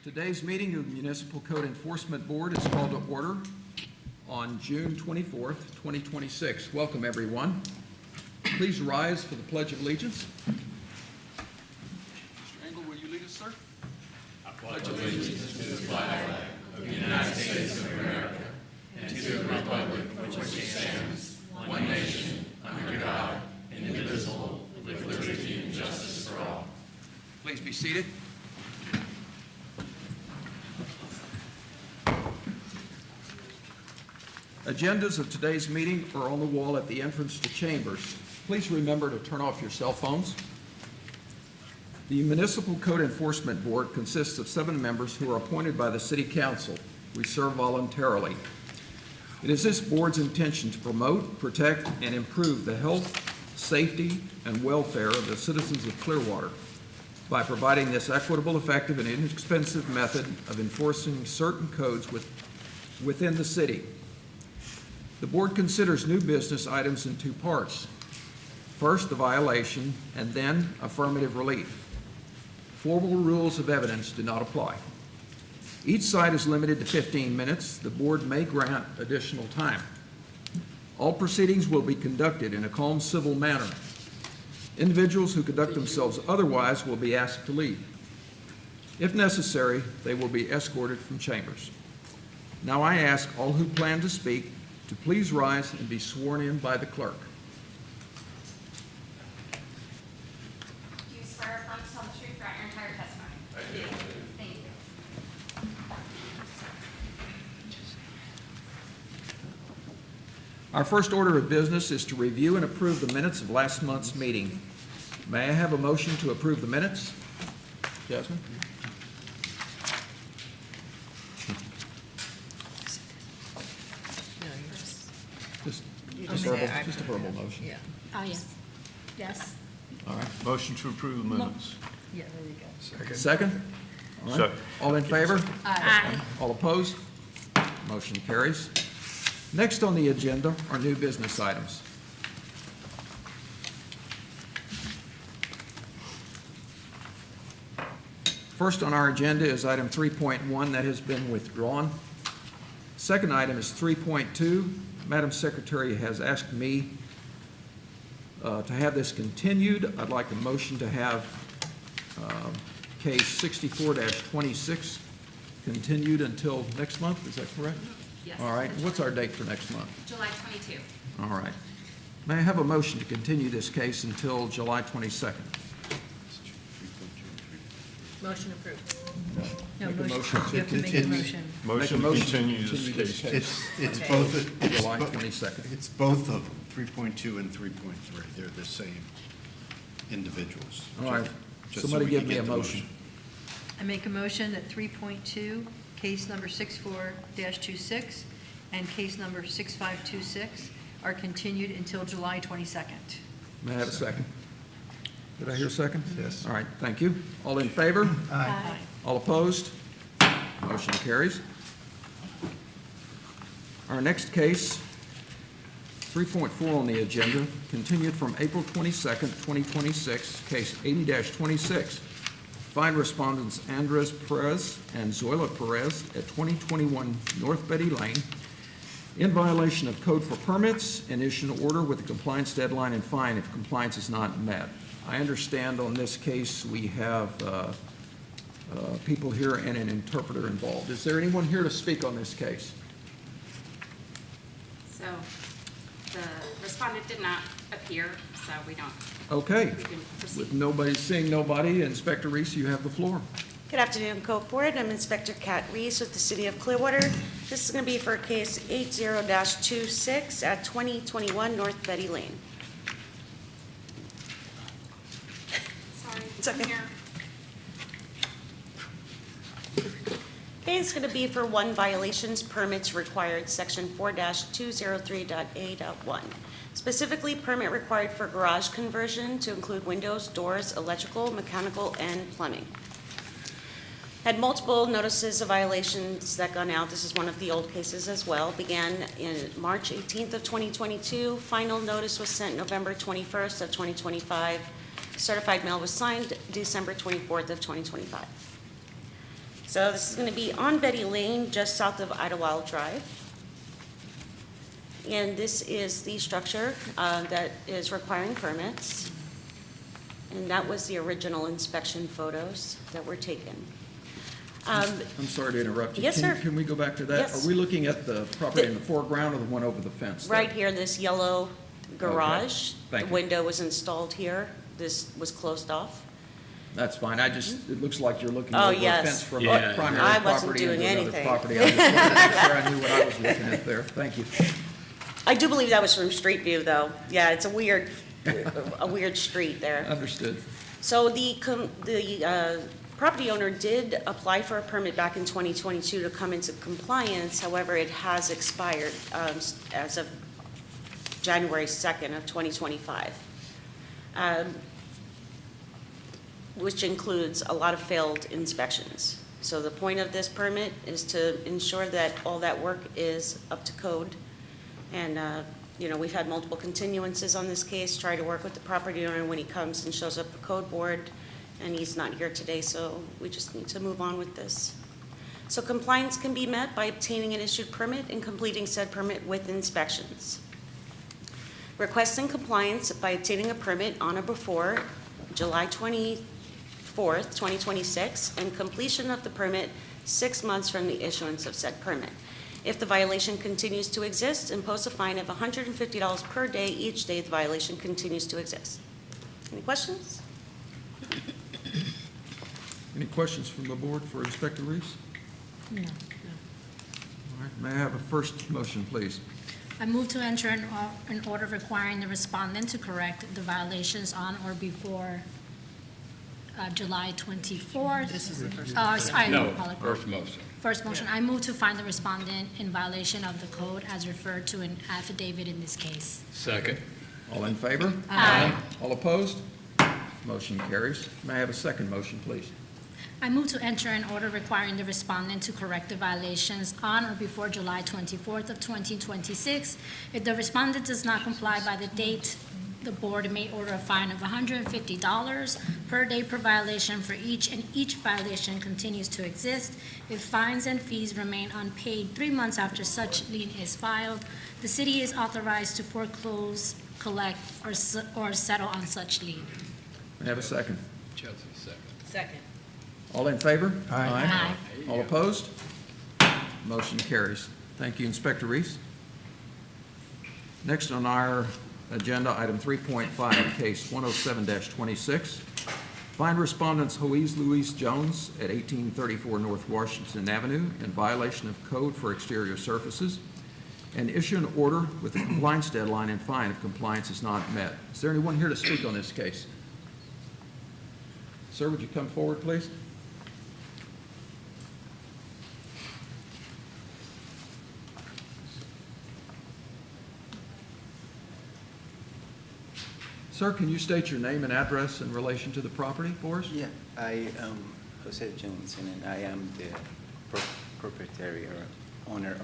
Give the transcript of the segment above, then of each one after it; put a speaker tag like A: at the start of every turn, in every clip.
A: Today's meeting of the Municipal Code Enforcement Board is called to order on June 24th, 2026. Welcome, everyone. Please rise for the Pledge of Allegiance. Mr. Engel, will you lead us, sir?
B: I pledge allegiance to the flag of the United States of America and to the republic for which it stands, one nation, under God, indivisible, with liberty and justice for all.
A: Please be seated. Agendas of today's meeting are on the wall at the entrance to chambers. Please remember to turn off your cell phones. The Municipal Code Enforcement Board consists of 7 members who are appointed by the City Council. We serve voluntarily. It is this board's intention to promote, protect, and improve the health, safety, and welfare of the citizens of Clearwater by providing this equitable, effective, and inexpensive method of enforcing certain codes within the city. The board considers new business items in 2 parts. First, the violation, and then affirmative relief. Formal rules of evidence do not apply. Each side is limited to 15 minutes. The board may grant additional time. All proceedings will be conducted in a calm, civil manner. Individuals who conduct themselves otherwise will be asked to leave. If necessary, they will be escorted from chambers. Now I ask all who plan to speak to please rise and be sworn in by the clerk.
C: Do you swear or affirm to tell the truth throughout your entire testimony?
B: I do.
C: Thank you.
A: Our first order of business is to review and approve the minutes of last month's meeting. May I have a motion to approve the minutes? Jasmine? Just a verbal motion.
D: Yeah.
C: Oh, yes. Yes.
A: All right.
B: Motion to approve the minutes.
D: Yeah, there you go.
A: Second? All right.
B: Second.
A: All in favor?
C: Aye.
A: All opposed? Motion carries. Next on the agenda are new business items. First on our agenda is item 3.1 that has been withdrawn. Second item is 3.2. Madam Secretary has asked me to have this continued. I'd like a motion to have case 64-26 continued until next month. Is that correct?
C: Yes.
A: All right. What's our date for next month?
C: July 22.
A: All right. May I have a motion to continue this case until July 22nd?
D: Motion approved.
A: Make a motion
D: You have to make a motion.
B: Motion to continue this case.
E: It's
D: Okay.
E: both, it's
A: July
E: bo-
A: 22nd.
E: it's both of 3.2 and 3.3. They're the same individuals.
A: All right.
E: Just so
A: Somebody
E: we
A: give
E: can
A: me a
E: get the
A: motion.
D: I make a motion that 3.2, case number 64-26, and case number 6526 are continued until July 22nd.
A: May I have a second? Did I hear a second?
E: Yes.
A: All right, thank you. All in favor?
D: Aye.
A: All opposed? Motion carries. Our next case, 3.4 on the agenda, continued from April 22nd, 2026, case 80-26. Find respondents Andres Perez and Zoila Perez at 2021 North Betty Lane in violation of code for permits and issue an order with a compliance deadline and fine if compliance is not met. I understand on this case we have people here and an interpreter involved. Is there anyone here to speak on this case?
C: So the respondent did not appear, so we don't,
A: Okay.
C: we can proceed.
A: With nobody, seeing nobody, Inspector Reese, you have the floor.
F: Good afternoon, Code Board. I'm Inspector Kat Reese with the City of Clearwater. This is going to be for case 80-26 at 2021 North Betty Lane.
C: Sorry,
F: It's okay.
C: I'm here.
F: Okay, it's going to be for 1 violations permits required, section 4-203.A.1. Specifically, permit required for garage conversion to include windows, doors, electrical, mechanical, and plumbing. Had multiple notices of violations that gone out. This is one of the old cases as well. Began in March 18th of 2022. Final notice was sent November 21st of 2025. Certified mail was signed December 24th of 2025. So this is going to be on Betty Lane, just south of Idlewild Drive. And this is the structure that is requiring permits. And that was the original inspection photos that were taken.
A: I'm sorry to interrupt you.
F: Yes, sir.
A: Can we go back to that?
F: Yes.
A: Are we looking at the property in the foreground or the one over the fence? there?
F: Right here, this yellow garage.
A: Thank
F: The
A: you.
F: window was installed here. This was closed off.
A: That's fine. It looks like you're looking
F: Oh,
A: over a
F: yes.
A: fence from
B: Yeah.
A: a primary
F: I wasn't
A: property into
F: doing
A: another
F: anything.
A: property. I just wanted to make sure I knew what I was looking at there. Thank you.
F: I do believe that was from street view, though. Yeah, it's a weird street there.
A: Understood.
F: So the property owner did apply for a permit back in 2022 to come into compliance. However, it has expired as of January 2nd of 2025, which includes a lot of failed inspections. So the point of this permit is to ensure that all that work is up to code. And, we've had multiple continuances on this case, try to work with the property owner when he comes and shows up for code board, and he's not here today, so we just need to move on with this. So compliance can be met by obtaining an issued permit and completing said permit with inspections. Requesting compliance by obtaining a permit on or before July 24th, 2026, and completion of the permit 6 months from the issuance of said permit. If the violation continues to exist, impose a fine of $150 per day each day the violation continues to exist. Any questions?
A: Any questions from the board for Inspector Reese?
G: No.
A: All right. May I have a first motion, please?
G: I move to enter an order requiring the respondent to correct the violations on or before July 24th. This is the first.
B: First motion.
G: First motion, I move to find the respondent in violation of the code as referred to in affidavit in this case.
B: Second.
A: All in favor?
G: Aye.
A: All opposed? Motion carries. May I have a second motion, please?
G: I move to enter an order requiring the respondent to correct the violations on or before July 24th of 2026. If the respondent does not comply by the date, the board may order a fine of $150 per day per violation for each, and each violation continues to exist. If fines and fees remain unpaid 3 months after such lien is filed, the city is authorized to foreclose, collect, or settle on such lien.
A: May I have a second?
B: Chelsea, second.
D: Second.
A: All in favor?
G: Aye.
A: All opposed? Motion carries. Thank you, Inspector Reese. Next on our agenda, item 3.5, case 107-26. Find respondents Hoise Louise Jones at 1834 North Washington Avenue in violation of code for exterior surfaces, and issue an order with a compliance deadline and fine if compliance is not met. Is there anyone here to speak on this case? Sir, would you come forward, please? Sir, can you state your name and address in relation to the property for us?
H: Yeah, I am Jose Johnson, and I am the proprietary or owner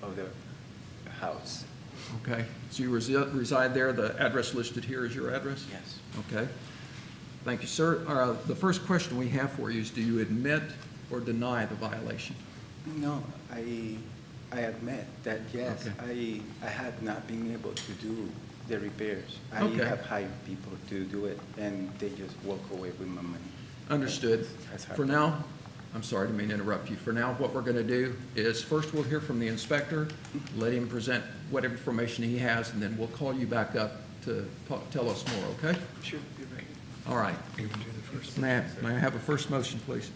H: of the house.
A: Okay, so you reside there, the address listed here is your address?
H: Yes.
A: Okay, thank you, sir. The first question we have for you is, do you admit or deny the violation?
H: No, I admit that, yes,
A: Okay.
H: I have not been able to do the repairs. I
A: Okay.
H: have hired people to do it, and they just walk away with my money.
A: Understood.
H: That's
A: For
H: happened.
A: now, I'm sorry, I didn't mean to interrupt you. For now, what we're going to do is first we'll hear from the inspector, let him present whatever information he has, and then we'll call you back up to tell us more, okay?
H: Sure, you're right.
A: All right. May I have a first motion, please?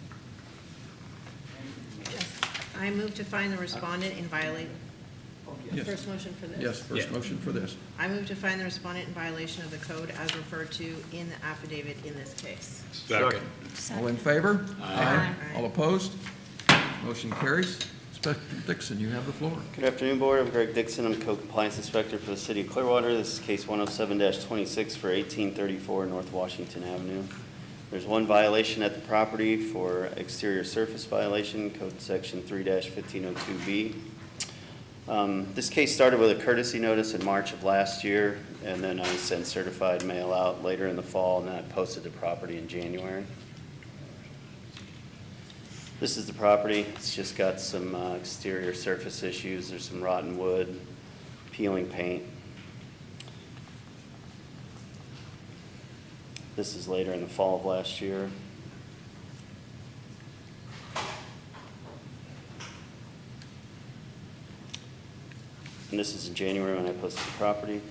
D: I move to find the respondent in violation.
A: Yes.
D: First motion for this?
A: Yes, first motion for this.
D: I move to find the respondent in violation of the code as referred to in the affidavit in this case.
B: Second.
A: All in favor?
G: Aye.
A: All opposed? Motion carries. Inspector Dixon, you have the floor.
I: Good afternoon, Board. I'm Greg Dixon. I'm Code Compliance Inspector for the City of Clearwater. This is case 107-26 for 1834 North Washington Avenue. There's one violation at the property for exterior surface violation, Code Section 3-1502B. This case started with a courtesy notice in March of last year, and then I sent certified mail out later in the fall, and then I posted the property in January. This is the property. It's just got some exterior surface issues. There's some rotten wood, peeling paint. This is later in the fall of last year. And this is in January when I posted the property.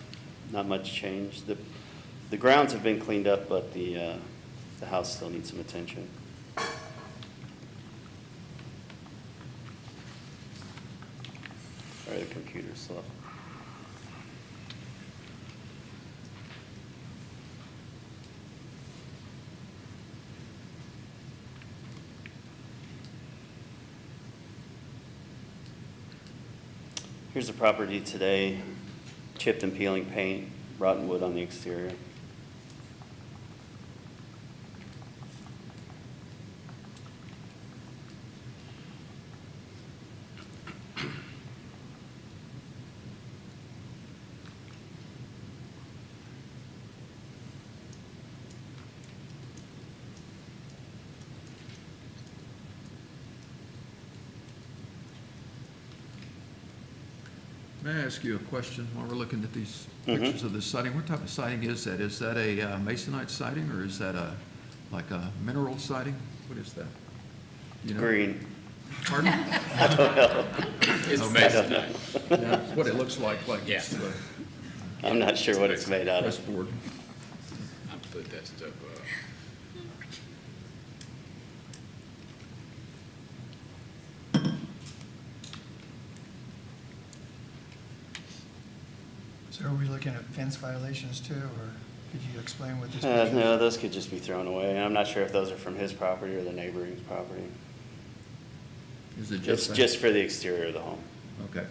I: Not much change. The grounds have been cleaned up, but the house still needs some attention. Sorry, the computer's slow. Here's the property today, chipped and peeling paint, rotten wood on the exterior.
A: May I ask you a question while we're looking at these pictures of the siding? What type of siding is that? Is that a masonite siding, or is that like a mineral siding? What is that? You know?
I: Green.
A: Pardon?
I: I don't know.
B: It's
I: I
B: based,
I: don't know.
A: Yeah, it's what it looks like
B: Yeah.
A: it's
I: I'm not sure what it's made out
A: press
I: of.
A: board.
B: I put that stuff up.
J: So are we looking at fence violations too, or could you explain what this?
I: No, those could just be thrown away. I'm not sure if those are from his property or the neighboring property.
A: Is it
I: It's
A: just that?
I: just for the exterior of the home.
A: Okay.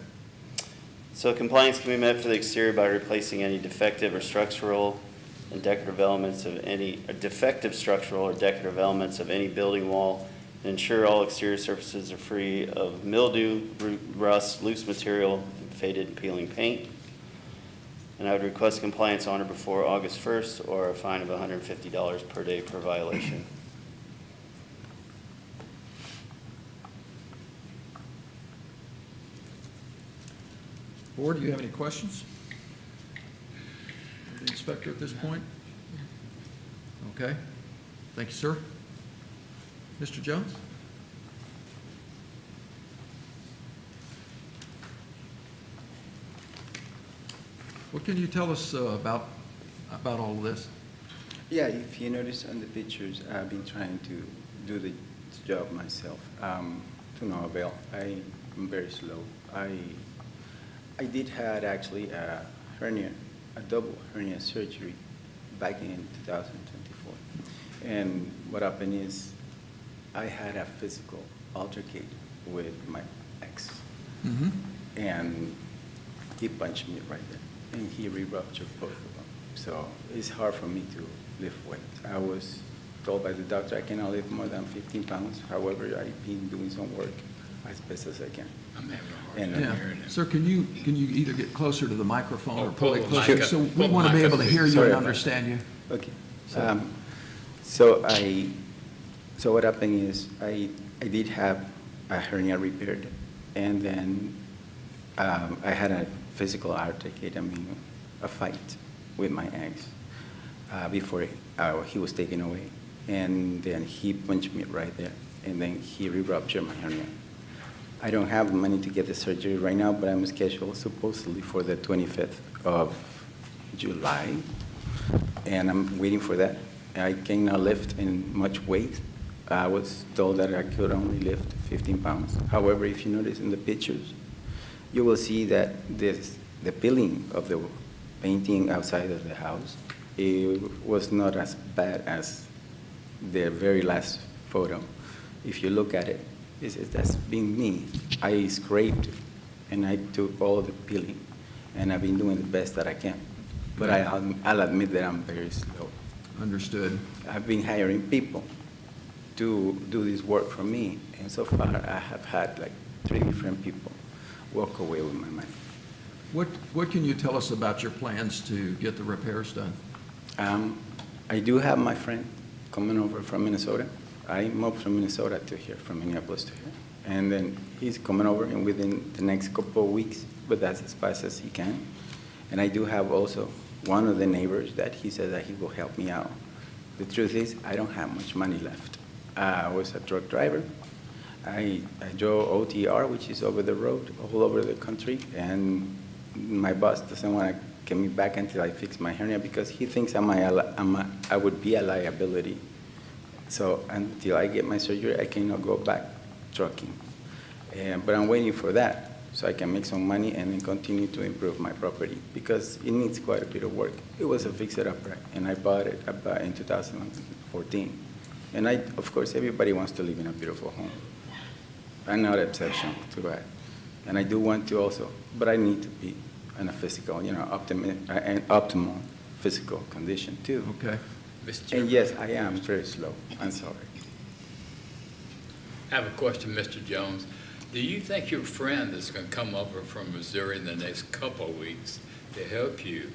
I: So compliance can be met for the exterior by replacing any defective or structural and decorative elements of any, defective structural or decorative elements of any building wall, and ensure all exterior surfaces are free of mildew, rust, loose material, and faded and peeling paint. And I would request compliance on or before August 1st, or a fine of $150 per day per violation.
A: Board, do you have any questions? The inspector at this point? Okay. Thank you, sir. Mr. Jones? What can you tell us about all of this?
H: Yeah, if you notice on the pictures, I've been trying to do the job myself, to no avail. I am very slow. I did had actually a hernia, a double hernia surgery back in 2024. And what happened is I had a physical altercation with my ex.
A: Mm-hmm.
H: And he punched me right there, and he re-ruptured both of them. So it's hard for me to lift weight. I was told by the doctor I cannot lift more than 15 pounds. However, I've been doing some work as best as I can.
B: I'm having a hard
H: And,
B: time
A: Yeah.
B: hearing it.
A: Sir, can you either get closer to the microphone
B: Or
A: or pull it
B: pull the
A: closer?
B: mic up.
A: So we
B: Pull the
A: want to be
B: mic
A: able
B: up,
A: to hear
B: please.
A: you and
H: Sorry about
A: understand you.
H: Okay.
A: So-
H: So what happened is I did have a hernia repaired, and then I had a physical altercation, I mean, a fight with my ex before he was taken away. And then he punched me right there, and then he re-ruptured my hernia. I don't have the money to get the surgery right now, but I'm scheduled supposedly for the 25th of July, and I'm waiting for that. I cannot lift in much weight. I was told that I could only lift 15 pounds. However, if you notice in the pictures, you will see that the peeling of the painting outside of the house, it was not as bad as the very last photo. If you look at it, that's been me. I scraped and I took all the peeling, and I've been doing the best that I can. But I'll admit that I'm very slow.
A: Understood.
H: I've been hiring people to do this work for me, and so far I have had like 3 different people walk away with my money.
A: What can you tell us about your plans to get the repairs done?
H: I do have my friend coming over from Minnesota. I moved from Minnesota to here, from Minneapolis to here. And then he's coming over and within the next couple of weeks, but that's as fast as he can. And I do have also one of the neighbors that he said that he will help me out. The truth is, I don't have much money left. I was a truck driver. I drove OTR, which is over the road, all over the country, and my boss doesn't want to get me back until I fix my hernia because he thinks I would be a liability. So until I get my surgery, I cannot go back trucking. But I'm waiting for that so I can make some money and then continue to improve my property because it needs quite a bit of work. It was a fix-it-up, right? And I bought it about in 2014. And of course, everybody wants to live in a beautiful home. I'm not an exception to that. And I do want to also, but I need to be in a physical, optimal physical condition too.
A: Okay.
B: Mr. Chairman,
H: And yes, I am very slow. I'm sorry.
B: I have a question, Mr. Jones. Do you think your friend that's going to come over from Missouri in the next couple of weeks to help you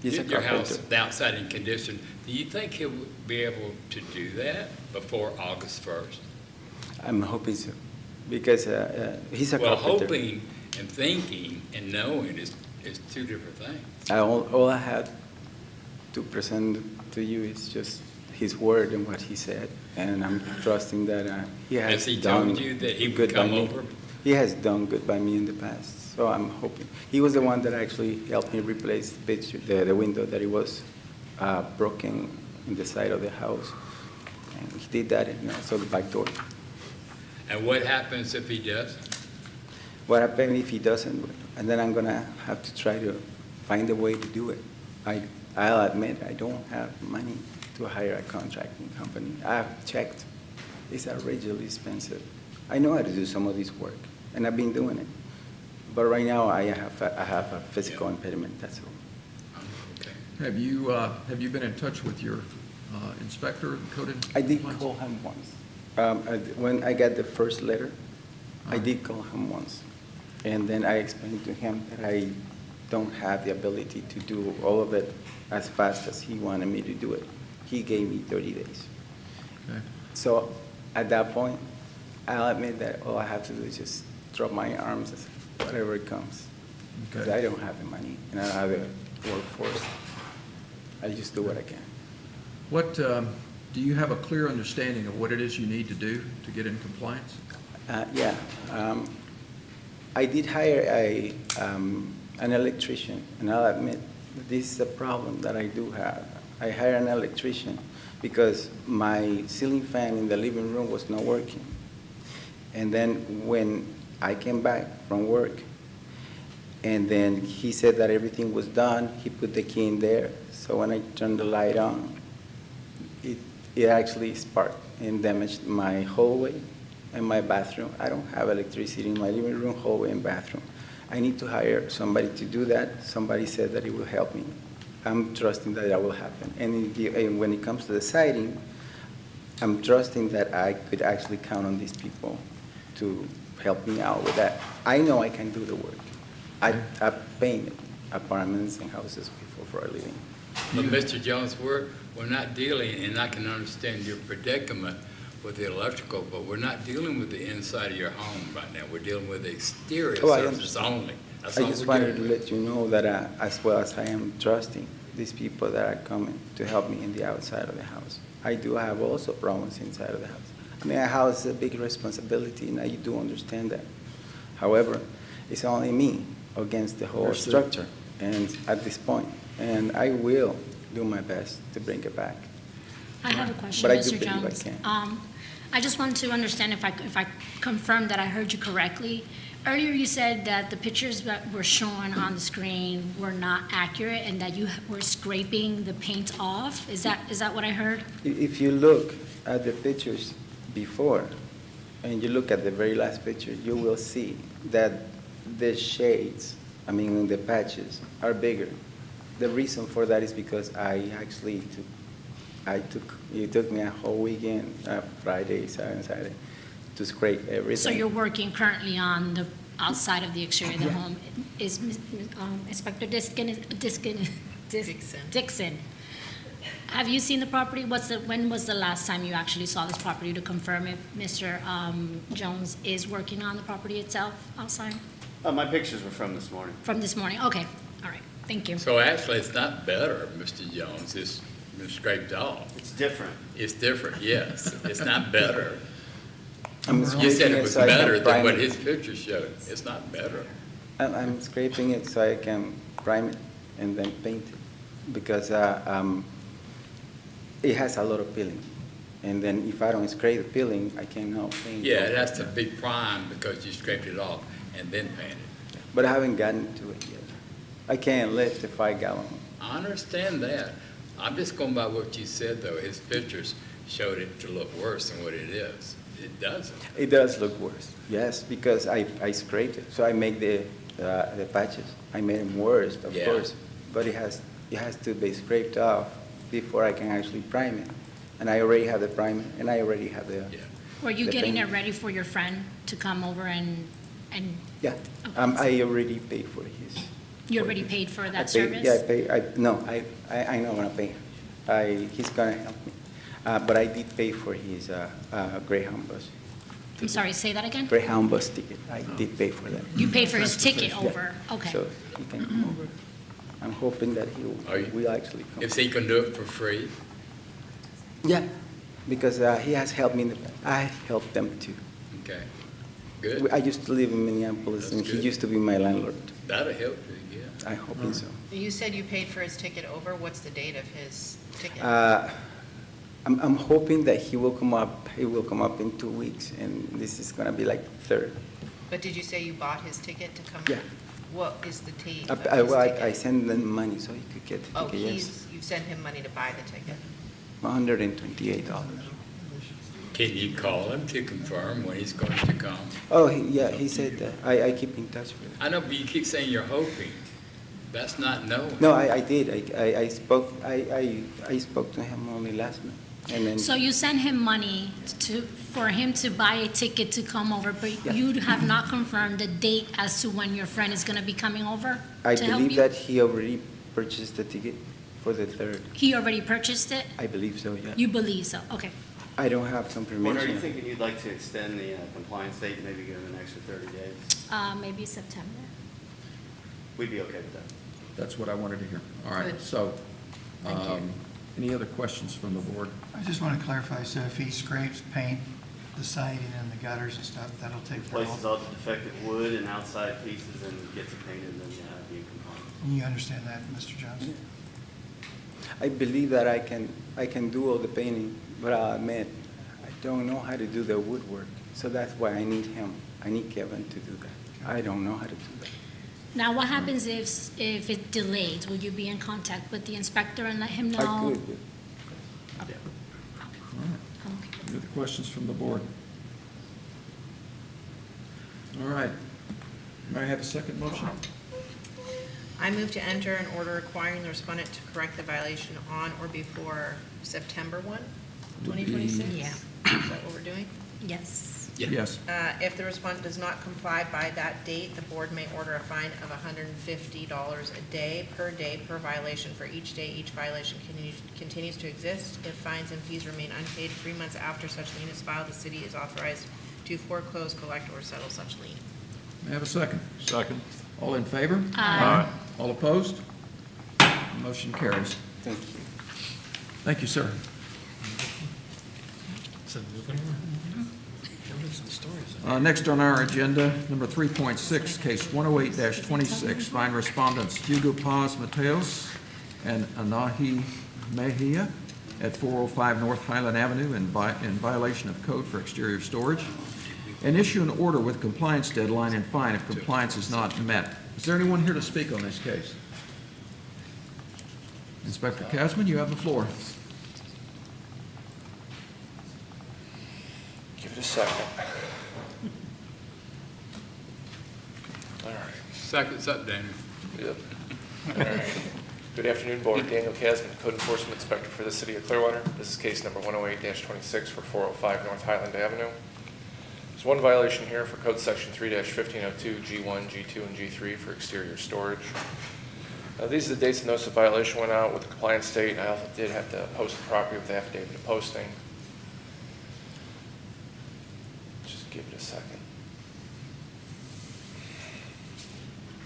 H: He's a
B: get your house
H: carpenter.
B: outside in condition, do you think he'll be able to do that before August 1st?
H: I'm hoping so because he's a
B: Well,
H: carpenter.
B: hoping and thinking and knowing is two different things.
H: All I have to present to you is just his word and what he said, and I'm trusting that he has
B: Has he
H: done
B: told you that he would
H: good by
B: come
H: me.
B: over?
H: He has done good by me in the past, so I'm hoping. He was the one that actually helped me replace the window that it was broken in the side of the house, and he did that, so the back door. And
B: what happens if he does?
H: what happens if he doesn't? And then I'm gonna have to try to find a way to do it. I'll admit I don't have money to hire a contracting company. I've checked. It's outrageously expensive. I know how to do some of this work, and I've been doing it. But right now, I have a physical impediment, that's all.
B: Okay.
A: Have you been in touch with your inspector, code enforcement?
H: I did call him once. When I got the first letter, I did call him once. And then I explained to him that I don't have the ability to do all of it as fast as he wanted me to do it. He gave me 30 days.
A: Okay.
H: So at that point, I'll admit that all I have to do is just drop my arms, as whatever it comes. Because
A: Okay.
H: I don't have the money and I don't have the workforce. I just do what I can.
A: What, do you have a clear understanding of what it is you need to do to get in compliance?
H: Yeah. I did hire an electrician, and I'll admit that this is a problem that I do have. I hired an electrician because my ceiling fan in the living room was not working. And then when I came back from work, and then he said that everything was done, he put the key in there. So when I turned the light on, it actually sparked and damaged my hallway and my bathroom. I don't have electricity in my living room, hallway, and bathroom. I need to hire somebody to do that. Somebody said that it will help me. I'm trusting that will happen. And when it comes to the siding, I'm trusting that I could actually count on these people to help me out with that. I know I can do the work. I've painted apartments and houses before for a living.
B: But Mr. Jones, we're not dealing, and I can understand your predicament with the electrical, but we're not dealing with the inside of your home right now. We're dealing with the exterior
H: Oh, I
B: surface only. That's
H: I
B: all
H: just
B: we're
H: wanted to
B: dealing with.
H: let you know that as well as I am trusting these people that are coming to help me in the outside of the house, I do have also problems inside of the house. I mean, a house is a big responsibility, and I do understand that. However, it's only me against the whole
A: Understood.
H: structure, and at this point, and I will do my best to bring it back.
G: I have a question,
H: But I do
G: Mr.
H: believe I
G: Jones.
H: can.
G: I just wanted to understand if I confirmed that I heard you correctly. Earlier, you said that the pictures that were shown on the screen were not accurate and that you were scraping the paint off. Is that what I heard?
H: If you look at the pictures before, and you look at the very last picture, you will see that the shades, the patches, are bigger. The reason for that is because it took me a whole weekend, Friday, Saturday, to scrape everything.
G: So you're working currently on the outside of the exterior of the home. Is Inspector Dixon Have you seen the property? When was the last time you actually saw this property to confirm if Mr. Jones is working on the property itself outside?
I: My pictures were from this morning.
G: From this morning? Okay, all right, thank you.
B: So actually, it's not better, Mr. Jones, it's been scraped off.
I: It's different.
B: It's different, yes. It's not better.
H: I'm
B: You said
H: scraping
B: it
H: it
B: was
H: so I can
B: better than
H: prime
B: what
H: it.
B: his picture showed. It's not better.
H: I'm scraping it so I can prime it and then paint it, because it has a lot of peeling. And then if I don't scrape the peeling, I cannot paint.
B: Yeah, it has to be primed because you scraped it off and then painted.
H: But I haven't gotten to it yet. I can't lift a 5-gallon.
B: I understand that. I'm just going by what you said, though. His pictures showed it to look worse than what it is. It doesn't.
H: It does look worse, yes, because I scraped it. So I make the patches. I made them worse, of
B: Yeah.
H: course. But it has to be scraped off before I can actually prime it. And I already have the primer, and I already have the,
B: Yeah.
G: Were you
H: the
G: getting
H: paint.
G: it ready for your friend to come over and
H: yeah.
G: Okay.
H: I already paid for his.
G: you
H: for
G: already
H: his-
G: paid for
H: I
G: that
H: paid-
G: service?
H: Yeah, I know I'm gonna pay. He's gonna help me. But I did pay for his Greyhound bus.
G: I'm sorry, say that again?
H: Greyhound bus ticket. I did pay for that.
G: You paid for his ticket
H: Yeah.
G: over, okay.
H: So he can come over. I'm hoping that
B: Are you-
H: will actually come.
B: If he can do it for free,
H: Yeah, because he has helped me in the past. I helped them too.
B: okay, good.
H: I used to live in Minneapolis, and
B: That's
H: he
B: good.
H: used to be my landlord.
B: That'll help you, yeah.
H: I hope so.
K: You said you paid for his ticket over. What's the date of his ticket?
H: I'm hoping that he will come up. He will come up in 2 weeks, and this is gonna be like third.
K: But did you say you bought his ticket to come?
H: Yeah.
K: What is the date
H: I,
K: of
H: I,
K: his
H: well,
K: ticket?
H: I send them money so he could get the
K: Oh,
H: ticket. Yes,
K: you sent him money to buy the ticket.
H: $128.
B: Can you call him to confirm when he's going to come?
H: Oh, yeah, he said that. I keep in touch with him.
B: I know, but you keep saying you're hoping. That's not knowing.
H: No, I did. I spoke. I spoke to him only last night, and then.
G: So you sent him money for him to buy a ticket to come over, but
H: Yeah.
G: you have not confirmed the date as to when your friend is gonna be coming over
H: I
G: to help
H: believe
G: you?
H: that he already purchased the ticket for the third.
G: He already purchased it?
H: I believe so, yeah.
G: You believe so, okay.
H: I don't have
I: When are you
H: confirmation.
I: thinking you'd like to extend the compliance date and maybe give them an extra 30 days?
G: Maybe September.
I: We'd be okay with that.
A: That's what I wanted to hear. All right,
K: Good.
A: so,
K: Thank you.
A: any other questions from the board?
J: I just want to clarify, so if he scrapes paint, the siding and the gutters and stuff, that'll take care of
I: Replaces
J: all.
I: all the defective wood and outside pieces and gets it painted, then be in compliance.
J: You understand that, Mr. Jones?
H: I believe that I can do all the painting, but I'll admit, I don't know how to do the woodwork. So that's why I need him. I need Kevin to do that. I don't know how to do that.
G: Now, what happens if it delays? Will you be in contact with the inspector and let him know?
H: I could.
G: Okay.
A: Any other questions from the board? All right. May I have a second motion?
K: I move to enter an order requiring the respondent to correct the violation on or before September 1,
A: Would be-
K: 2026?
G: Yeah.
K: Is that what we're doing?
G: Yes.
B: Yeah.
A: Yes.
K: If the respondent does not comply by that date, the board may order a fine of $150 a day per violation for each day each violation continues to exist. If fines and fees remain unpaid 3 months after such lien is filed, the city is authorized to foreclose, collect, or settle such lien.
A: May I have a second?
L: Second.
A: All in favor?
G: Aye.
A: All opposed? Motion carries.
H: Thank you.
A: Thank you, sir. Next on our agenda, number 3.6, case 108-26, fine respondents Hugo Paz Mateos and Anahi Mejia at 405 North Highland Avenue in violation of code for exterior storage, and issue an order with compliance deadline and fine if compliance is not met. Is there anyone here to speak on this case? Inspector Kasman, you have the floor.
L: Give it a second. All right.
B: Seconds up, Daniel.
L: Yep. All right. Good afternoon, Board. Daniel Kasman, Code Enforcement Inspector for the City of Clearwater. This is case number 108-26 for 405 North Highland Avenue. There's one violation here for Code Section 3-1502, G1, G2, and G3 for exterior storage. These are the dates the notice of violation went out with the compliance date. I also did have to post the property with the affidavit of posting. Just give it a second.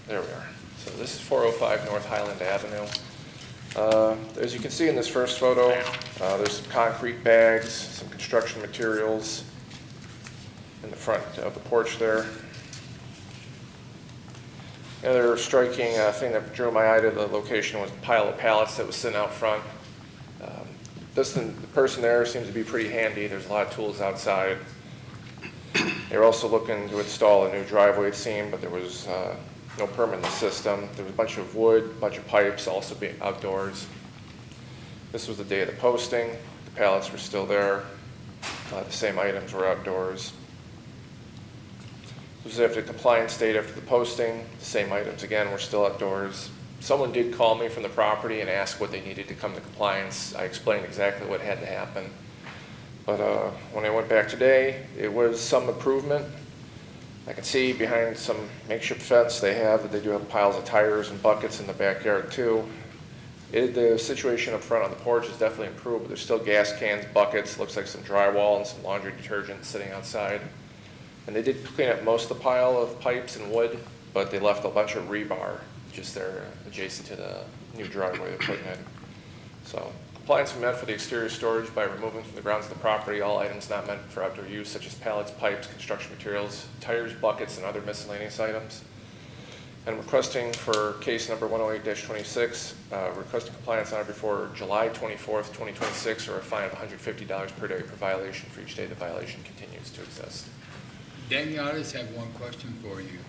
L: There we are. So this is 405 North Highland Avenue. As you can see in this first photo, there's some concrete bags, some construction materials in the front of the porch there. The other striking thing that drew my eye to the location was the pile of pallets that was sitting out front. The person there seems to be pretty handy. There's a lot of tools outside. They were also looking to install a new driveway, it seemed, but there was no permit in the system. There was a bunch of wood, a bunch of pipes also being outdoors. This was the day of the posting. The pallets were still there. The same items were outdoors. This was after the compliance date after the posting. The same items again were still outdoors. Someone did call me from the property and ask what they needed to come to compliance. I explained exactly what had to happen. But when I went back today, it was some improvement. I can see behind some makeshift fence they have that they do have piles of tires and buckets in the backyard too. The situation up front on the porch is definitely improved, but there's still gas cans, buckets, looks like some drywall and some laundry detergent sitting outside. And they did clean up most of the pile of pipes and wood, but they left a bunch of rebar just there adjacent to the new driveway they're putting in. So compliance was met for the exterior storage by removing from the grounds of the property all items not meant for outdoor use, such as pallets, pipes, construction materials, tires, buckets, and other miscellaneous items. And requesting for case number 108-26, requesting compliance on or before July 24th, 2026, or a fine of $150 per day per violation for each day the violation continues to exist.
B: Daniel, I just have one question for you.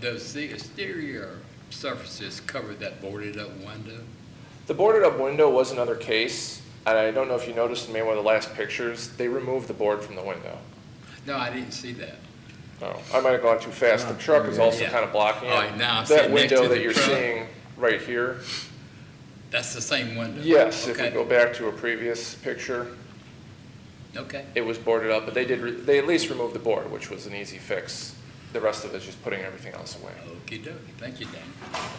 B: Does the exterior surfaces cover that boarded up window?
L: The boarded up window was another case, and I don't know if you noticed in maybe one of the last pictures, they removed the board from the window.
B: No, I didn't see that.
L: Oh, I might have gone too fast. The truck is also kind of blocking it.
B: All right, now I see
L: that
B: next to
L: window
B: the
L: that you're
B: truck.
L: seeing right here.
B: That's the same window?
L: Yes, if
B: Okay.
L: we go back to a previous picture,
B: Okay.
L: it was boarded up, but they at least removed the board, which was an easy fix. The rest of it's just putting everything else away.
B: Okey dokey. Thank you, Dan.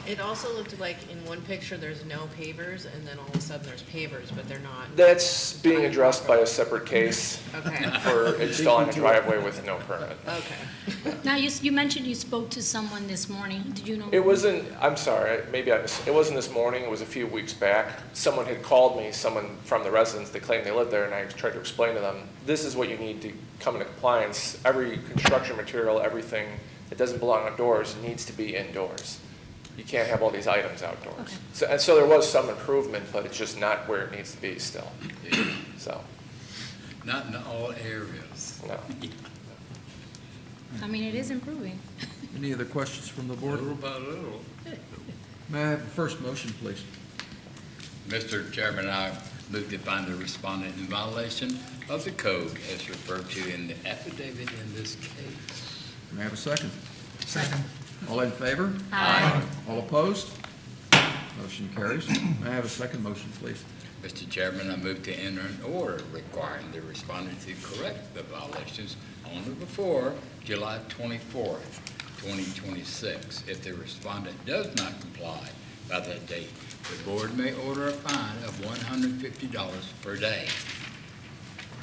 K: It also looked like in one picture, there's no pavers, and then all of a sudden there's pavers, but they're not.
L: That's being addressed by a separate case
K: Okay,
L: for installing a driveway with no permit.
K: okay.
G: Now, you mentioned you spoke to someone this morning. Did you know?
L: It wasn't, I'm sorry, it wasn't this morning, it was a few weeks back. Someone had called me, someone from the residents, they claimed they lived there, and I tried to explain to them, this is what you need to come into compliance. Every construction material, everything that doesn't belong outdoors needs to be indoors. You can't have all these items outdoors.
G: Okay.
L: So there was some improvement, but it's just not where it needs to be still. So,
B: Not in all areas.
L: no.
G: I mean, it is improving.
A: Any other questions from the board?
B: Little by little.
A: May I have the first motion, please?
B: Mr. Chairman, I move to find the respondent in violation of the code as referred to in the affidavit in this case.
A: May I have a second?
J: Second.
A: All in favor?
G: Aye.
A: All opposed? Motion carries. May I have a second motion, please?
B: Mr. Chairman, I move to enter an order requiring the respondent to correct the violations on or before July 24th, 2026. If the respondent does not comply by that date, the board may order a fine of $150 per day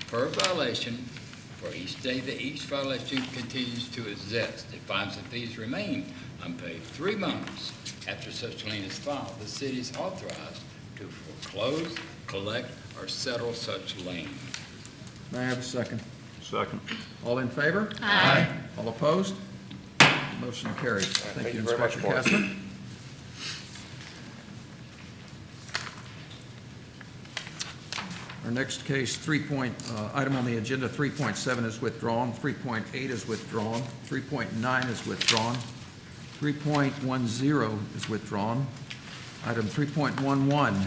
B: per violation for each day that each violation continues to exist. If fines and fees remain unpaid 3 months after such lien is filed, the city is authorized to foreclose, collect, or settle such lien.
A: May I have a second?
E: Second.
A: All in favor?
G: Aye.
A: All opposed? Motion carries.
L: Thank you very much,
A: Inspector
L: Board.
A: Kessler. Our next case, item on the agenda, 3.7 is withdrawn, 3.8 is withdrawn, 3.9 is withdrawn, 3.10 is withdrawn. Item 3.11,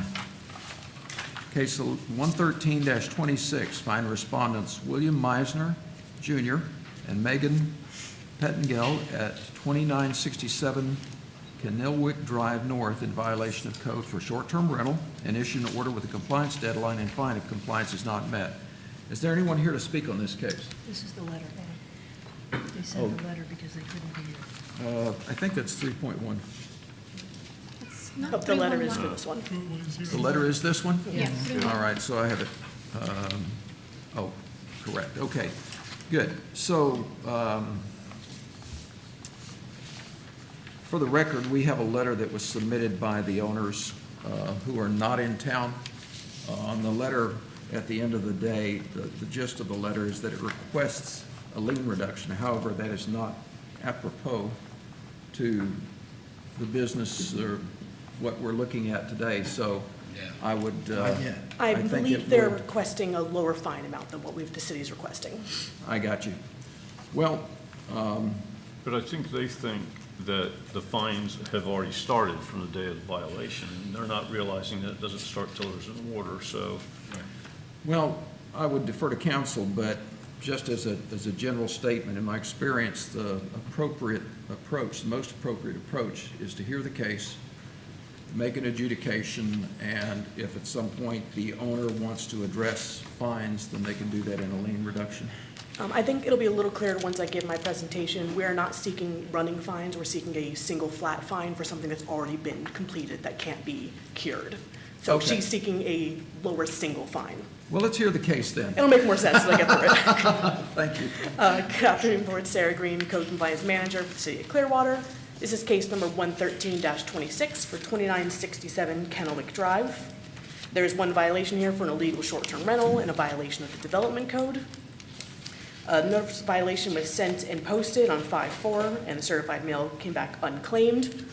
A: case 113-26, find respondents William Meisner Jr. and Megan Pettengill at 2967 Kenilwick Drive North in violation of code for short-term rental and issue an order with a compliance deadline and fine if compliance is not met. Is there anyone here to speak on this case?
D: This is the letter. They sent the letter because they couldn't be here.
A: I think that's 3.1.
G: No,
M: The letter is
G: 311.
M: for this one.
A: The letter is this one?
G: Yeah.
A: All right, so I have it, oh, correct, okay, good. So, for the record, we have a letter that was submitted by the owners who are not in town. On the letter, at the end of the day, the gist of the letter is that it requests a lien reduction. However, that is not apropos to the business or what we're looking at today, so I would,
M: I
A: think
M: believe
A: it
M: they're
A: would-
M: requesting a lower fine amount than what the city's requesting.
A: I got you. Well,
N: But I think they think that the fines have already started from the day of the violation. And they're not realizing that it doesn't start till there's an order, so.
A: well, I would defer to council, but just as a general statement, in my experience, the appropriate approach, the most appropriate approach is to hear the case, make an adjudication, and if at some point the owner wants to address fines, then they can do that in a lien reduction.
M: I think it'll be a little clearer once I give my presentation. We are not seeking running fines. We're seeking a single flat fine for something that's already been completed that can't be cured. So
A: Okay.
M: she's seeking a lower single fine.
A: Well, let's hear the case then.
M: It'll make more sense as I get through it.
A: Thank you.
M: Good afternoon, Board. Sarah Green, Code Compliance Manager for the City of Clearwater. This is case number 113-26 for 2967 Kennewick Drive. There is one violation here for an illegal short-term rental and a violation of the Development Code. Notice of violation was sent and posted on 5/4, and the certified mail came back unclaimed.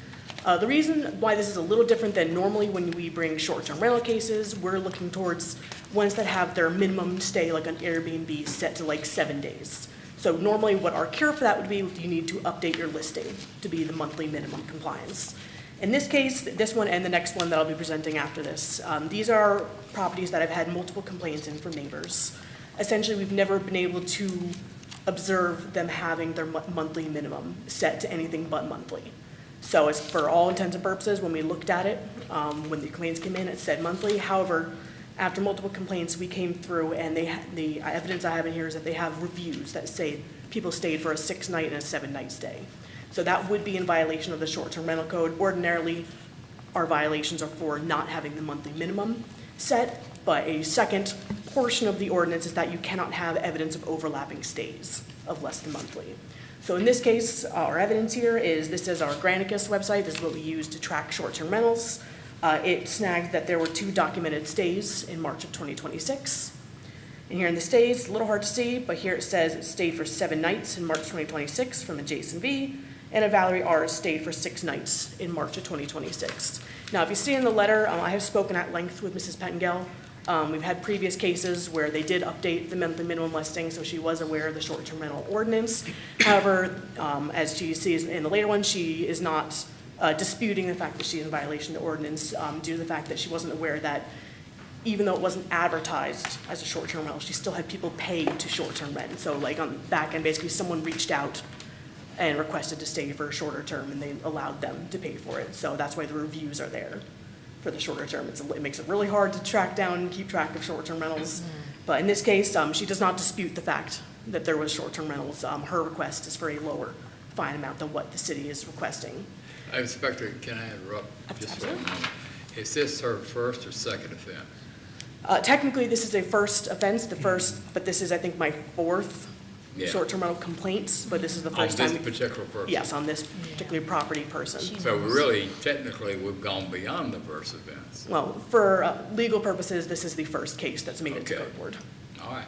M: The reason why this is a little different than normally when we bring short-term rental cases, we're looking towards ones that have their minimum stay, like an Airbnb, set to like 7 days. So normally what our cure for that would be, you need to update your listing to be the monthly minimum compliance. In this case, this one and the next one that I'll be presenting after this, these are properties that I've had multiple complaints in from neighbors. Essentially, we've never been able to observe them having their monthly minimum set to anything but monthly. So it's for all intents and purposes, when we looked at it, when the complaints came in, it said monthly. However, after multiple complaints, we came through and the evidence I have in here is that they have reviews that say people stayed for a 6-night and a 7-night stay. So that would be in violation of the short-term rental code. Ordinarily, our violations are for not having the monthly minimum set, but a second portion of the ordinance is that you cannot have evidence of overlapping stays of less than monthly. So in this case, our evidence here is, this is our Granicus website. This is what we use to track short-term rentals. It snagged that there were 2 documented stays in March of 2026. And here in the stays, it's a little hard to see, but here it says it stayed for 7 nights in March 2026 from a Jason V, and a Valerie R stayed for 6 nights in March of 2026. Now, if you see in the letter, I have spoken at length with Mrs. Pettingell. We've had previous cases where they did update the monthly minimum listing, so she was aware of the short-term rental ordinance. However, as she sees in the later one, she is not disputing the fact that she's in violation of the ordinance due to the fact that she wasn't aware that even though it wasn't advertised as a short-term rental, she still had people pay to short-term rent. So like on the back end, basically someone reached out and requested to stay for a shorter term, and they allowed them to pay for it. So that's why the reviews are there for the shorter term. It makes it really hard to track down and keep track of short-term rentals. But in this case, she does not dispute the fact that there was short-term rentals. Her request is for a lower fine amount than what the city is requesting.
B: Inspector, can I interrupt just for a moment? Is this her first or second offense?
M: Technically, this is a first offense, but this is, I think, my 4th
B: Yeah.
M: short-term rental complaints, but this is the
B: On
M: first time.
B: this particular person?
M: Yes, on this particular property person.
B: So really, technically, we've gone beyond the first offense.
M: Well, for legal purposes, this is the first case that's made it to
B: Okay.
M: code board.
B: All right.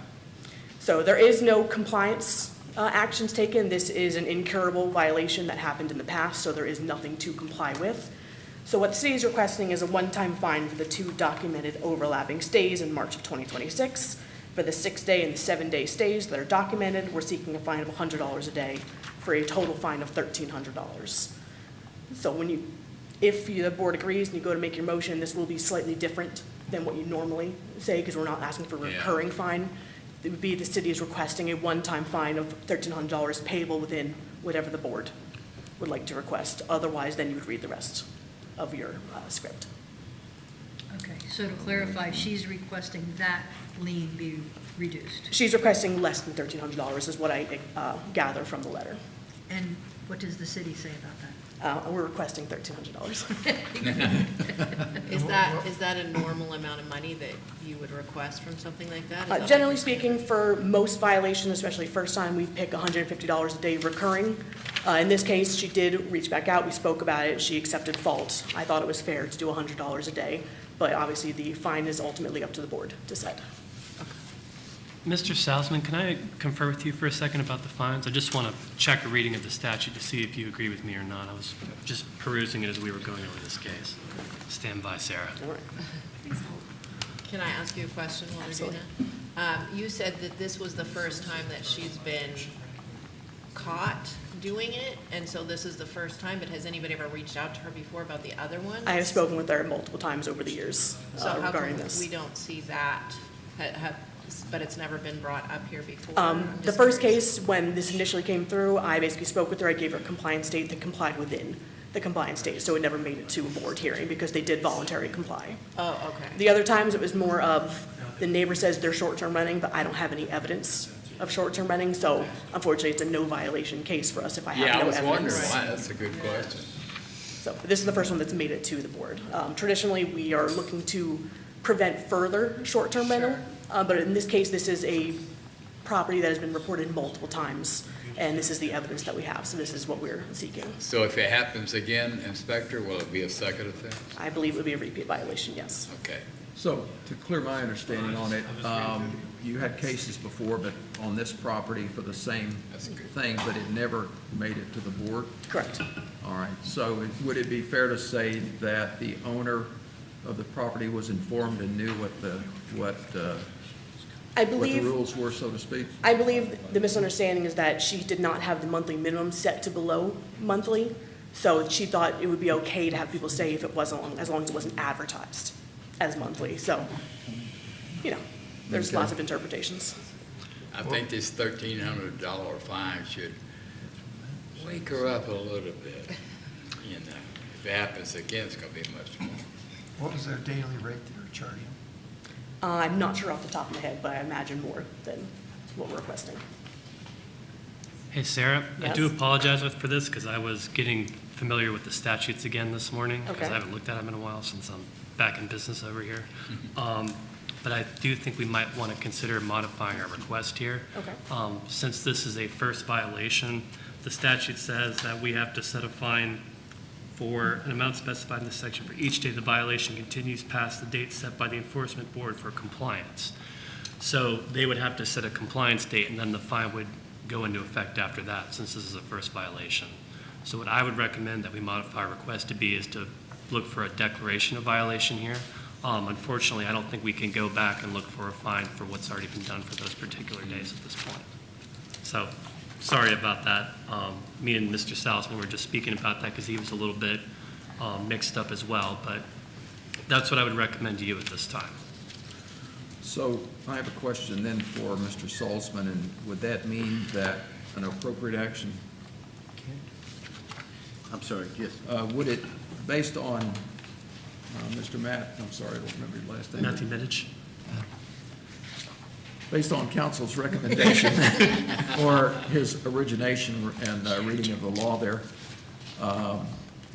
M: So there is no compliance actions taken. This is an incurable violation that happened in the past, so there is nothing to comply with. So what the city is requesting is a one-time fine for the 2 documented overlapping stays in March of 2026. For the 6-day and the 7-day stays that are documented, we're seeking a fine of $100 a day for a total fine of $1,300. So if the board agrees and you go to make your motion, this will be slightly different than what you normally say, because we're not asking for a recurring fine. It would be the city is requesting a one-time fine of $1,300 payable within whatever the board would like to request. Otherwise, then you would read the rest of your script.
D: Okay, so to clarify, she's requesting that lien be reduced.
M: She's requesting less than $1,300 is what I gather from the letter.
D: And what does the city say about that?
M: We're requesting $1,300.
K: Is that a normal amount of money that you would request from something like that? Is that
M: Generally
K: like-
M: speaking, for most violations, especially first time, we pick $150 a day recurring. In this case, she did reach back out, we spoke about it, she accepted fault. I thought it was fair to do $100 a day, but obviously the fine is ultimately up to the board to set.
O: Mr. Salzman, can I confer with you for a second about the fines? I just want to check a reading of the statute to see if you agree with me or not. I was just perusing it as we were going over this case. Stand by, Sarah.
M: All right.
K: Can I ask you a question while you're doing that? You said that this was the first time that she's been caught doing it, and so this is the first time, but has anybody ever reached out to her before about the other one?
M: I have spoken with her multiple times over the years
K: So how
M: regarding
K: come
M: this.
K: we don't see that, but it's never been brought up here before? I'm
M: The
K: just
M: first
K: curious.
M: case, when this initially came through, I basically spoke with her, I gave her a compliance date that complied within the compliance date, so it never made it to a board hearing because they did voluntarily comply.
K: Oh, okay.
M: The other times, it was more of, the neighbor says they're short-term renting, but I don't have any evidence of short-term renting, so unfortunately, it's a no violation case for us if I have no evidence.
B: That's a good question.
M: So this is the first one that's made it to the board. Traditionally, we are looking to prevent further short-term rental, but in this case, this is a property that has been reported multiple times, and this is the evidence that we have, so this is what we're seeking.
B: So if it happens again, Inspector, will it be a second offense?
M: I believe it would be a repeat violation, yes.
B: Okay.
A: So, to clear my understanding on it, you had cases before, but on this property for the same thing, but it never made it to the board?
M: Correct.
A: All right, so would it be fair to say that the owner of the property was informed and knew what the rules were, so to speak?
M: I believe the misunderstanding is that she did not have the monthly minimum set to below monthly, so she thought it would be okay to have people stay if it wasn't, as long as it wasn't advertised as monthly. So, there's
A: Okay.
M: lots of interpretations.
B: I think this $1,300 fine should wake her up a little bit. If it happens again, it's gonna be much more.
J: What was their daily rate they were charging?
M: I'm not sure off the top of my head, but I imagine more than what we're requesting.
O: Hey, Sarah, I
M: Yes?
O: do apologize for this because I was getting familiar with the statutes again this morning. Because
M: Okay.
O: I haven't looked at them in a while since I'm back in business over here. But I do think we might want to consider modifying our request here.
M: Okay.
O: Since this is a first violation, the statute says that we have to set a fine for an amount specified in this section for each day the violation continues past the date set by the enforcement board for compliance. So they would have to set a compliance date, and then the fine would go into effect after that, since this is a first violation. So what I would recommend that we modify our request to be is to look for a declaration of violation here. Unfortunately, I don't think we can go back and look for a fine for what's already been done for those particular days at this point. So, sorry about that. Me and Mr. Salzman were just speaking about that because he was a little bit mixed up as well, but that's what I would recommend to you at this time.
A: So I have a question then for Mr. Salzman, and would that mean that an appropriate action,
E: I'm sorry, yes.
A: would it, based on Mr. Matt, I'm sorry, I don't remember your last name.
O: Matthew Middich?
A: Based on council's recommendation or his origination and reading of the law there,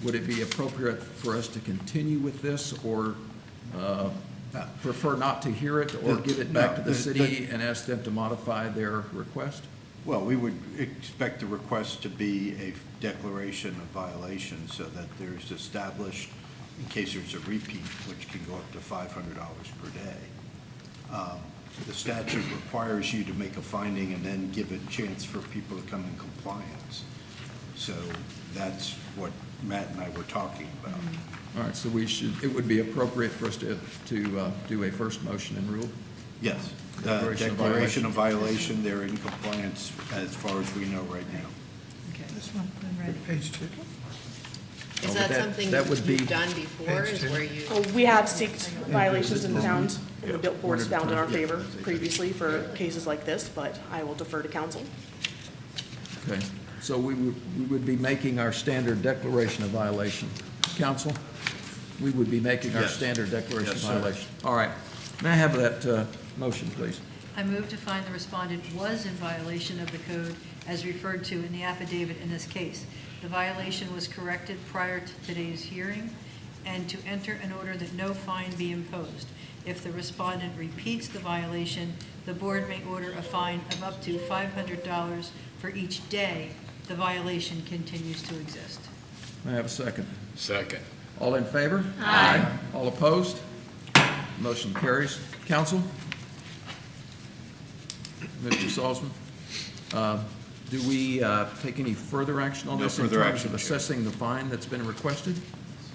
A: would it be appropriate for us to continue with this or prefer not to hear it or give it back to the city and ask them to modify their request?
E: Well, we would expect the request to be a declaration of violation so that there's established, in case there's a repeat, which can go up to $500 per day. The statute requires you to make a finding and then give a chance for people to come in compliance. So that's what Matt and I were talking about.
A: All right, so it would be appropriate for us to do a first motion and rule?
E: Yes, the declaration of violation, they're in compliance as far as we know right now.
J: This one, page 2.
K: Is that something
A: that would be-
K: you've done before, is where you?
M: We have sought violations and found, the board's found in our favor previously for cases like this, but I will defer to council.
A: Okay, so we would be making our standard declaration of violation. Council, we would be making our
E: Yes.
A: standard declaration of
E: Yes, sir.
A: violation. All right, may I have that motion, please?
D: I move to find the respondent was in violation of the code as referred to in the affidavit in this case. The violation was corrected prior to today's hearing, and to enter an order that no fine be imposed. If the respondent repeats the violation, the board may order a fine of up to $500 for each day the violation continues to exist.
A: May I have a second?
B: Second.
A: All in favor? Aye. All opposed? Motion carries. Counsel? Mr. Salzman? Do we take any further action on
E: No
A: this
E: further
A: in terms
E: action,
A: of
E: Chair.
A: assessing the fine that's been requested?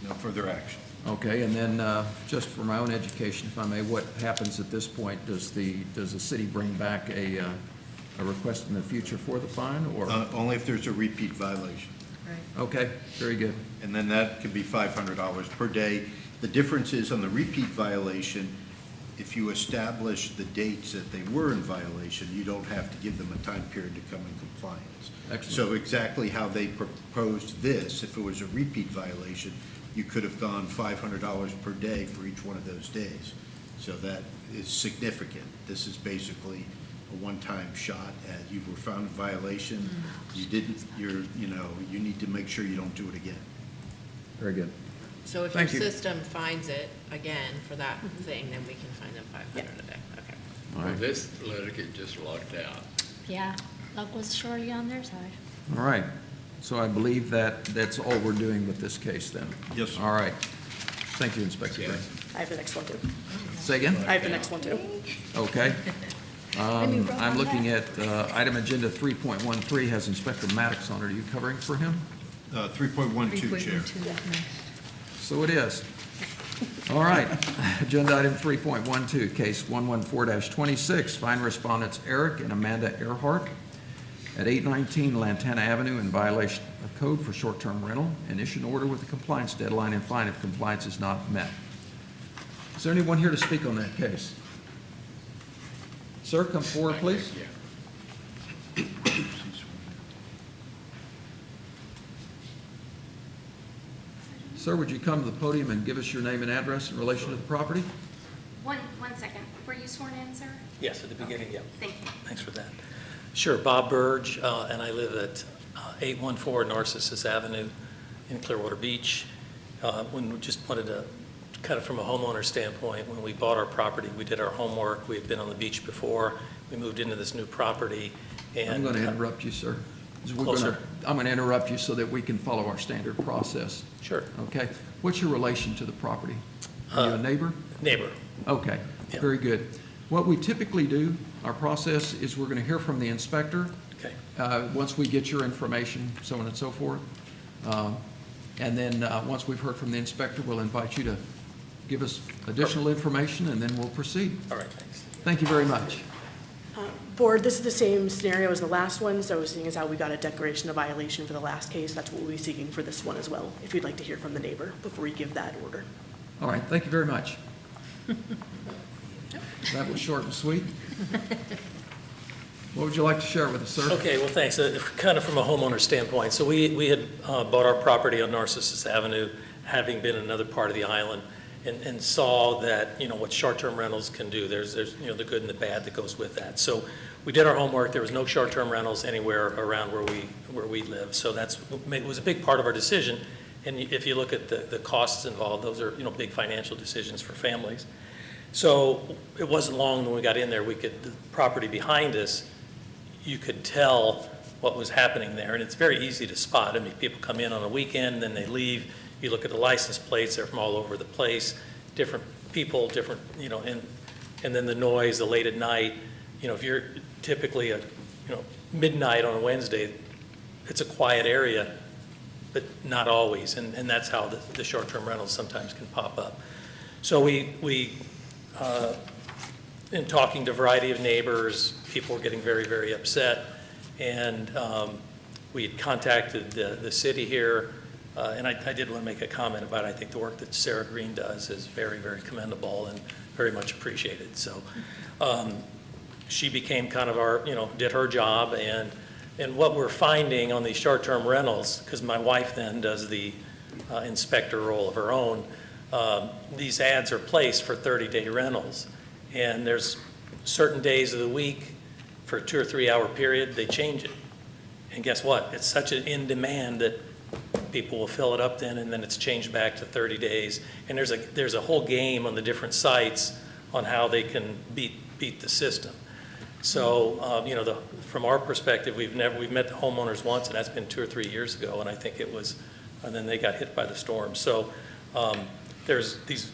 E: No further action.
A: Okay, and then just for my own education, if I may, what happens at this point? Does the city bring back a request in the future for the fine, or?
E: Only if there's a repeat violation.
D: Right.
A: Okay, very good.
E: And then that could be $500 per day. The difference is on the repeat violation, if you establish the dates that they were in violation, you don't have to give them a time period to come in compliance.
A: Excellent.
E: So exactly how they proposed this, if it was a repeat violation, you could have gone $500 per day for each one of those days. So that is significant. This is basically a one-time shot at you were found in violation, you didn't, you need to make sure you don't do it again.
A: Very good.
K: So if your
A: Thank you.
K: system finds it again for that thing, then we can fine them 500 a day. Okay.
A: All right.
B: This litigant just locked out.
G: Yeah, luck was surely on their side.
A: All right. So I believe that's all we're doing with this case then?
E: Yes, sir.
A: All right. Thank you, Inspector Gray.
M: I have the next one too.
A: Say again?
M: I have the next one too.
A: Okay. I'm looking at item agenda 3.13 has Inspector Maddox on it. Are you covering for him?
E: 3.12, Chair.
A: So it is. All right. Agenda item 3.12, case 114-26, fine respondents Eric and Amanda Earhart at 819 Lantana Avenue in violation of code for short-term rental, and issue an order with a compliance deadline and fine if compliance is not met. Is there anyone here to speak on that case? Sir, come forward, please. Sir, would you come to the podium and give us your name and address in relation to the property?
C: One second. Were you sworn in, sir?
P: Yes, at the beginning, yeah.
C: Thank you.
P: Thanks for that. Sure, Bob Burge, and I live at 814 Narcissus Avenue in Clearwater Beach. When we just wanted to, kind of from a homeowner standpoint, when we bought our property, we did our homework. We had been on the beach before. We moved into this new property, and
A: I'm going to interrupt you, sir.
P: Closer.
A: I'm going to interrupt you so that we can follow our standard process.
P: Sure.
A: Okay. What's your relation to the property? Are you a neighbor?
P: Neighbor.
A: Okay,
P: Yeah.
A: very good. What we typically do, our process is we're going to hear from the inspector.
P: Okay.
A: Once we get your information, so on and so forth. And then, once we've heard from the inspector, we'll invite you to give us additional information, and then we'll proceed.
P: All right, thanks.
A: Thank you very much.
M: Board, this is the same scenario as the last one, so seeing as how we got a declaration of violation for the last case, that's what we'll be seeking for this one as well, if you'd like to hear from the neighbor before we give that order.
A: All right, thank you very much. That was short and sweet. What would you like to share with us, sir?
P: Okay, well, thanks. Kind of from a homeowner standpoint, so we had bought our property on Narcissus Avenue, having been in another part of the island, and saw that, what short-term rentals can do. There's the good and the bad that goes with that. So we did our homework. There was no short-term rentals anywhere around where we live. So it was a big part of our decision. And if you look at the costs involved, those are, big financial decisions for families. So it wasn't long when we got in there, the property behind us, you could tell what was happening there. And it's very easy to spot. I mean, people come in on a weekend, then they leave. You look at the license plates, they're from all over the place, different people, different, and then the noise, the late at night. If you're typically at, midnight on a Wednesday, it's a quiet area, but not always. And that's how the short-term rentals sometimes can pop up. So we in talking to a variety of neighbors, people were getting very, very upset. And we had contacted the city here. And I did want to make a comment about, I think the work that Sarah Green does is very, very commendable and very much appreciated. So she became kind of our, did her job. And what we're finding on these short-term rentals, because my wife then does the inspector role of her own, these ads are placed for 30-day rentals. And there's certain days of the week for a 2 or 3 hour period, they change it. And guess what? It's such an in demand that people will fill it up then, and then it's changed back to 30 days. And there's a whole game on the different sites on how they can beat the system. So, you know, from our perspective, we've met the homeowners once, and that's been 2 or 3 years ago, and I think it was, and then they got hit by the storm. So there's these,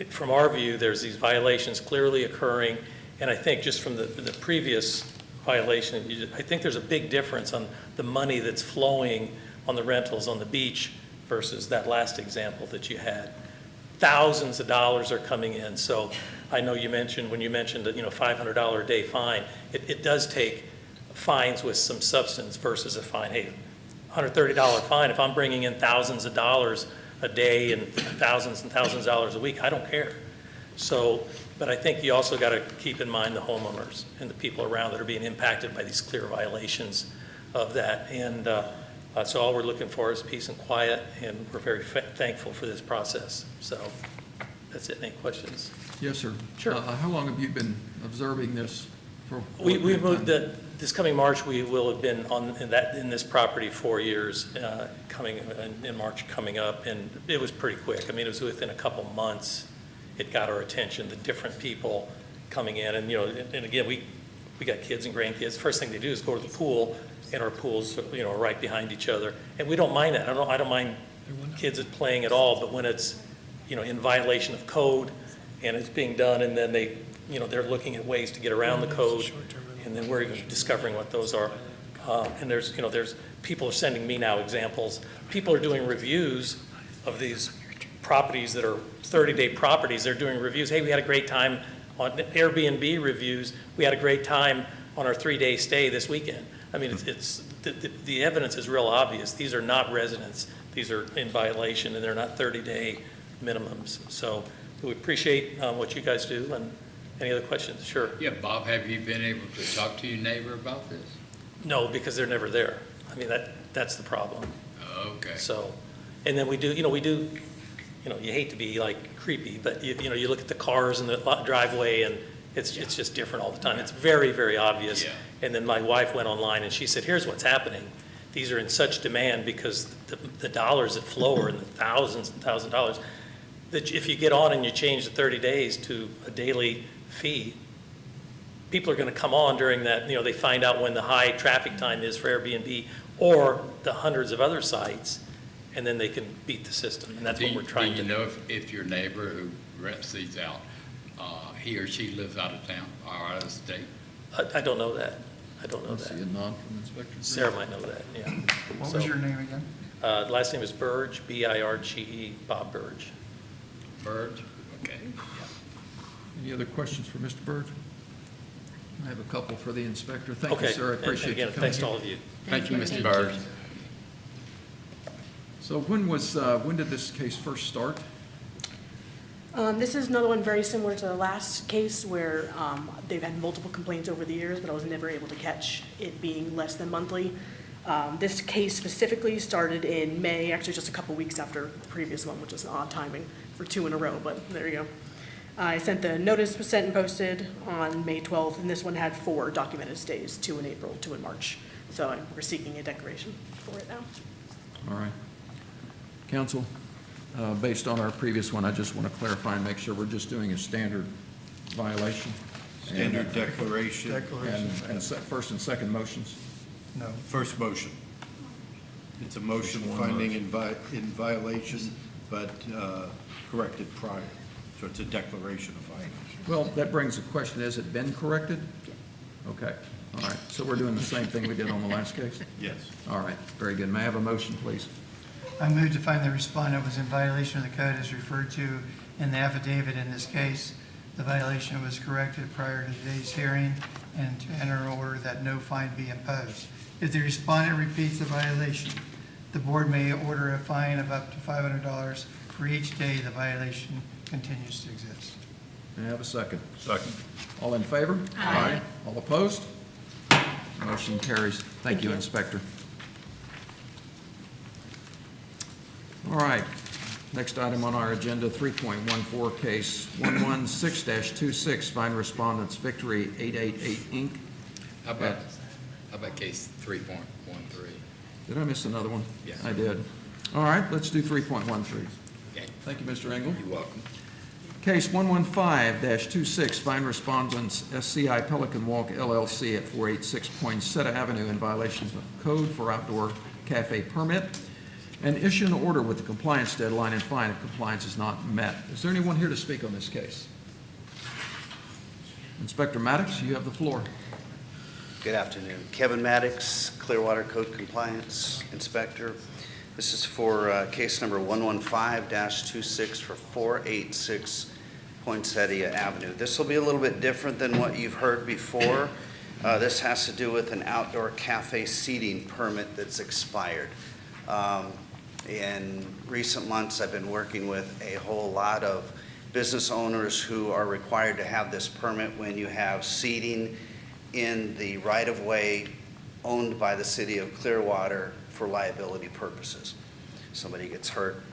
P: from our view, there's these violations clearly occurring, and I think just from the previous violation, I think there's a big difference on the money that's flowing on the rentals on the beach versus that last example that you had. Thousands of dollars are coming in. So I know you mentioned, when you mentioned that, you know, $500 a day fine, it does take fines with some substance versus a fine. Hey, $130 fine, if I'm bringing in thousands of dollars a day and thousands of dollars a week, I don't care. So, but I think you also got to keep in mind the homeowners and the people around that are being impacted by these clear violations of that. And so all we're looking for is peace and quiet, and we're very thankful for this process. So that's it. Any questions?
A: Yes, sir.
P: Sure.
A: How long have you been observing this for?
P: We moved this coming March. We will have been in this property 4 years, coming in March coming up, and it was pretty quick. I mean, it was within a couple months. It got our attention. The different people coming in, and you know, and again, we got kids and grandkids. The first thing they do is go to the pool, and our pools, you know, are right behind each other, and we don't mind that. I don't mind kids playing at all, but when it's, you know, in violation of code, and it's being done, and then they, you know, they're looking at ways to get around the code, and then we're even discovering what those are. And there's, you know, people are sending me now examples. People are doing reviews of these properties that are 30-day properties. They're doing reviews. Hey, we had a great time on Airbnb reviews. We had a great time on our 3-day stay this weekend. I mean, the evidence is real obvious. These are not residents. These are in violation, and they're not 30-day minimums. So we appreciate what you guys do. And any other questions? Sure.
B: Yeah, Bob, have you been able to talk to your neighbor about this?
P: No, because they're never there. I mean, that's the problem.
B: Okay.
P: So, and then we do, you hate to be like creepy, but you look at the cars in the driveway, and it's just different all the time. It's very, very obvious.
B: Yeah.
P: And then my wife went online and she said, here's what's happening. These are in such demand because the dollars that flow are in the thousands and thousands of dollars, that if you get on and you change the 30 days to a daily fee, people are going to come on during that, they find out when the high traffic time is for Airbnb or the hundreds of other sites, and then they can beat the system. And that's what we're trying to do.
B: Do you know if your neighbor who rents these out, he or she lives out of town or out of state?
P: I don't know that. I don't know
A: Let's see,
P: that.
A: a nod from Inspector.
P: Sarah might know that, yeah.
J: What was your name again?
P: Last name is Burge, B-I-R-G-E, Bob Burge.
B: Burge? Okay.
A: Any other questions for Mr. Burge? I have a couple for the inspector. Thank you,
P: Okay.
A: sir. I
P: And
A: appreciate you
P: again,
A: coming
P: thanks to
A: here.
P: all of you.
B: Thank you, Mr.
G: Thank
B: Burge.
A: So when did this case first start?
M: This is another one very similar to the last case where they've had multiple complaints over the years, but I was never able to catch it being less than monthly. This case specifically started in May, actually just a couple weeks after the previous one, which is odd timing for 2 in a row, but there you go. I sent the notice, was sent and posted on May 12th, and this one had 4 documented stays, 2 in April, 2 in March. So we're seeking a declaration for it now.
A: All right. Counsel, based on our previous one, I just want to clarify and make sure we're just doing a standard violation.
E: Standard declaration.
A: And first and second motions.
J: No.
E: First motion. It's a motion finding in violation, but corrected prior. So it's a declaration of violation.
A: Well, that brings a question. Has it been corrected? Okay. All right. So we're doing the same thing we did on the last case?
E: Yes.
A: All right. Very good. May I have a motion, please?
J: I move to find the respondent was in violation of the code as referred to in the affidavit in this case. The violation was corrected prior to today's hearing, and to enter an order that no fine be imposed. If the respondent repeats the violation, the board may order a fine of up to $500 for each day the violation continues to exist.
A: May I have a second?
N: Second.
A: All in favor?
G: Aye.
A: All opposed? Motion carries. Thank you, Inspector. All right. Next item on our agenda, 3.14 case 116-26, fine respondents Victory 888 Inc.
B: How about case 3.13?
A: Did I miss another one?
B: Yes.
A: I did. All right, let's do 3.13.
B: Okay.
A: Thank you, Mr. Engel.
B: You're welcome.
A: Case 115-26, find respondents SCI Pelican Walk LLC at 486 Poinsettia Avenue in violation of code for outdoor cafe permit, and issue an order with the compliance deadline and fine if compliance is not met. Is there anyone here to speak on this case? Inspector Maddox, you have the floor.
E: Good afternoon. Kevin Maddox, Clearwater Code Compliance Inspector. This is for case number 115-26 for 486 Poinsettia Avenue. This will be a little bit different than what you've heard before. This has to do with an outdoor cafe seating permit that's expired. In recent months, I've been working with a whole lot of business owners who are required to have this permit when you have seating in the right-of-way owned by the city of Clearwater for liability purposes. Somebody gets hurt,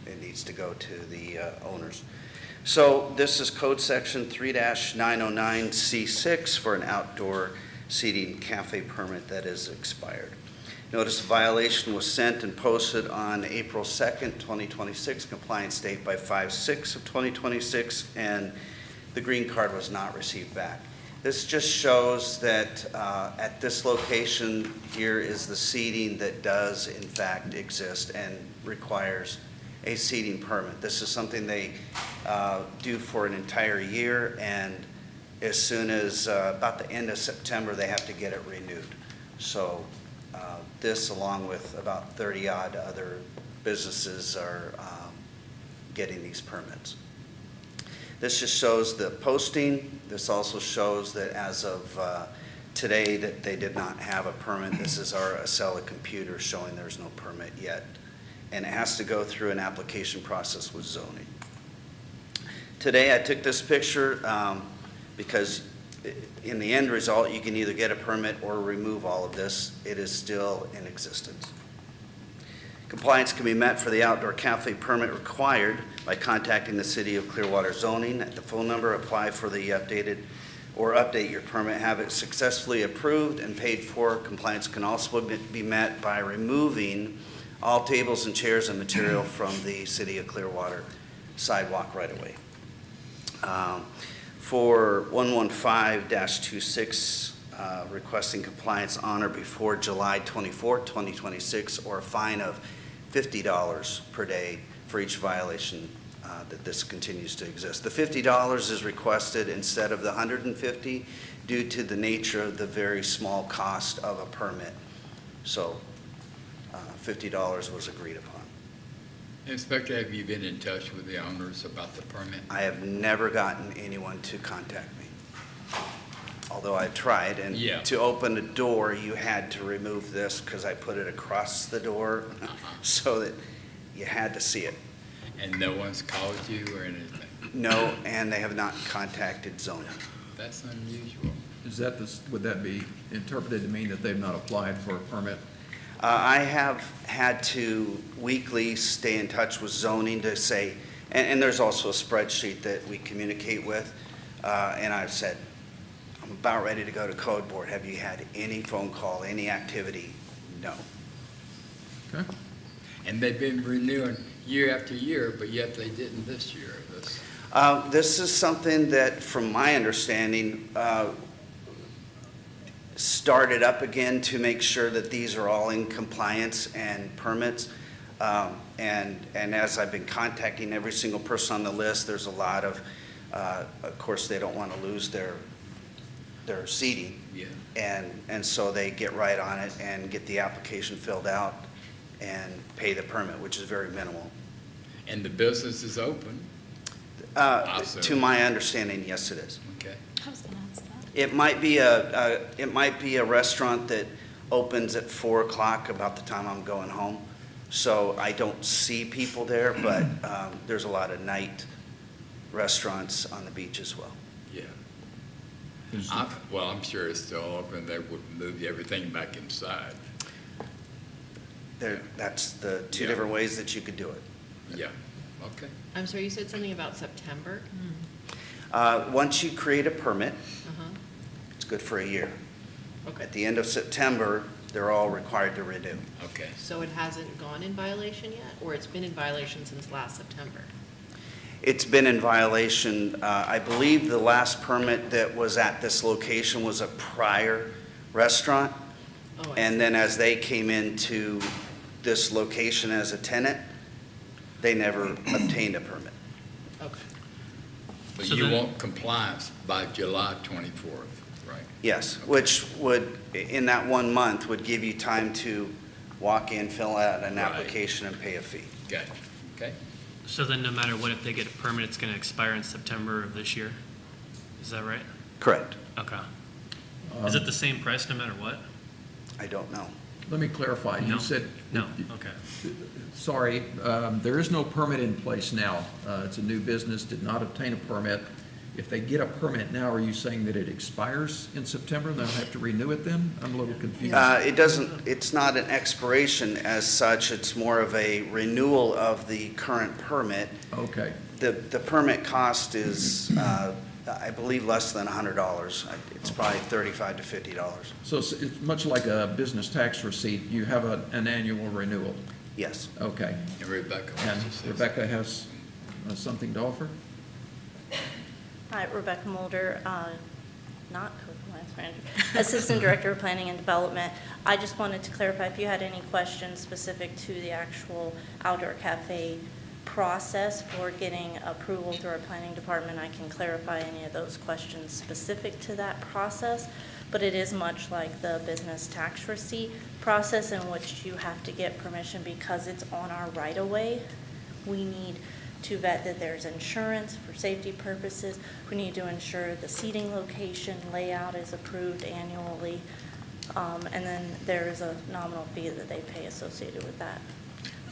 E: it needs to go to the owners. So this is code section 3-909C6 for an outdoor seating cafe permit that is expired. Notice of violation was sent and posted on April 2nd, 2026, compliance date by 5/6 of 2026, and the green card was not received back. This just shows that at this location, here is the seating that does in fact exist and requires a seating permit. This is something they do for an entire year, and as soon as about the end of September, they have to get it renewed. So this, along with about 30-odd other businesses, are getting these permits. This just shows the posting. This also shows that as of today that they did not have a permit. This is our Acela computer showing there's no permit yet. And it has to go through an application process with zoning. Today I took this picture because in the end result you can either get a permit or remove all of this. It is still in existence. Compliance can be met for the outdoor cafe permit required by contacting the City of Clearwater zoning at the phone number, apply for the updated or update your permit, have it successfully approved and paid for. Compliance can also be met by removing all tables and chairs and material from the City of Clearwater sidewalk right away. For 115-26, requesting compliance on or before July 24, 2026, or a fine of $50 per day for each violation that this continues to exist. The $50 is requested instead of the $150 due to the nature of the very small cost of a permit. So $50 was agreed upon.
B: Inspector, have you been in touch with the owners about the permit?
E: I have never gotten anyone to contact me, although I tried. And to open a door, you had to remove this because I put it across the door so that you had to see it.
B: And no one's called you or anything?
E: No, and they have not contacted zoning.
B: That's unusual.
A: Is that would that be interpreted to mean that they've not applied for a permit?
E: I have had to weekly stay in touch with zoning to say, and there's also a spreadsheet that we communicate with, and I've said, I'm about ready to go to code board. Have you had any phone call, any activity? No.
A: Okay.
B: And they've been renewing year after year, but yet they didn't this year.
E: This is something that, from my understanding, started up again to make sure that these are all in compliance and permits. And as I've been contacting every single person on the list, there's a lot of course, they don't want to lose their seating.
B: Yeah.
E: And so they get right on it and get the application filled out and pay the permit, which is very minimal.
B: And the business is open?
E: To my understanding, yes, it is.
B: Okay.
G: I was going to ask that.
E: It might be a restaurant that opens at 4 o'clock about the time I'm going home. So I don't see people there, but there's a lot of night restaurants on the beach as well.
B: Yeah. Well, I'm sure it's still open. They would move everything back inside.
E: That's the two different ways that you could do it.
B: Yeah. Okay.
K: I'm sorry, you said something about September?
E: Once you create a permit, it's good for a year.
K: Okay.
E: At the end of September,
I: they're all required to renew.
B: Okay.
K: So it hasn't gone in violation yet, or it's been in violation since last September?
I: It's been in violation. I believe the last permit that was at this location was a prior restaurant.
K: Oh, I
I: And
K: see.
I: then as they came into this location as a tenant, they never obtained a permit.
K: Okay.
B: But
O: So
B: you
O: then-
B: want compliance by July 24th, right?
I: Yes, which would, in that 1 month, would give you time to walk in, fill out an
B: Right.
I: application, and pay a fee.
B: Gotcha. Okay.
O: So then no matter what, if they get a permit, it's going to expire in September of this year? Is that right?
I: Correct.
O: Okay. Is it the same price no matter what?
I: I don't know.
A: Let me clarify.
O: No.
A: You said,
O: No, okay.
A: sorry, there is no permit in place now. It's a new business, did not obtain a permit. If they get a permit now, are you saying that it expires in September and they'll have to renew it then? I'm a little confused.
I: It doesn't, it's not an expiration as such, it's more of a renewal of the current permit.
A: Okay,
I: The permit cost is, I believe, less than $100. It's probably $35 to $50.
A: so it's much like a business tax receipt. You have an annual renewal.
I: Yes.
A: Okay.
B: And Rebecca.
A: And Rebecca has something to offer?
Q: Hi, Rebecca Mulder, not co-compliance manager, Assistant Director of Planning and Development. I just wanted to clarify if you had any questions specific to the actual outdoor cafe process for getting approval through our planning department. I can clarify any of those questions specific to that process, but it is much like the business tax receipt process in which you have to get permission because it's on our right-of-way. We need to vet that there's insurance for safety purposes. We need to ensure the seating location layout is approved annually. And then there is a nominal fee that they pay associated with that.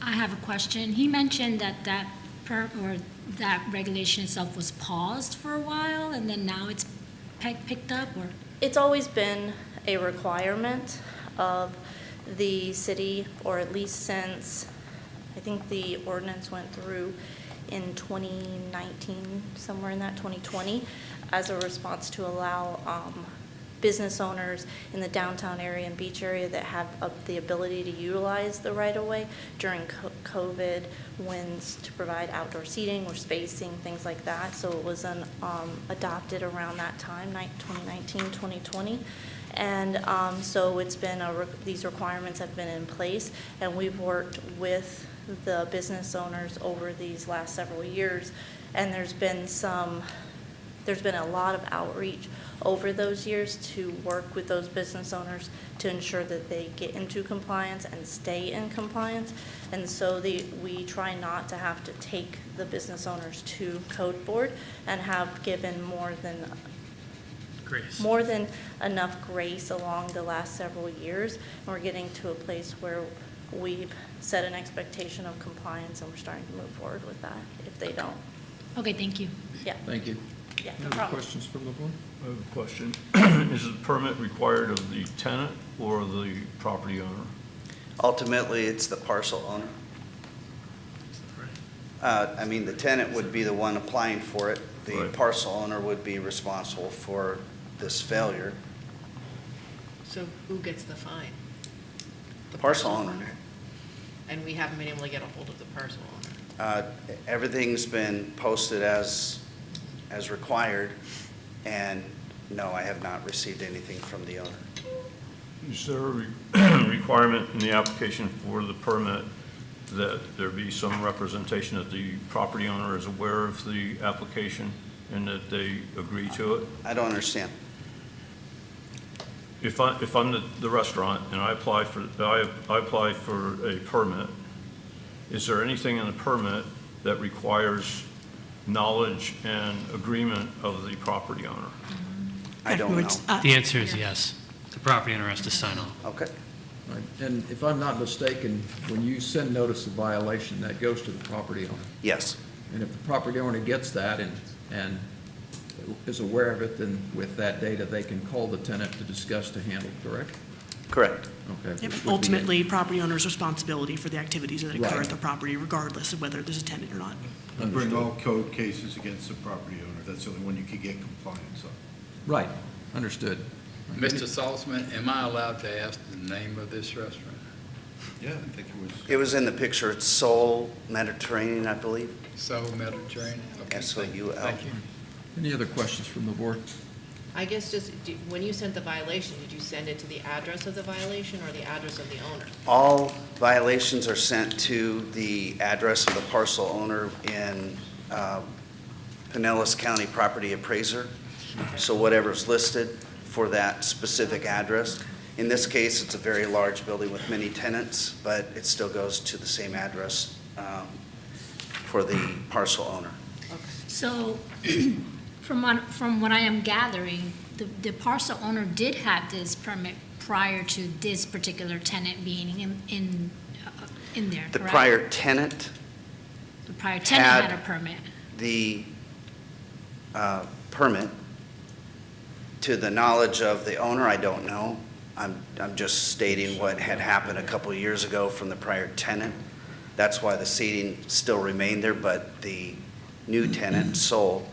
G: I have a question. He mentioned that that regulation itself was paused for a while, and then now it's picked up, or?
Q: It's always been a requirement of the city, or at least since, I think the ordinance went through in 2019, somewhere in that 2020, as a response to allow business owners in the downtown area and beach area that have the ability to utilize the right-of-way during COVID winds to provide outdoor seating or spacing, things like that. So it was adopted around that time, 2019, 2020. And so it's been, these requirements have been in place, and we've worked with the business owners over these last several years, and there's been a lot of outreach over those years to work with those business owners to ensure that they get into compliance and stay in compliance. And so we try not to have to take the business owners to code board and have given more than enough grace along the last several years. And we're getting to a place where we've set an expectation of compliance, and we're starting to move forward with that if they don't.
G: Okay, thank you.
Q: Yeah.
A: Thank you.
Q: Yeah, no
A: Other
Q: problem.
A: questions from the board?
N: I have a question. Is the permit required of the tenant or the property owner?
I: Ultimately, it's the parcel owner. I mean, the tenant would be the one applying for it. The
N: Right.
I: parcel owner would be responsible for this failure.
K: So who gets the fine? The
I: Parcel owner.
K: And we haven't been able to get a hold of the parcel owner.
I: Everything's been posted as required, and no, I have not received anything from the owner.
N: Is there a requirement in the application for the permit that there be some representation that the property owner is aware of the application and that they agree to it?
I: I don't understand.
N: If I'm the restaurant and I apply for a permit, is there anything in the permit that requires knowledge and agreement of the property owner?
I: I don't know.
O: The answer is yes. The property owner has to sign off.
I: Okay.
A: Right. And if I'm not mistaken, when you send notice of violation, that goes to the property owner.
I: Yes.
A: And if the property owner gets that and is aware of it, then with that data, they can call the tenant to discuss to handle, correct?
I: Correct.
A: Okay.
M: Yep,
A: which would be
M: ultimately, property owner's responsibility for the activities that occur
A: Right.
M: at the property, regardless of whether there's a tenant or not.
E: And bring all code cases against the property owner. That's the only one you can get compliance on.
A: Right, understood.
B: Mr. Saltzman, am I allowed to ask the name of this restaurant?
E: Yeah, I think it was.
I: It was in the picture, it's Seoul Mediterranean, I believe.
B: Seoul Mediterranean? Okay,
I: S-O-U-L.
B: Thank you.
A: Any other questions from the board?
K: I guess just, when you sent the violation, did you send it to the address of the violation or the address of the owner?
I: All violations are sent to the address of the parcel owner in Pinellas County Property Appraiser. So whatever's listed for that specific address. In this case, it's a very large building with many tenants, but it still goes to the same address for the parcel owner.
G: So, from what I am gathering, the parcel owner did have this permit prior to this particular tenant being in there, correct?
I: The prior tenant
G: The prior tenant had a
I: had
G: permit.
I: the permit. To the knowledge of the owner, I don't know. I'm just stating what had happened a couple of years ago from the prior tenant. That's why the seating still remained there, but the new tenant, Seoul,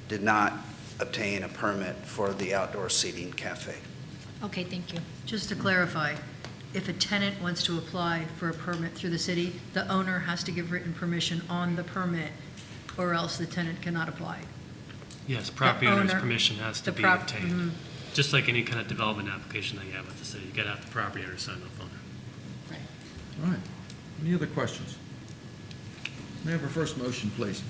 I: did not obtain a permit for the outdoor seating cafe.
G: Okay, thank you.
D: Just to clarify, if a tenant wants to apply for a permit through the city, the owner has to give written permission on the permit, or else the tenant cannot apply.
O: Yes, property owner's
D: owner-
O: permission has to
D: the
O: be
D: prop-
O: obtained. Just like any kind of development application that you have with the city, you gotta have the property owner sign off on it.
A: All right. Any other questions? May I have a first motion, please?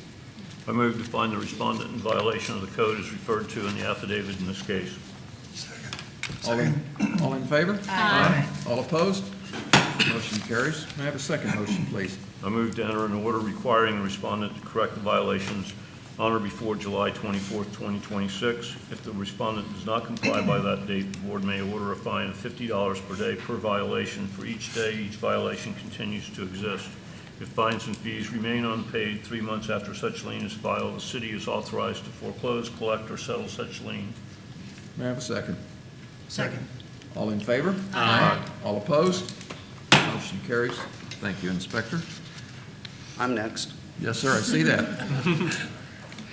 N: I move to find the respondent in violation of the code as referred to in the affidavit in this case.
A: All in favor?
G: Aye.
A: All opposed? Motion carries. May I have a second motion, please?
N: I move to enter an order requiring the respondent to correct the violations on or before July 24th, 2026. If the respondent does not comply by that date, the board may order a fine of $50 per day per violation for each day each violation continues to exist. If fines and fees remain unpaid 3 months after such lien is filed, the city is authorized to foreclose, collect, or settle such lien.
A: May I have a second?
J: Second.
A: All in favor? Aye. All opposed? Motion carries. Thank you, Inspector.
I: I'm next.
A: Yes, sir, I see that.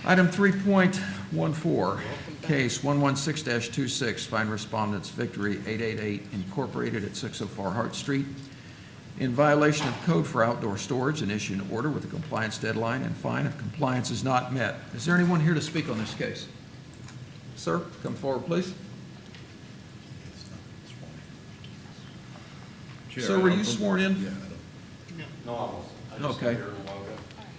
A: Item 3.14, case 116-26, find respondents Victory 888 Incorporated at 604 Hart Street in violation of code for outdoor storage and issue an order with a compliance deadline and fine if compliance is not met. Is there anyone here to speak on this case? Sir, come forward, please. Sir, were you sworn in?
R: No, I wasn't. I just
A: Okay.
R: got here a while ago.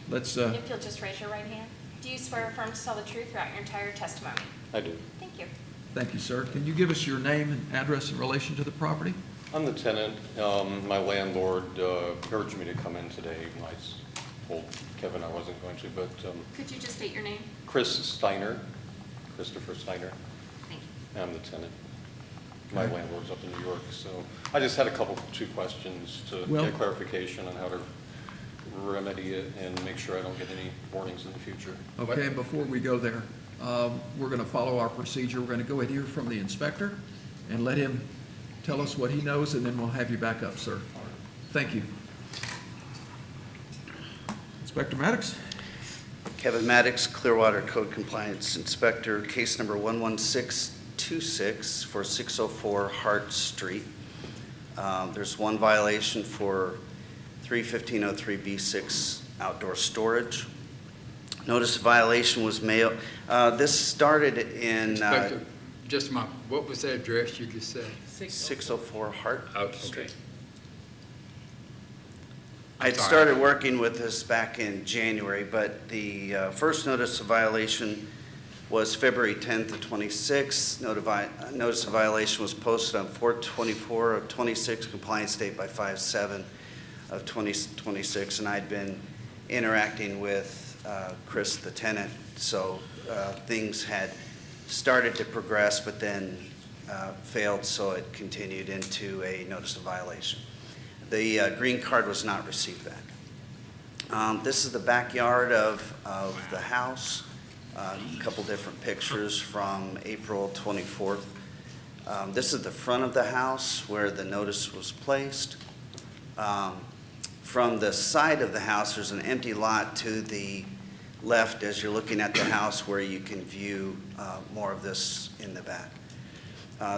A: Let's,
C: If you'll just raise your right hand. Do you swear or affirm to tell the truth throughout your entire testimony?
R: I do.
C: Thank you.
A: thank you, sir. Can you give us your name and address in relation to the property?
R: I'm the tenant. My landlord urged me to come in today. I told Kevin I wasn't going to, but
C: Could you just state your name?
R: Christopher Steiner.
C: Thank you.
R: I'm the tenant. My landlord's up in New York, so I just had two questions to
A: Well-
R: get clarification on how to remedy it and make sure I don't get any warnings in the future.
A: Okay, and before we go there, we're going to follow our procedure. We're going to go ahead here from the inspector and let him tell us what he knows, and then we'll have you back up, sir. Thank you. Inspector Maddox?
I: Kevin Maddox, Clearwater Code Compliance Inspector, case number 11626 for 604 Hart Street. There's one violation for 31503B6 outdoor storage. Notice of violation was mailed. This started in
B: Inspector, just a moment. What was the address you just said?
I: 604 Hart
B: Okay.
I: Street.
B: I'm
I: I'd
B: sorry.
I: started working with this back in January, but the first notice of violation was February 10th of 26. Notice of violation was posted on 4/24 of 26, compliance date by 5/7 of 2026, and I'd been interacting with Chris, the tenant, so things had started to progress, but then failed, so it continued into a notice of violation. The green card was not received back. This is the backyard of the house. A couple different pictures from April 24th. This is the front of the house where the notice was placed. From the side of the house, there's an empty lot to the left as you're looking at the house where you can view more of this in the back.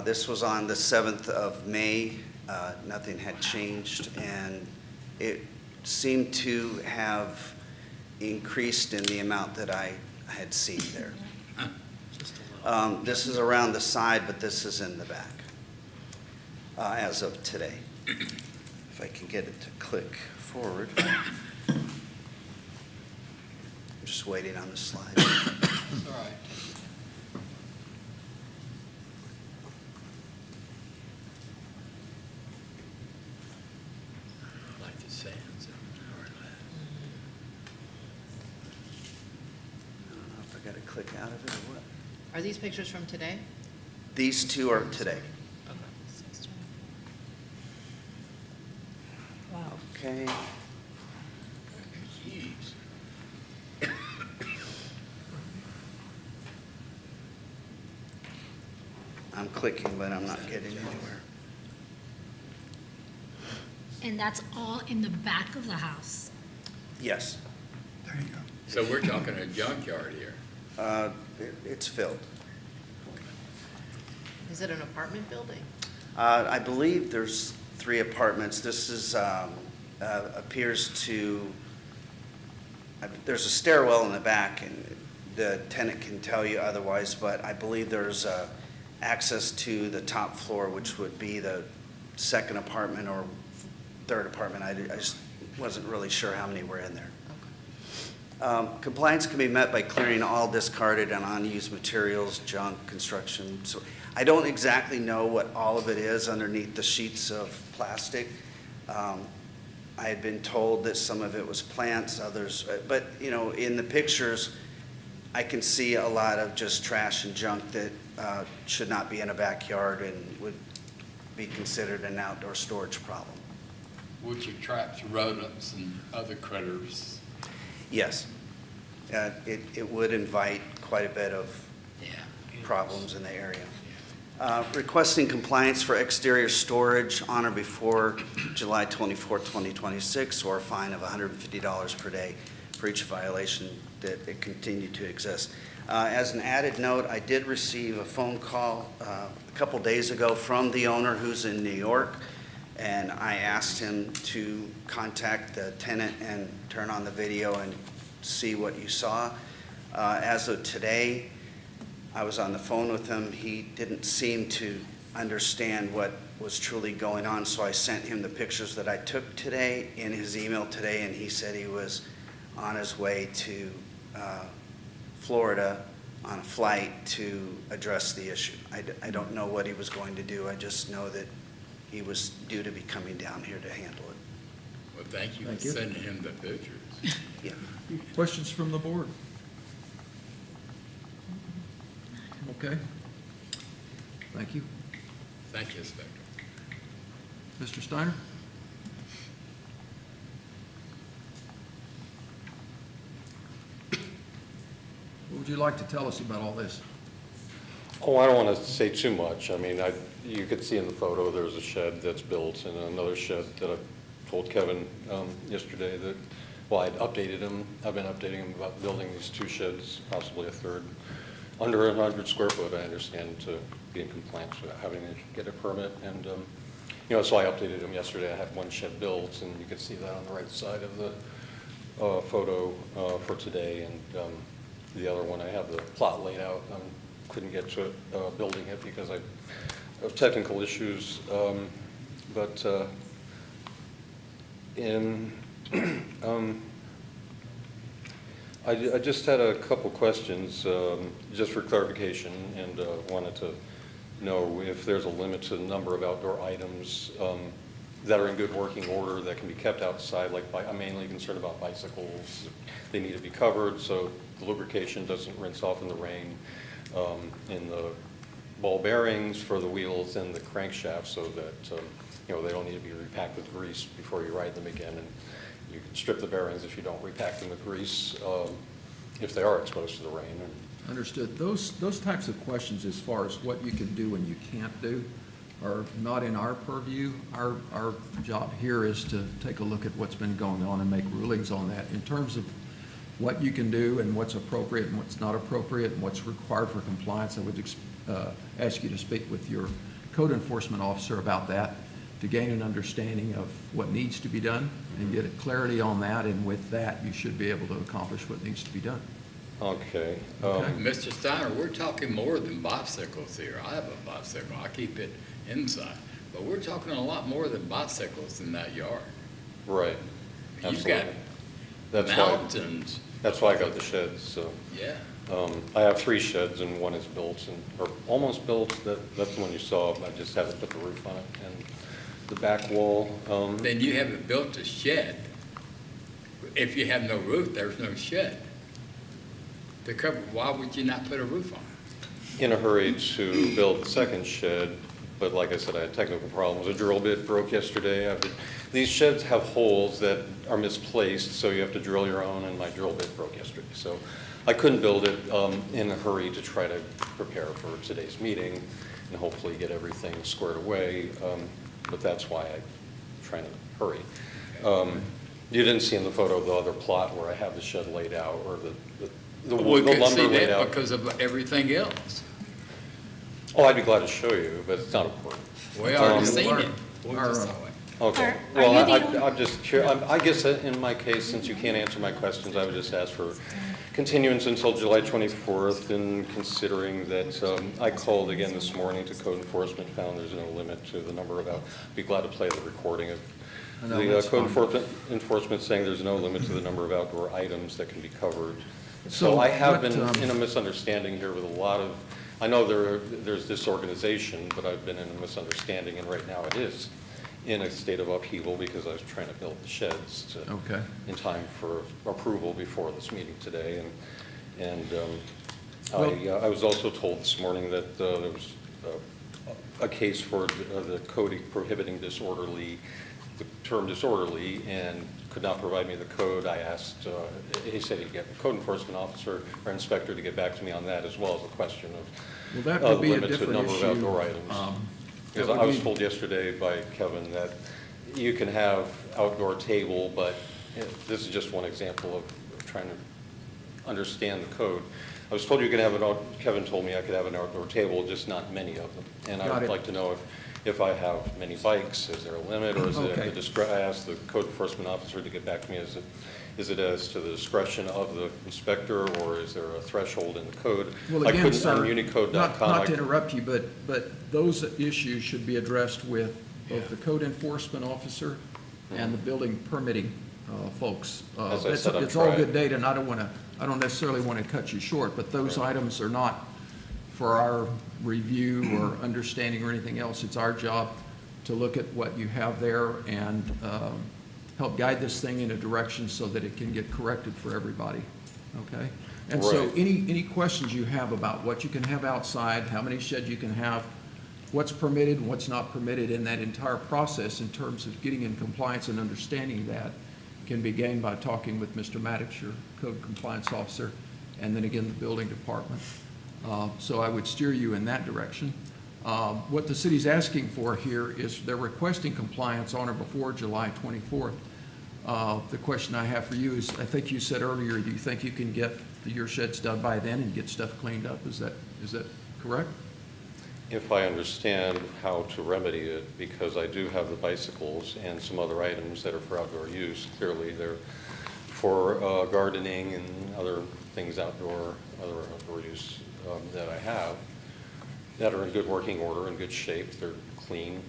S: This was on the 7th of May. Nothing had changed, and it seemed to have increased in the amount that I had seen there. This is around the side, but this is in the back as of today. If I can get it to click forward. I'm just waiting on the slide.
B: All right. Like the sands.
S: I don't know if I got to click out of it or what.
K: Are these pictures from today?
S: These two are today.
D: Wow.
S: Okay.
B: Jeez.
S: I'm clicking, but I'm not getting anywhere.
G: And that's all in the back of the house.
S: Yes.
J: There you go.
B: So we're talking a junkyard here.
S: It's filled.
K: Is it an apartment building?
S: I believe there's 3 apartments. This is, appears to, there's a stairwell in the back, and the tenant can tell you otherwise, but I believe there's access to the top floor, which would be the 2nd apartment or 3rd apartment. I just wasn't really sure how many were in there. Compliance can be met by clearing all discarded and unused materials, junk, construction. So I don't exactly know what all of it is underneath the sheets of plastic. I had been told that some of it was plants, others, but you know, in the pictures, I can see a lot of just trash and junk that should not be in a backyard and would be considered an outdoor storage problem.
B: Which attracts rodents and other critters.
S: Yes. It would invite quite a bit of problems in the area. Requesting compliance for exterior storage on or before July 24, 2026, or a fine of $150 per day for each violation that it continued to exist. As an added note, I did receive a phone call a couple days ago from the owner who's in New York, and I asked him to contact the tenant and turn on the video and see what you saw. As of today, I was on the phone with him. He didn't seem to understand what was truly going on, so I sent him the pictures that I took today in his email today, and he said he was on his way to Florida on a flight to address the issue. I don't know what he was going to do. I just know that he was due to be coming down here to handle it.
B: Well, thank you for
A: Thank you.
B: sending him the pictures.
S: Yeah.
A: Questions from the board? Okay. Thank you.
B: Thank you, Inspector.
A: Mr. Steiner? What would you like to tell us about all this?
R: Oh, I don't want to say too much. I mean, you could see in the photo, there's a shed that's built and another shed that I told Kevin yesterday that, well, I'd updated him. I've been updating him about building these 2 sheds, possibly a third, under 100 square foot, I understand, to be in compliance with having to get a permit. And, you know, so I updated him yesterday. I had 1 shed built, and you can see that on the right side of the photo for today. And the other one, I have the plot laid out. Couldn't get to it, building it because of technical issues. But I just had a couple questions, just for clarification, and wanted to know if there's a limit to the number of outdoor items that are in good working order that can be kept outside. Like, I'm mainly concerned about bicycles. They need to be covered so the lubrication doesn't rinse off in the rain. In the ball bearings for the wheels and the crankshaft, so that you know, they don't need to be repacked with grease before you ride them again. And you can strip the bearings if you don't repack them with grease if they are exposed to the rain.
A: Understood. Those types of questions as far as what you can do and you can't do are not in our purview. Our job here is to take a look at what's been going on and make rulings on that. In terms of what you can do and what's appropriate and what's not appropriate and what's required for compliance, I would ask you to speak with your code enforcement officer about that, to gain an understanding of what needs to be done and get a clarity on that, and with that, you should be able to accomplish what needs to be done.
R: Okay.
B: Mr. Steiner, we're talking more than bicycles here. I have a bicycle. I keep it inside. But we're talking a lot more than bicycles in that yard.
R: Right.
B: You've got
R: That's
B: mountains.
R: That's why I got the sheds, so.
B: Yeah.
R: I have 3 sheds and one is built or almost built. That's the one you saw. I just haven't put the roof on it. And the back wall.
B: Then you haven't built a shed. If you have no roof, there's no shed. To cover, why would you not put a roof on it?
R: In a hurry to build the second shed, but like I said, I had technical problems. A drill bit broke yesterday. These sheds have holes that are misplaced, so you have to drill your own, and my drill bit broke yesterday. So I couldn't build it in a hurry to try to prepare for today's meeting and hopefully get everything squared away, but that's why I'm trying to hurry. You didn't see in the photo the other plot where I have the shed laid out, or the
B: We could
R: lumber
B: see
R: laid
B: that
R: out.
B: because of everything else.
R: Oh, I'd be glad to show you, but it's not important.
B: We already seen it. We just saw it.
R: Okay.
G: Are
R: Well,
G: you the
R: I'm just curious. I guess in my case, since you can't answer my questions, I would just ask for continuance until July 24th, and considering that I called again this morning to code enforcement, found there's no limit to the number of I'd be glad to play the recording of the code enforcement saying there's no limit to the number of outdoor items that can be covered. So I have been in a misunderstanding here with a lot of, I know there's disorganization, but I've been in a misunderstanding, and right now it is in a state of upheaval because I was trying to build the sheds in time for approval before this meeting today. I was also told this morning that there was a case for the code prohibiting the term disorderly, and could not provide me the code. I asked, he said he'd get the code enforcement officer or inspector to get back to me on that, as well as the question of
A: Well, that would be a
R: limited
A: different
R: number
A: issue.
R: of outdoor items. Because I was told yesterday by Kevin that you can have outdoor table, but this is just one example of trying to understand the code. I was told you could have Kevin told me I could have an outdoor table, just not many of them. And I would like to know if I have many bikes, is there a limit, or is it at the discretion? I asked the code enforcement officer to get back to me, is it as to the discretion of the inspector, or is there a threshold in the code?
A: Well, again, sir,
R: unicode.com,
A: not to interrupt you, but those issues should be addressed with both the code enforcement officer and the building permitting folks.
R: As I said,
A: it's all good data, and I don't necessarily want to cut you short, but those items are not for our review or understanding or anything else. It's our job to look at what you have there and help guide this thing in a direction so that it can get corrected for everybody, okay? And so any questions you have about what you can have outside, how many sheds you can have, what's permitted and what's not permitted in that entire process in terms of getting in compliance and understanding that can be gained by talking with Mr. Maddox, your code compliance officer, and then again, the building department. So I would steer you in that direction. What the city's asking for here is they're requesting compliance on or before July 24th. The question I have for you is, I think you said earlier, do you think you can get your sheds done by then and get stuff cleaned up? Is that correct?
R: If I understand how to remedy it, because I do have the bicycles and some other items that are for outdoor use. Clearly, they're for gardening and other things other outdoor use that I have that are in good working order, in good shape. They're clean.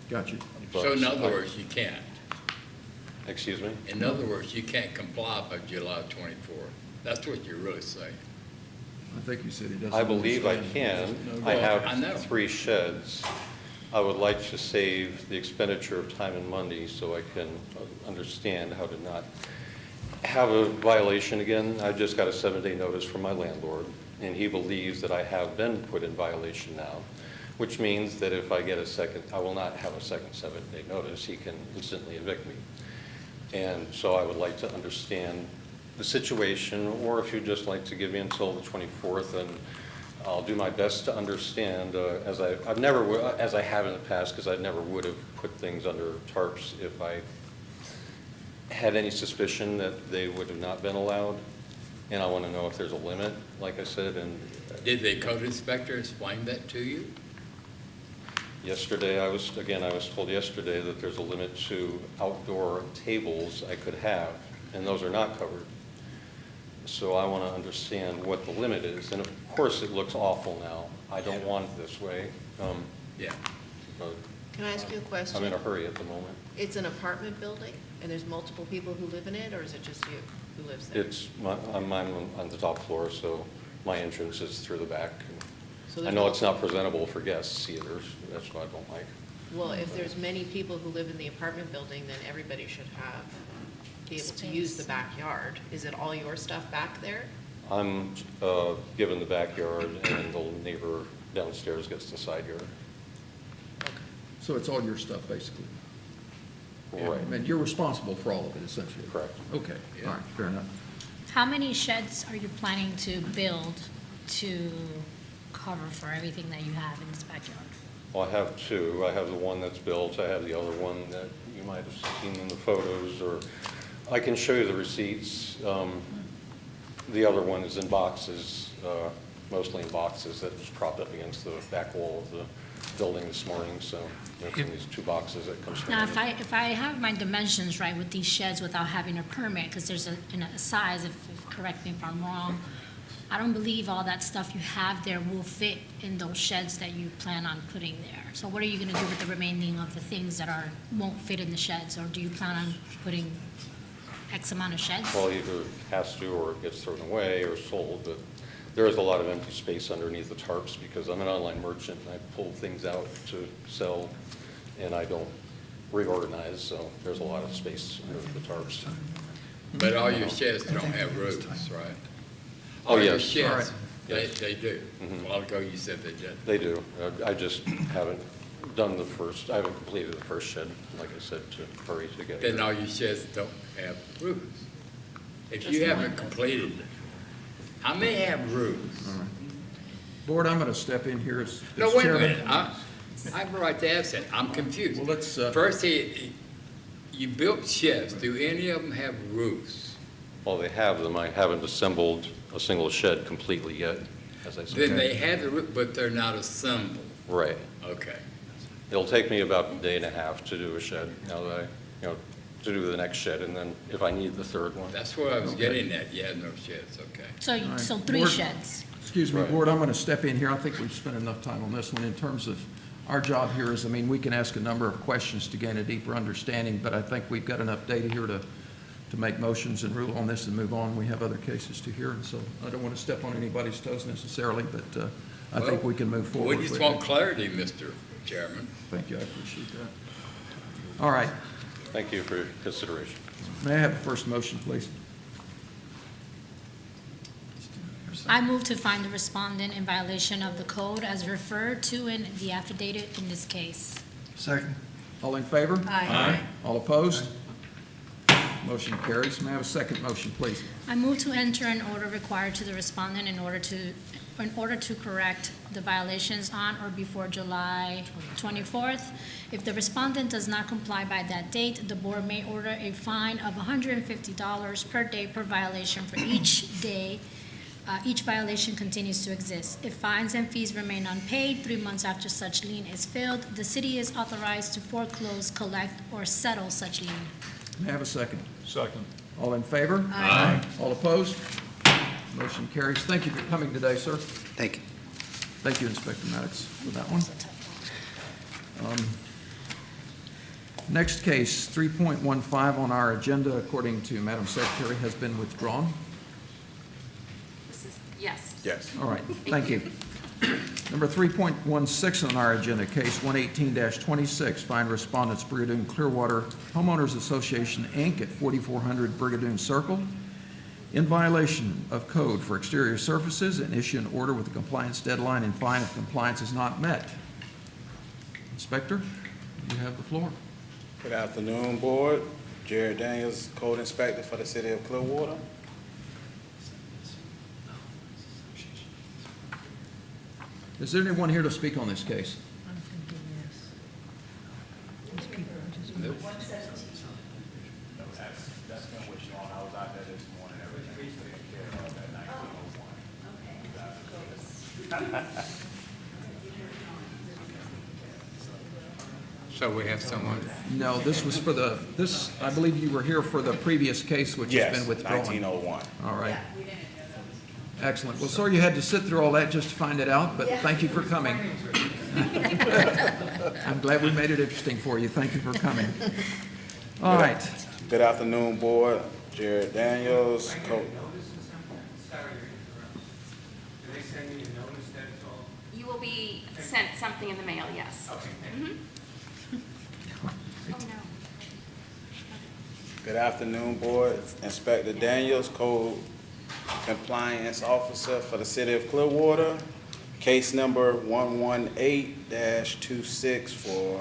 A: Got you.
B: So in other words, you can't.
R: Excuse me?
B: In other words, you can't comply by July 24th. That's what you're really saying.
A: I think you said he doesn't.
R: I believe I can. I have
B: I know.
R: 3 sheds. I would like to save the expenditure of time and money so I can understand how to not have a violation again. I just got a 7-day notice from my landlord, and he believes that I have been put in violation now, which means that if I get I will not have a second 7-day notice. He can instantly evict me. And so I would like to understand the situation, or if you'd just like to give me until the 24th, and I'll do my best to understand, as I have in the past, because I never would have put things under tarps if I had any suspicion that they would have not been allowed. and I want to know if there's a limit, like I said, and
B: Did the code inspector explain that to you?
R: yesterday, I was told yesterday that there's a limit to outdoor tables I could have, and those are not covered. So I want to understand what the limit is, and of course, it looks awful now. I don't want it this way.
B: Yeah.
R: But
K: Can I ask you a question?
R: I'm in a hurry at the moment.
K: It's an apartment building, and there's multiple people who live in it, or is it just you who lives there?
R: I'm on the top floor, so my entrance is through the back.
K: So
R: I
K: there's
R: know
K: no-
R: it's not presentable for guests either. That's what I don't like.
K: Well, if there's many people who live in the apartment building, then everybody should be able to use the backyard. Is it all your stuff back there?
R: I'm given the backyard, and the neighbor downstairs gets the side yard.
A: So it's all your stuff, basically?
R: Right.
A: I mean, you're responsible for all of it, essentially?
R: Correct.
A: Okay, all right, fair enough.
G: How many sheds are you planning to build to cover for everything that you have in this backyard?
R: Well, I have two. I have the one that's built. I have the other one that you might have seen in the photos, or I can show you the receipts. The other one is in boxes, mostly in boxes, that was propped up against the back wall of the building this morning, so it's in these two boxes that comes from.
G: Now, if I have my dimensions right with these sheds without having a permit, because there's a size, correct me if I'm wrong, I don't believe all that stuff you have there will fit in those sheds that you plan on putting there. So what are you gonna do with the remaining of the things that won't fit in the sheds, or do you plan on putting X amount of sheds?
R: Well, either has to, or it gets thrown away or sold, but there is a lot of empty space underneath the tarps because I'm an online merchant and I pull things out to sell and I don't reorganize, so there's a lot of space underneath the tarps.
B: But all your sheds don't have roofs, right?
R: Oh,
B: All your
R: yes.
B: sheds,
R: Yes.
B: they do.
R: Mhm.
B: A while ago, you said they did.
R: They do. I just haven't I haven't completed the first shed, like I said, to hurry to get
B: Then
R: here.
B: all your sheds don't have roofs. If you haven't completed, how many have roofs?
A: All right. Board, I'm going to step in here as
B: No, wait a
A: chairman.
B: minute. I'm right to ask that. I'm confused.
A: Well, let's,
B: First, you built sheds. Do any of them have roofs?
R: Well, they have them. I haven't assembled a single shed completely yet, as I said.
B: Then they have the roof, but they're not assembled.
R: Right.
B: Okay.
R: It'll take me about a day and a half to do a shed, now that to do the next shed, and then if I need the third one.
B: That's where I was getting at. You had no sheds, okay.
G: So three
A: Board-
G: sheds.
A: Excuse me,
R: Right.
A: Board, I'm going to step in here. I think we've spent enough time on this one. In terms of our job here is, I mean, we can ask a number of questions to gain a deeper understanding, but I think we've got enough data here to make motions and rule on this and move on. We have other cases to hear, and so I don't want to step on anybody's toes necessarily, but I think we can move forward.
B: We just
A: with
B: want
A: it.
B: clarity, Mr. Chairman.
A: Thank you, I appreciate that. All right,
R: Thank you for your consideration.
A: may I have the first motion, please?
G: I move to find the respondent in violation of the code as referred to in the affidavit in this case.
J: Second.
A: All in favor?
G: Aye.
A: All opposed? Motion carries. May I have a second motion, please?
G: I move to enter an order required to the respondent in order to correct the violations on or before July 24th. If the respondent does not comply by that date, the board may order a fine of $150 per day per violation for each day each violation continues to exist. If fines and fees remain unpaid 3 months after such lien is filled, the city is authorized to foreclose, collect, or settle such lien.
A: May I have a second?
N: Second.
A: All in favor?
G: Aye.
A: All opposed? Motion carries. Thank you for coming today, sir.
S: Thank you.
A: Thank you, Inspector Maddox, for that one. Next case, 3.15 on our agenda, according to Madam Secretary, has been withdrawn.
Q: Yes.
S: Yes.
A: All right, thank you. Number 3.16 on our agenda, case 118-26, find respondents Brigadoon Clearwater Homeowners Association, Inc. at 4400 Brigadoon Circle in violation of code for exterior surfaces and issue an order with a compliance deadline and fine if compliance is not met. Inspector, you have the floor.
T: Good afternoon, Board. Jared Daniels, Code Inspector for the City of Clearwater.
A: Is there anyone here to speak on this case?
D: I'm thinking yes. These people are just.
T: That's been what's going on. I was out there this morning. Everything was taken care of. So we have someone?
A: No, this was for I believe you were here for the previous case, which has been withdrawn.
T: 1901.
A: All right. Excellent. Well, sorry you had to sit through all that just to find it out, but thank you for coming. I'm glad we made it interesting for you. Thank you for coming. All right.
T: Good afternoon, Board. Jared Daniels,
C: You will be sent something in the mail, yes. Mhm.
T: Good afternoon, Board. Inspector Daniels, Code Compliance Officer for the City of Clearwater. Case number 118-26 for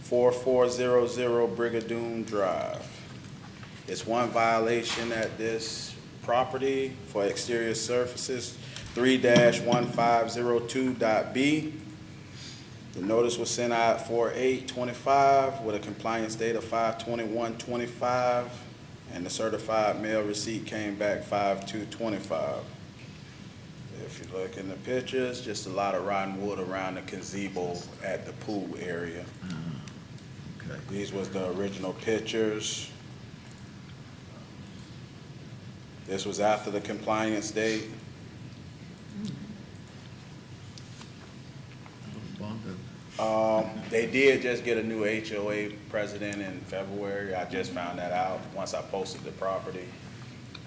T: 4400 Brigadoon Drive. It's one violation at this property for exterior surfaces, 3-1502.B. The notice was sent out 4/8/25 with a compliance date of 5/21/25, and the certified mail receipt came back 5/2/25. If you look in the pictures, just a lot of rotten wood around the gazebo at the pool area.
A: Okay.
T: These was the original pictures. This was after the compliance date. They did just get a new HOA president in February. I just found that out once I posted the property.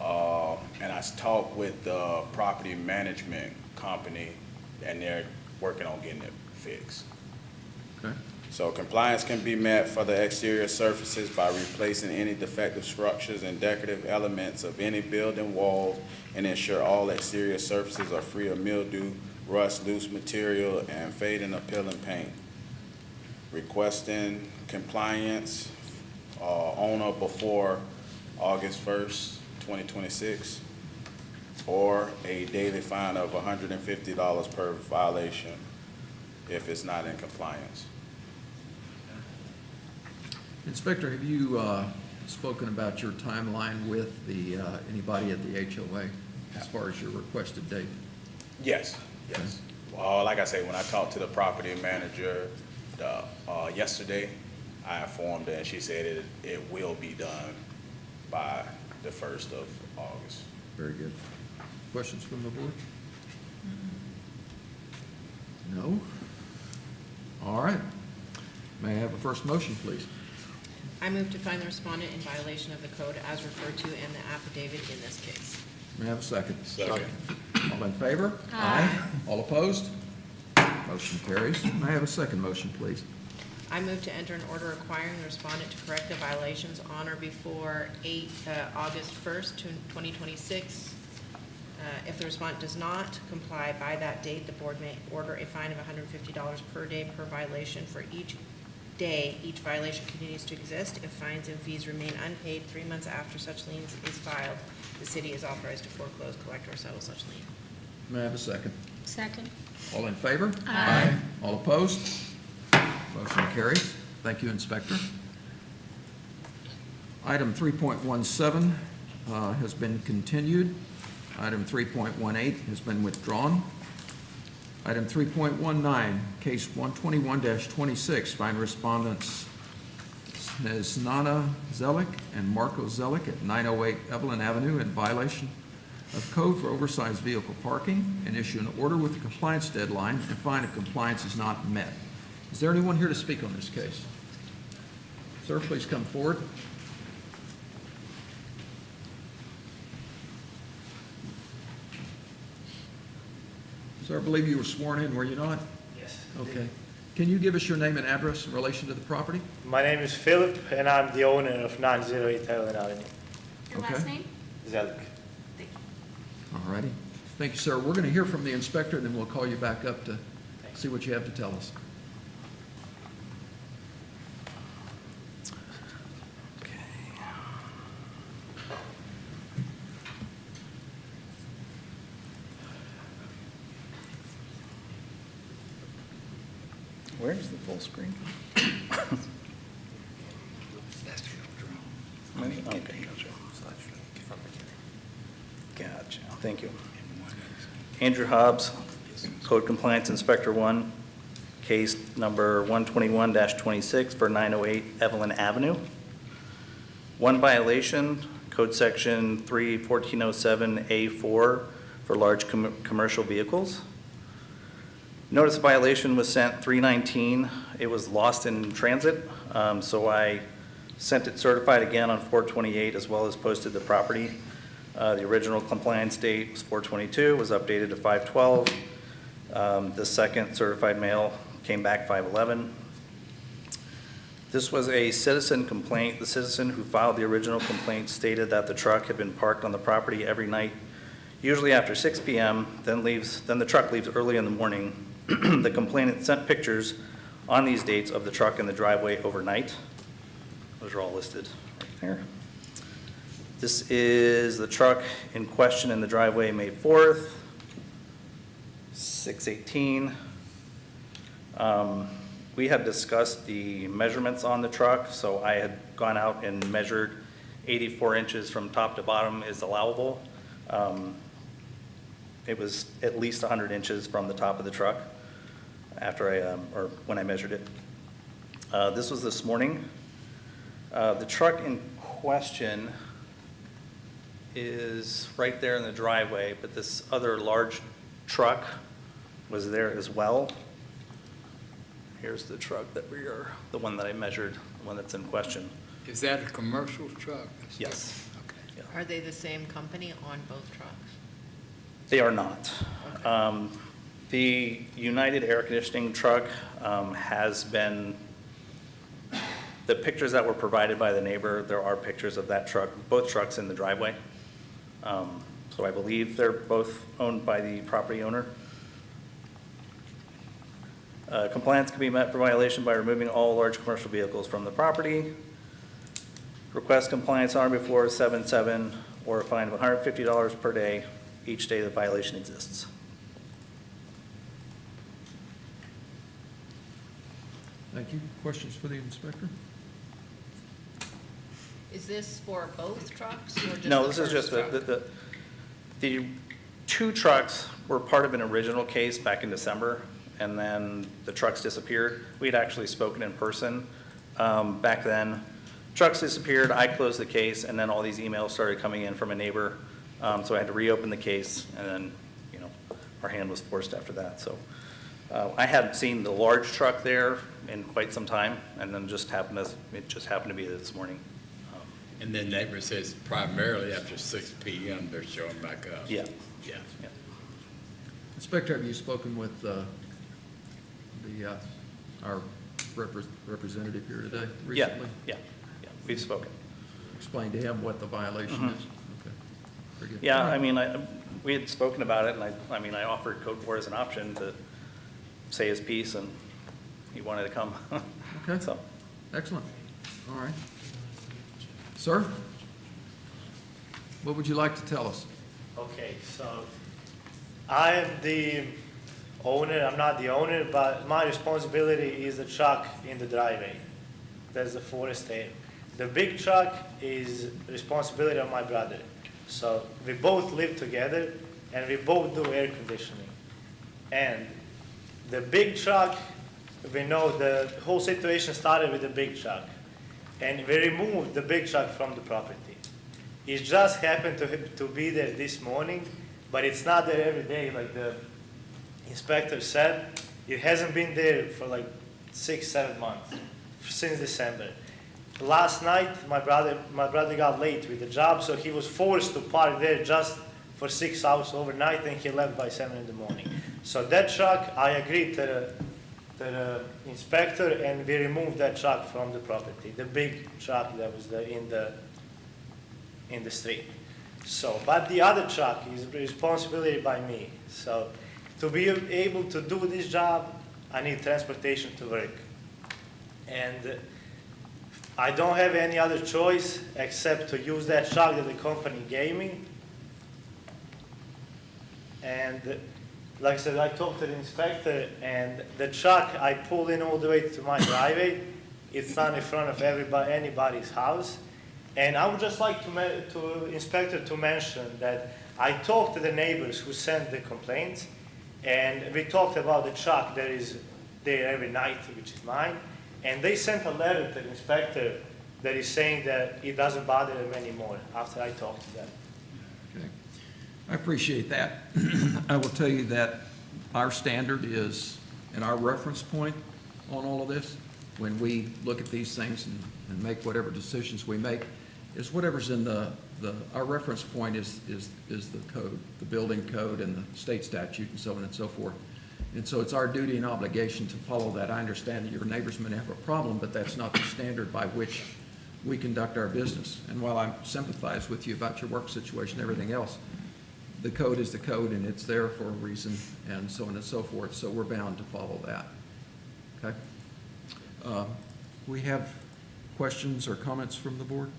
T: And I talked with the property management company, and they're working on getting it fixed.
A: Okay.
T: So compliance can be met for the exterior surfaces by replacing any defective structures and decorative elements of any building walls, and ensure all exterior surfaces are free of mildew, rust, loose material, and fading or peeling paint. Requesting compliance on or before August 1st, 2026, or a daily fine of $150 per violation if it's not in compliance.
A: Inspector, have you spoken about your timeline with anybody at the HOA as far as your requested date?
T: Yes, yes. Well, like I say, when I talked to the property manager yesterday, I informed her, and she said it will be done by the 1st of August.
A: Very good. Questions from the board? No? All right. May I have a first motion, please?
K: I move to find the respondent in violation of the code as referred to in the affidavit in this case.
A: May I have a second?
T: Second.
A: All in favor? Aye. All opposed? Motion carries. May I have a second motion, please?
K: I move to enter an order requiring the respondent to correct the violations on or before August 1st, 2026. If the respondent does not comply by that date, the board may order a fine of $150 per day per violation for each day each violation continues to exist. If fines and fees remain unpaid 3 months after such lien is filed, the city is authorized to foreclose, collect, or settle such lien.
A: May I have a second?
G: Second.
A: All in favor?
G: Aye.
A: All opposed? Motion carries. Thank you, Inspector. Item 3.17 has been continued. Item 3.18 has been withdrawn. Item 3.19, case 121-26, find respondents Ms. Nana Zelik and Marco Zelik at 908 Evelyn Avenue in violation of code for oversized vehicle parking, and issue an order with the compliance deadline and fine if compliance is not met. Is there anyone here to speak on this case? Sir, please come forward. Sir, I believe you were sworn in, were you not?
U: Yes.
A: Okay. Can you give us your name and address in relation to the property?
U: My name is Philip, and I'm the owner of 908 Evelyn Avenue.
C: Your last name?
U: Zelik.
C: Thank you.
A: All righty. Thank you, sir. We're going to hear from the inspector, and then we'll call you back up to see what you have to tell us.
H: Where's the full screen? Okay. Gotcha. Thank you. Andrew Hobbs,
F: Code Compliance Inspector 1, case number 121-26 for 908 Evelyn Avenue. One violation, Code Section 3-1407A4 for large commercial vehicles. Notice of violation was sent 3/19. It was lost in transit, so I sent it certified again on 4/28 as well as posted the property. The original compliance date was 4/22, was updated to 5/12. The second certified mail came back 5/11. This was a citizen complaint. The citizen who filed the original complaint stated that the truck had been parked on the property every night, usually after 6 p.m., then the truck leaves early in the morning. The complainant sent pictures on these dates of the truck in the driveway overnight. Those are all listed right there. This is the truck in question in the driveway May 4th, 6/18. We had discussed the measurements on the truck, so I had gone out and measured 84 inches from top to bottom is allowable. It was at least 100 inches from the top of the truck after or when I measured it. This was this morning. The truck in question is right there in the driveway, but this other large truck was there as well. Here's the truck that the one that I measured, the one that's in question.
B: Is that a commercial truck?
F: Yes.
B: Okay.
K: Are they the same company on both trucks?
F: They are not. The United Air Conditioning truck has been, the pictures that were provided by the neighbor, there are pictures of that truck, both trucks in the driveway. So I believe they're both owned by the property owner. Compliance can be met for violation by removing all large commercial vehicles from the property. Request compliance on or before 7/7 or a fine of $150 per day each day the violation exists.
A: Thank you. Questions for the inspector?
K: Is this for both trucks or just
F: No,
K: the
F: this is just
K: first truck?
F: the two trucks were part of an original case back in December, and then the trucks disappeared. We had actually spoken in person back then. Trucks disappeared, I closed the case, and then all these emails started coming in from a neighbor. So I had to reopen the case, and then, our hand was forced after that. So I hadn't seen the large truck there in quite some time, and then it just happened to be this morning.
B: And then neighbor says primarily after 6 p.m. they're showing back up.
F: Yeah.
B: Yeah.
A: Inspector, have you spoken with our representative here today recently?
F: Yeah, we've spoken.
A: Explain to him what the violation is? Okay. Very good.
F: Yeah,
A: All right.
F: I mean, we had spoken about it, and I offered Code 4 as an option to say his piece, and he wanted to come.
A: Okay.
F: So,
A: Excellent. All right. Sir, what would you like to tell us?
U: Okay, so I am the owner, I'm not the owner, but my responsibility is the truck in the driveway. That's the forest area. The big truck is responsibility of my brother. So we both live together and we both do air conditioning. And the big truck, we know the whole situation started with the big truck. And we removed the big truck from the property. It just happened to be there this morning, but it's not there every day like the inspector said. It hasn't been there for like 6-7 months, since December. Last night, my brother got late with the job, so he was forced to park there just for 6 hours overnight, and he left by 7 in the morning. So that truck, I agreed to the inspector, and we removed that truck from the property, the big truck that was in the street. So, but the other truck is responsibility by me. So, to be able to do this job, I need transportation to work, and I don't have any other choice except to use that truck that the company gave me. And like I said, I talked to the inspector, and the truck I pull in all the way to my driveway. It's not in front of anybody's house. And I would just like to inspector to mention that I talked to the neighbors who sent the complaints, And we talked about the truck that is there every night, which is mine. And they sent a letter to the inspector that is saying that it doesn't bother them anymore after I talked to them.
A: Okay. I appreciate that. I will tell you that our standard is, and our reference point on all of this, when we look at these things and make whatever decisions we make, is whatever's in our reference point is the code, the building code and the state statute and so on and so forth. And so it's our duty and obligation to follow that. I understand that your neighbors may have a problem, but that's not the standard by which we conduct our business. And while I sympathize with you about your work situation and everything else, the code is the code and it's there for a reason and so on and so forth. So we're bound to follow that. Okay? We have questions or comments from the board?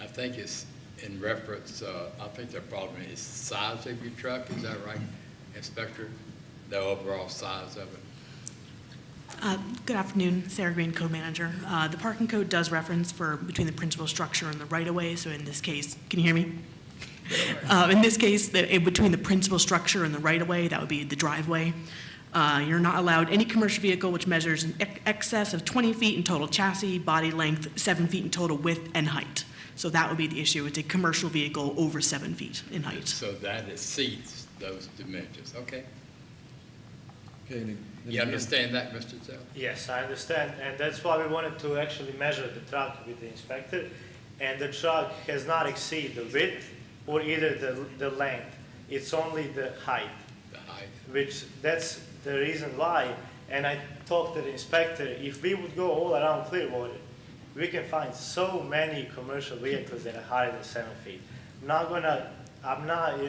B: I think it's in reference, I think the problem is size of your truck, is that right, Inspector? The overall size of it?
M: Good afternoon, Sarah Green, Code Manager. The parking code does reference for between the principal structure and the right-of-way, so in this case, can you hear me? In this case, between the principal structure and the right-of-way, that would be the driveway. You're not allowed any commercial vehicle which measures in excess of 20 feet in total chassis, body length, 7 feet in total width and height. So that would be the issue. It's a commercial vehicle over 7 feet in height.
B: So that exceeds those dimensions, okay?
A: Okay.
B: You understand that, Mr. Zell?
U: Yes, I understand, and that's why we wanted to actually measure the truck with the inspector, and the truck has not exceeded the width or either the length. It's only the height.
B: The height.
U: Which, that's the reason why, and I talked to the inspector, if we would go all around Clearwater, we can find so many commercial vehicles that are higher than 7 feet. I'm not,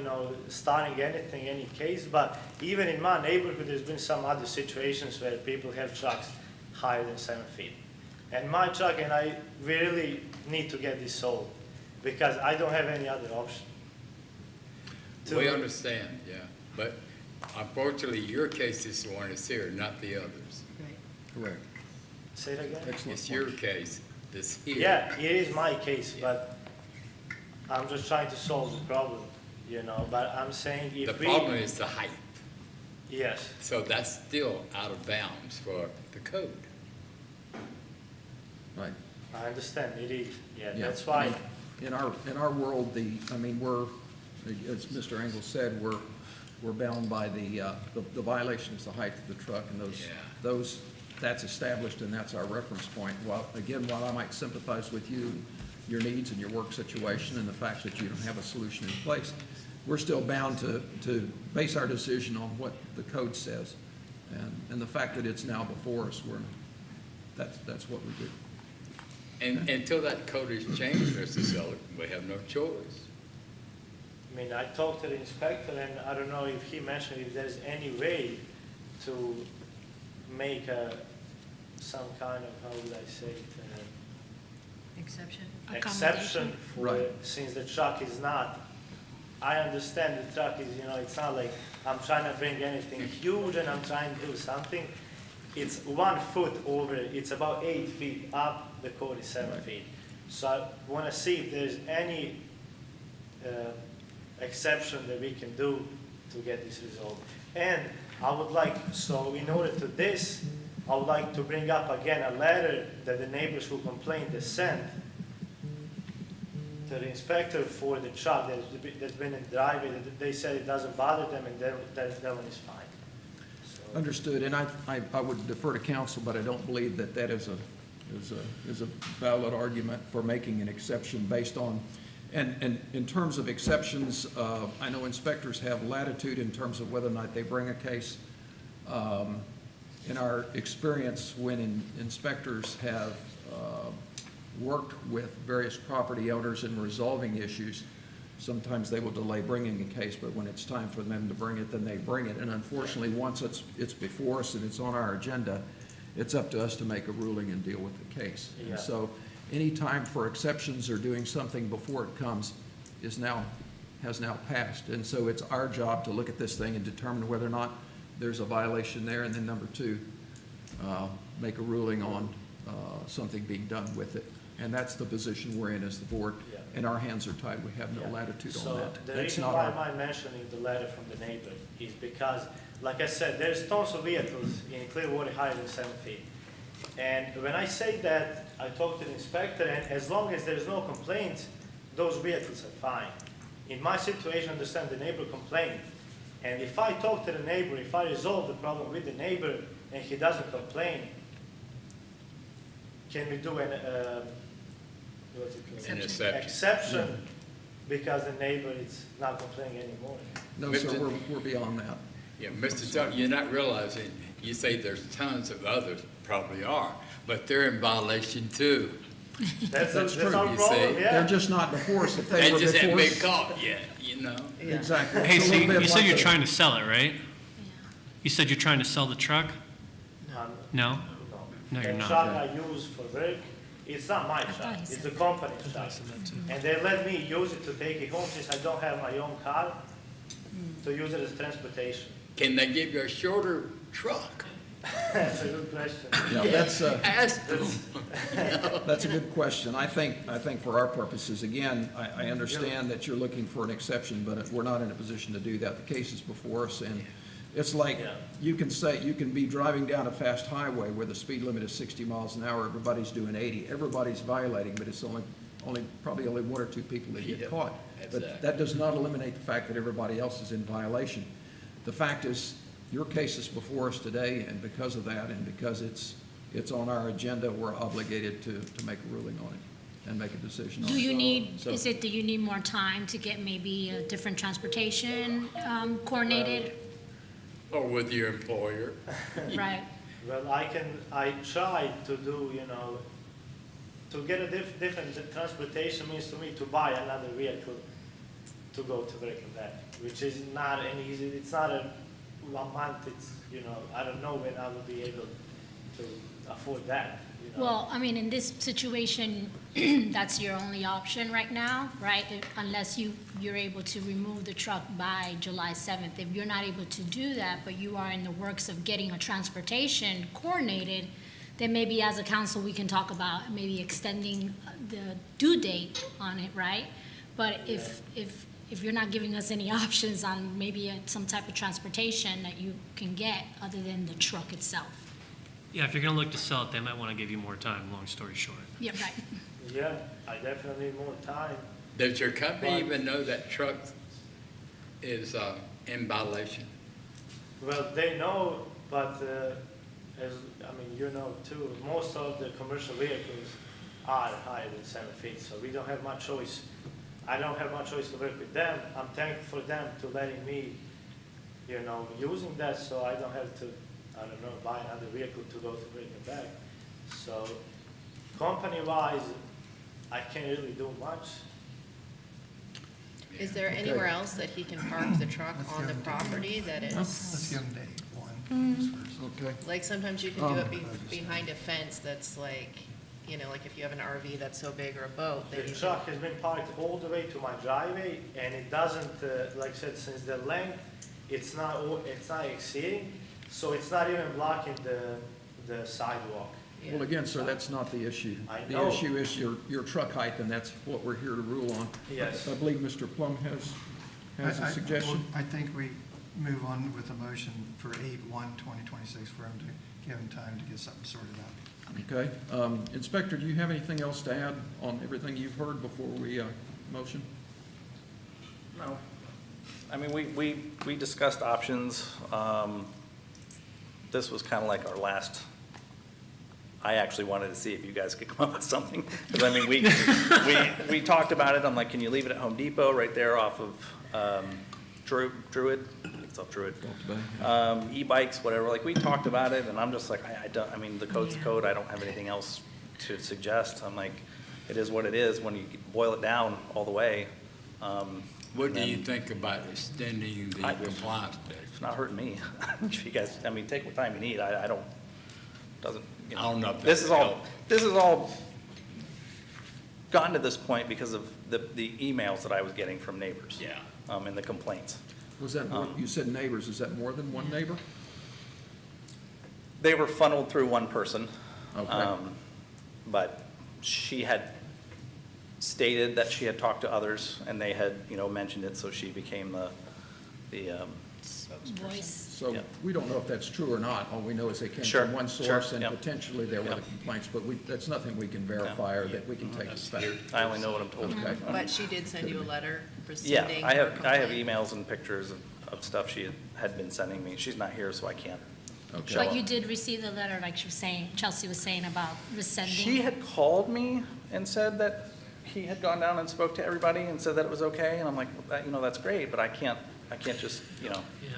U: starting anything, any case, but even in my neighborhood, there's been some other situations where people have trucks higher than 7 feet. And my truck and I really need to get this sold because I don't have any other option.
B: We understand, yeah, but unfortunately, your case is the one that's here, not the others.
A: Correct.
U: Say it again?
B: It's your case that's here.
U: Yeah, it is my case, but I'm just trying to solve the problem, but I'm saying if
B: The problem is the height.
U: Yes.
B: So that's still out of bounds for the code.
A: Right.
U: I understand, it is,
A: Yeah,
U: that's why.
A: I mean, in our world, we're, as Mr. Engel said, we're bound by the violations, the height of the truck, and that's established, and that's our reference point. While I might sympathize with you, your needs and your work situation, and the fact that you don't have a solution in place, we're still bound to base our decision on what the code says, and the fact that it's now before us, that's what we do.
B: And until that code is changed, Mr. Seller, we have no choice.
U: I mean, I talked to the inspector, and I don't know if he mentioned if there's any way to make some kind of, how would I say it?
D: Exception?
U: Exception for,
A: Right.
U: since the truck is not, I understand the truck is, it's not like I'm trying to bring anything huge and I'm trying to do something. It's 1 foot over, it's about 8 feet up, the code is 7 feet. So I want to see if there's any exception that we can do to get this resolved. And I would like, so in order to this, I would like to bring up again a letter that the neighbors who complained they sent to the inspector for the truck that's been in the driveway. They said it doesn't bother them and that one is fine. So,
A: Understood, and I would defer to counsel, but I don't believe that is a valid argument for making an exception based on, and in terms of exceptions, I know inspectors have latitude in terms of whether or not they bring a case. In our experience, when inspectors have worked with various property owners in resolving issues, sometimes they will delay bringing a case, but when it's time for them to bring it, then they bring it. And unfortunately, once it's before us and it's on our agenda, it's up to us to make a ruling and deal with the case.
U: Yeah.
A: And so any time for exceptions or doing something before it comes has now passed. And so it's our job to look at this thing and determine whether or not there's a violation there, and then number two, make a ruling on something being done with it. And that's the position we're in as the board.
U: Yeah.
A: and our hands are tied. We have no latitude on
U: So
A: that.
U: the
A: That's
U: reason
A: not
U: why
A: our,
U: I'm mentioning the letter from the neighbor is because, like I said, there's tons of vehicles in Clearwater higher than 7 feet. And when I say that, I talked to the inspector, and as long as there's no complaints, those vehicles are fine. In my situation, I understand the neighbor complained. And if I talk to the neighbor, if I resolve the problem with the neighbor and he doesn't complain, can we do an, what's it called?
B: An exception.
U: Exception, because the neighbor is not complaining anymore.
A: no, sir, we're beyond that.
B: Yeah, Mr. Tuck, you're not realizing, you say there's tons of others, probably are, but they're in violation too.
U: That's
A: true.
U: our
B: You
U: problem,
B: see?
U: yeah.
A: They're just not before us. If they
B: They
A: were
B: just haven't
A: before
B: been
A: us.
B: caught yet, you know?
A: Exactly.
O: Hey,
A: It's a
O: so
A: little bit
O: you said
A: like
O: you're
A: a-
O: trying to sell it, right? You said you're trying to sell the truck?
U: No,
O: No? No, you're
U: the
O: not.
U: truck I use for work, it's not my
G: thought
U: truck,
G: he
U: it's
G: said
U: the company's truck. And they let me use it to take it home since I don't have my own car, to use it as transportation.
B: Can they give you a shorter truck?
U: That's a good question.
A: Yeah, that's,
B: Ask them.
A: that's a good question. I think for our purposes, again, I understand that you're looking for an exception, but we're not in a position to do that. The case is before us, and it's like,
U: Yeah.
A: you can be driving down a fast highway where the speed limit is 60 miles an hour, everybody's doing 80. Everybody's violating, but it's probably only one or two people that get caught. But
B: exactly.
A: that does not eliminate the fact that everybody else is in violation. The fact is, your case is before us today, and because of that, and because it's on our agenda, we're obligated to make a ruling on it and make a decision on it.
G: Do you need,
A: So-
G: do you need more time to get maybe a different transportation coordinated?
B: Or with your employer?
G: Right.
U: Well, I try to do, to get a different transportation means to me to buy another vehicle to go to work and back, which is not an easy, it's not a 1 month, it's, I don't know when I will be able to afford that,
G: Well, I mean, in this situation, that's your only option right now, right? Unless you're able to remove the truck by July 7th. If you're not able to do that, but you are in the works of getting a transportation coordinated, then maybe as a council, we can talk about maybe extending the due date on it, right? But if you're not giving us any options on maybe some type of transportation that you can get other than the truck itself.
O: Yeah, if you're gonna look to sell it, they might wanna give you more time, long story short.
G: Yeah, right.
U: Yeah, I definitely need more time.
B: Does your company even know that truck is in violation?
U: Well, they know, but too, most of the commercial vehicles are higher than 7 feet, so we don't have much choice. I don't have much choice to work with them. I'm thankful for them to letting me, using that, so I don't have to, buy another vehicle to go to work and back. So, company-wise, I can't really do much.
K: Is there anywhere else that he can park the truck on the property that
J: Let's
K: is,
J: give him date one.
A: Okay.
K: like sometimes you can do it behind a fence that's like if you have an RV that's so big or a boat.
U: The truck has been parked all the way to my driveway, and it doesn't, like I said, since the length, it's not exceeding, so it's not even blocking the sidewalk.
A: Well, again, sir, that's not the issue.
U: I
A: The
U: know.
A: issue is your truck height, and that's what we're here to rule on.
U: Yes.
A: I believe Mr. Plum has a suggestion.
J: I think we move on with a motion for 8/1/2026 for him to give him time to get something sorted out.
A: Okay. Inspector, do you have anything else to add on everything you've heard before we motion?
F: No. I mean, we discussed options. This was kind of like our last, I actually wanted to see if you guys could come up with something. Because, I mean, we talked about it. I'm like, can you leave it at Home Depot right there off of Druid? It's off Druid. E-bikes, whatever. Like, we talked about it, and I'm just like, I mean, the code's the code. I don't have anything else to suggest. I'm like, it is what it is when you boil it down all the way.
B: What do you think about extending the compliance date?
F: It's not hurting me. If you guys, I mean, take what time you need. I don't, doesn't,
B: I don't know if
F: This is
B: that'll
F: this is all gotten to this point because of the emails that I was getting from neighbors.
B: Yeah.
F: And the complaints.
A: Was that, you said neighbors, is that more than one neighbor?
F: They were funneled through one person.
A: Okay.
F: But she had stated that she had talked to others, and they had, mentioned it, so she became the
G: Voice.
A: So we don't know if that's true or not. All we know is they came
F: Sure,
A: from one
F: sure,
A: source and
F: yep.
A: potentially there were the complaints, but that's nothing we can verify or that we can take as fact.
F: I only know what I'm told.
A: Okay.
K: But she did send you a letter
F: Yeah,
K: rescinding
F: I
K: her
F: have
K: complaint.
F: emails and pictures of stuff she had been sending me. She's not here, so I can't
A: Okay.
F: show
G: But
F: up.
G: you did receive the letter, like she was saying, Chelsea was saying about rescinding.
F: She had called me and said that he had gone down and spoke to everybody and said that it was okay, and I'm like, well, that's great, but I can't just,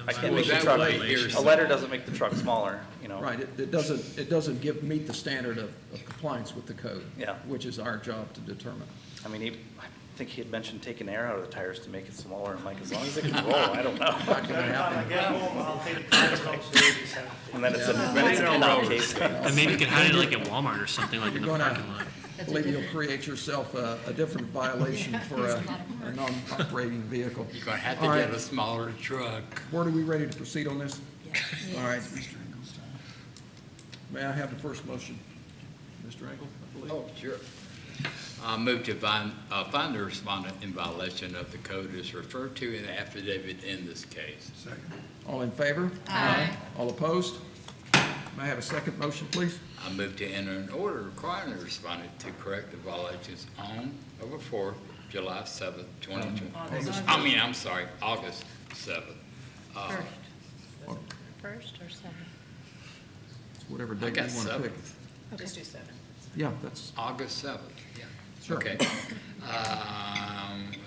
F: I can't make the truck, a letter doesn't make the truck smaller,
A: Right, it doesn't meet the standard of compliance with the code.
F: Yeah.
A: Which is our job to determine.
F: I mean, I think he had mentioned taking air out of the tires to make it smaller. I'm like, as long as it can roll, I don't know.
A: Not gonna
U: Every time I
A: happen.
U: get home, I'll take the tires off so they can send it.
F: And then it's a pin-out case.
O: And maybe you could hide it like at Walmart or something, like in the
A: You're gonna,
O: parking lot.
A: I believe you'll create yourself a different violation for a non-operating vehicle.
B: You're gonna have
A: All
B: to
A: right.
B: get a smaller truck.
A: Board, are we ready to proceed on this? All right. May I have the first motion? Mr. Engel, I believe.
B: Oh, sure. I move to find the respondent in violation of the code as referred to in the affidavit in this case.
A: All in favor? Aye. All opposed? May I have a second motion, please?
B: I move to enter an order requiring the respondent to correct the violations on or before July 7th, 2020. August 7th.
G: First or second?
A: Whatever
B: I
A: date
B: got
A: you want to pick.
B: 7th.
K: Just do 7.
A: Yeah, that's,
B: August 7th, yeah.
A: Sure.
B: Okay.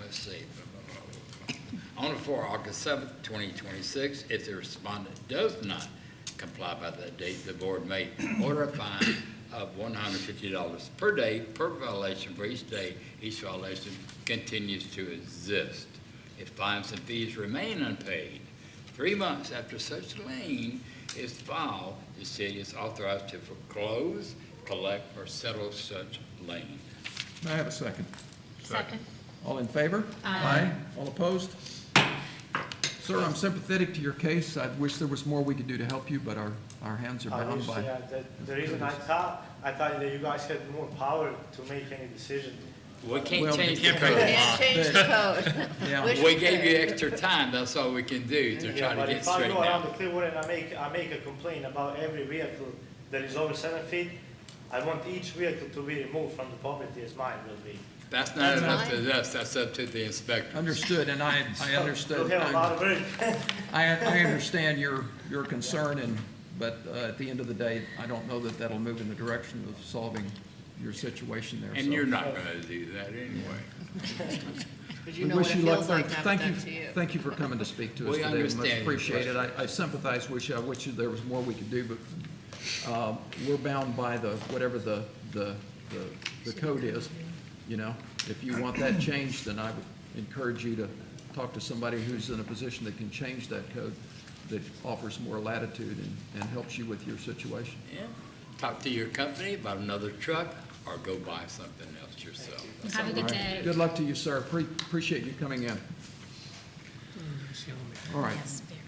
B: Let's see. On or before August 7th, 2026, if the respondent does not comply by that date, the board may order a fine of $150 per day per violation for each day each violation continues to exist. If fines and fees remain unpaid 3 months after such lien is filed, the city is authorized to foreclose, collect, or settle such lien.
A: may I have a second?
G: Second.
A: All in favor?
G: Aye.
A: All opposed? Sir, I'm sympathetic to your case. I wish there was more we could do to help you, but our hands are bound by.
U: The reason I thought that you guys had more power to make any decision.
B: We can't
A: Well,
B: change the
A: you
B: code.
K: Can't change the code.
A: Yeah.
K: Wish
B: We gave you extra time, that's all we can do to
U: Yeah,
B: try to
U: but
B: get
U: if I
B: straightened
U: go around
B: out.
U: the Clearwater and I make a complaint about every vehicle that is over 7 feet, I want each vehicle to be removed from the property as mine will be.
B: That's not up to us, that's up to the inspector.
A: Understood, and I
U: We'll
A: understood.
U: have a lot of work.
A: I understand your concern, but at the end of the day, I don't know that that'll move in the direction of solving your situation there.
B: And
A: so.
B: you're not gonna do that anyway.
K: But you
A: We
K: know what
A: wish
K: it
A: you luck.
K: feels like to have it done to you.
A: Thank you for coming to speak to us
B: We
A: today. Much
B: understand your
A: appreciated. I sympathize with you. I wish there was more we could do, but we're bound by whatever the code is, If you want that changed, then I would encourage you to talk to somebody who's in a position that can change that code, that offers more latitude and helps you with your situation.
B: Yeah. Talk to your company about another truck or go buy something else yourself.
G: Have a good
A: All right.
G: day.
A: Good luck to you, sir. Appreciate you coming in. All right.
G: Yes, very.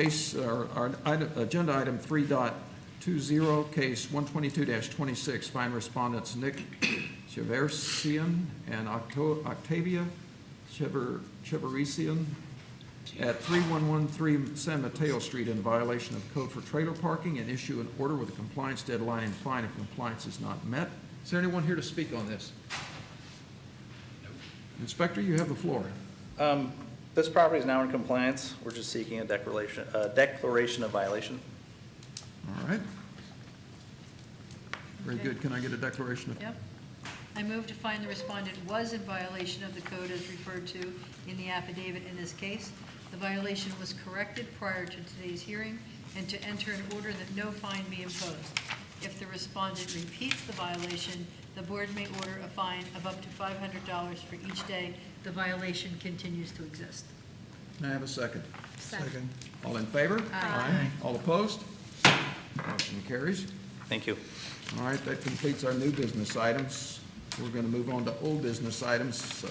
A: Case, agenda item 3.20, case 122-26, fine respondents Nick Cheversian and Octavia Cheversian at 3113 San Mateo Street in violation of code for trailer parking, and issue an order with a compliance deadline and fine if compliance is not met. Is there anyone here to speak on this? Inspector, you have the floor.
F: This property is now in compliance. We're just seeking a declaration of violation.
A: All right. Very good. Can I get a declaration of?
D: Yep. I move to find the respondent was in violation of the code as referred to in the affidavit in this case. The violation was corrected prior to today's hearing, and to enter an order that no fine be imposed. If the respondent repeats the violation, the board may order a fine of up to $500 for each day the violation continues to exist.
A: May I have a second?
G: Second.
A: All in favor?
D: Aye.
A: All opposed? Motion carries.
F: Thank you.
A: All right, that completes our new business items. We're going to move on to old business items.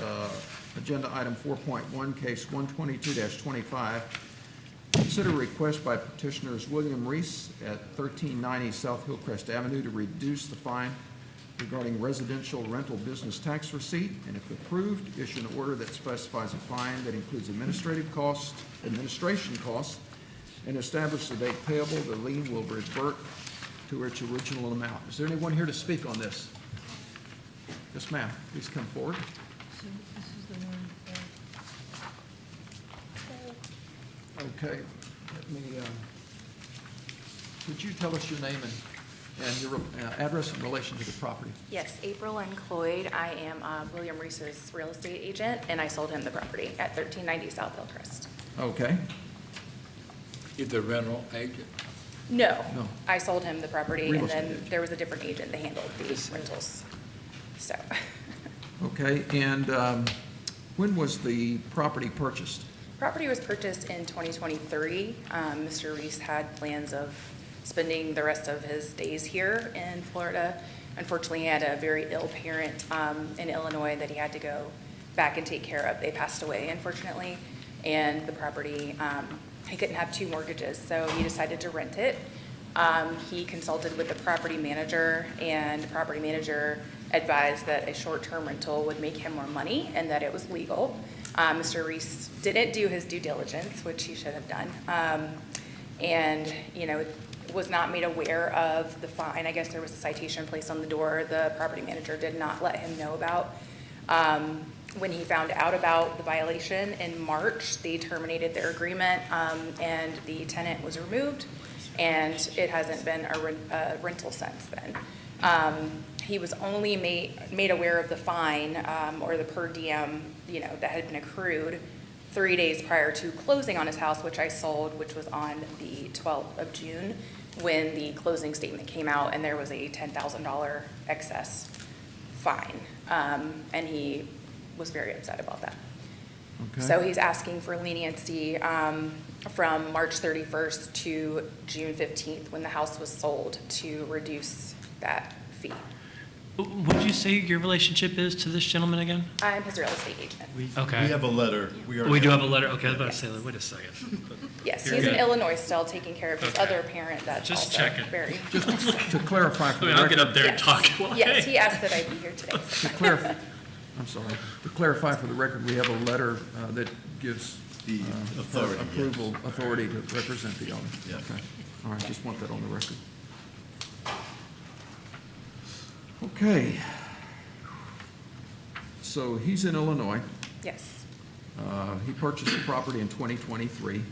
A: Agenda item 4.1, case 122-25. Consider request by petitioners William Reese at 1390 South Hillcrest Avenue to reduce the fine regarding residential rental business tax receipt, and if approved, issue an order that specifies a fine that includes administration costs, and establish the date payable. The lien will revert to its original amount. Is there anyone here to speak on this? Yes, ma'am. Please come forward.
D: So this is the one,
A: Okay. Let me, could you tell us your name and your address in relation to the property?
L: Yes, April and Cloyd. I am William Reese's real estate agent, and I sold him the property at 1390 South Hillcrest.
A: Okay.
B: You're the rental agent?
L: No,
A: No.
L: I sold him the property,
A: Real
L: and
A: estate
L: then
A: agent.
L: there was a different agent that handled the rentals. So,
A: Okay, and when was the property purchased?
L: property was purchased in 2023. Mr. Reese had plans of spending the rest of his days here in Florida. Unfortunately, he had a very ill parent in Illinois that he had to go back and take care of. They passed away, unfortunately, and the property, he couldn't have two mortgages, so he decided to rent it. He consulted with the property manager, and the property manager advised that a short-term rental would make him more money and that it was legal. Mr. Reese didn't do his due diligence, which he should have done, and, was not made aware of the fine. I guess there was a citation placed on the door the property manager did not let him know about. When he found out about the violation in March, they terminated their agreement, and the tenant was removed, and it hasn't been a rental since then. He was only made aware of the fine, or the per diem, that had been accrued 3 days prior to closing on his house, which I sold, which was on the 12th of June, when the closing statement came out, and there was a $10,000 excess fine. And he was very upset about that.
A: Okay.
L: So he's asking for leniency from March 31st to June 15th, when the house was sold, to reduce that fee.
O: What did you say your relationship is to this gentleman again?
L: I'm his real estate agent.
O: Okay.
E: We have a letter.
O: We do have a letter? Okay, I was about to say, wait a second.
L: Yes,
O: You're
L: he's in
O: good.
L: Illinois still, taking care of his
O: Okay.
L: other parent that's
O: Just
L: also
O: checking.
L: very.
A: To clarify for the
O: I'll
A: record.
O: get up there and
L: Yes.
O: talk.
L: Yes, he asked that I be here today.
A: To clarify, I'm sorry. To clarify for the record, we have a letter that gives
E: The authority,
A: approval, authority to represent the owner.
E: Yes.
A: Okay. All right, just want that on the record. Okay. So he's in Illinois.
L: Yes,
A: He purchased the property in 2023,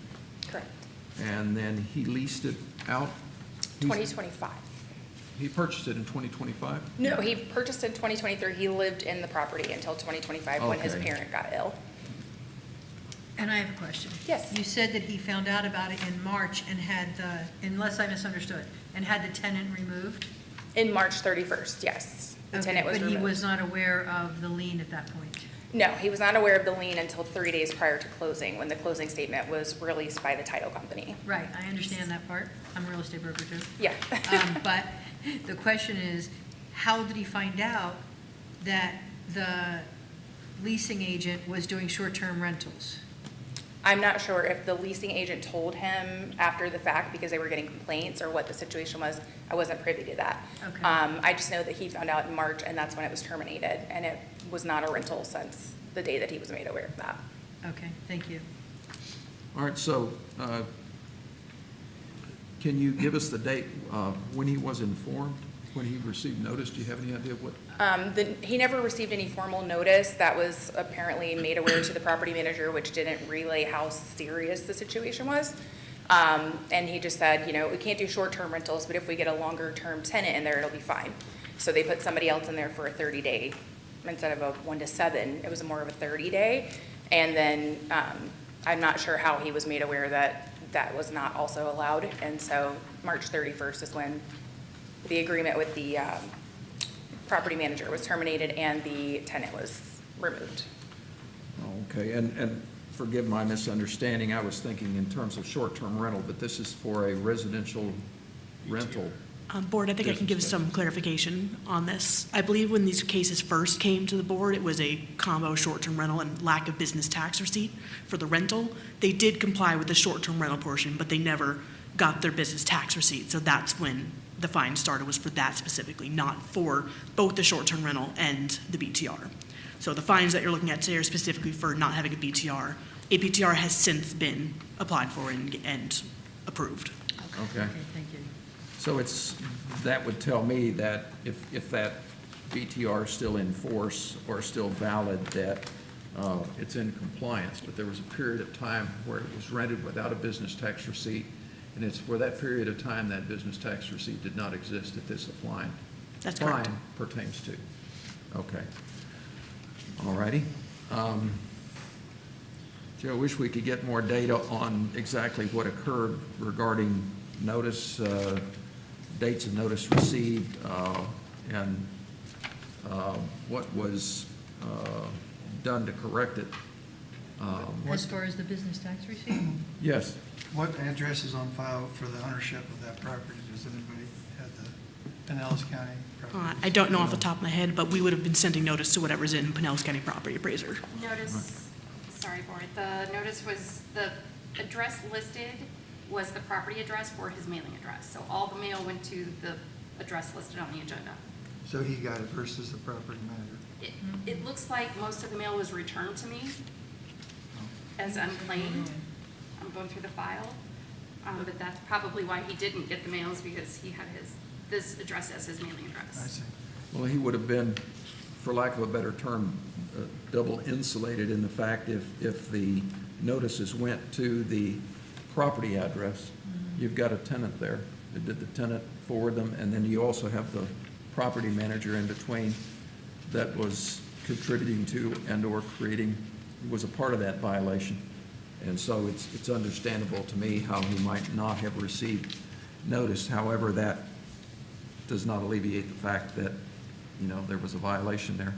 L: correct.
A: and then he leased it out.
L: 2025.
A: He purchased it in 2025?
L: No, he purchased in 2023. He lived in the property until 2025 when his
A: Okay.
L: parent got ill.
D: and I have a question.
L: Yes.
D: You said that he found out about it in March and had the, unless I misunderstood, and had the tenant removed?
L: In March 31st, yes. The
D: Okay,
L: tenant was
D: but he
L: removed.
D: was not aware of the lien at that point?
L: No, he was not aware of the lien until 3 days prior to closing, when the closing statement was released by the title company.
D: Right, I understand that part. I'm a real estate broker too.
L: Yeah.
D: But the question is, how did he find out that the leasing agent was doing short-term rentals?
L: I'm not sure if the leasing agent told him after the fact because they were getting complaints or what the situation was. I wasn't privy to that.
D: Okay.
L: I just know that he found out in March, and that's when it was terminated, and it was not a rental since the day that he was made aware of that.
D: Okay, thank you.
A: All right, so can you give us the date when he was informed, when he received notice? Do you have any idea what?
L: He never received any formal notice. That was apparently made aware to the property manager, which didn't relay how serious the situation was. And he just said, we can't do short-term rentals, but if we get a longer-term tenant in there, it'll be fine. So they put somebody else in there for a 30-day instead of a 1 to 7. It was more of a 30-day. And then I'm not sure how he was made aware that that was not also allowed. And so March 31st is when the agreement with the property manager was terminated and the tenant was removed.
A: Okay, and forgive my misunderstanding, I was thinking in terms of short-term rental, but this is for a residential rental.
M: Board, I think I can give some clarification on this. I believe when these cases first came to the board, it was a combo short-term rental and lack of business tax receipt for the rental. They did comply with the short-term rental portion, but they never got their business tax receipt. So that's when the fine started was for that specifically, not for both the short-term rental and the BTR. So the fines that you're looking at today are specifically for not having a BTR. A BTR has since been applied for and approved.
A: Okay.
D: Thank you.
A: So that would tell me that if that BTR is still in force or still valid, that it's in compliance, but there was a period of time where it was rented without a business tax receipt, and it's for that period of time that business tax receipt did not exist that this fine pertains to. Okay. All righty. Joe, I wish we could get more data on exactly what occurred regarding notice, dates of notice received, and what was done to correct it.
D: As far as the business tax receipt?
A: Yes.
J: What address is on file for the ownership of that property? Does anybody have the Pinellas County property?
M: I don't know off the top of my head, but we would have been sending notice to whatever's in Pinellas County Property Appraiser.
C: Notice, sorry, Board, the notice was, the address listed was the property address for his mailing address. So all the mail went to the address listed on the agenda.
J: So he got it versus the property manager?
C: It looks like most of the mail was returned to me as unclaimed. I'm going through the file, but that's probably why he didn't get the mails, because he had this address as his mailing address.
J: I see.
A: Well, he would have been, for lack of a better term, double insulated in the fact if the notices went to the property address, you've got a tenant there. Did the tenant forward them? And then you also have the property manager in between that was contributing to and/or creating, was a part of that violation. And so it's understandable to me how he might not have received notice. However, that does not alleviate the fact that, there was a violation there.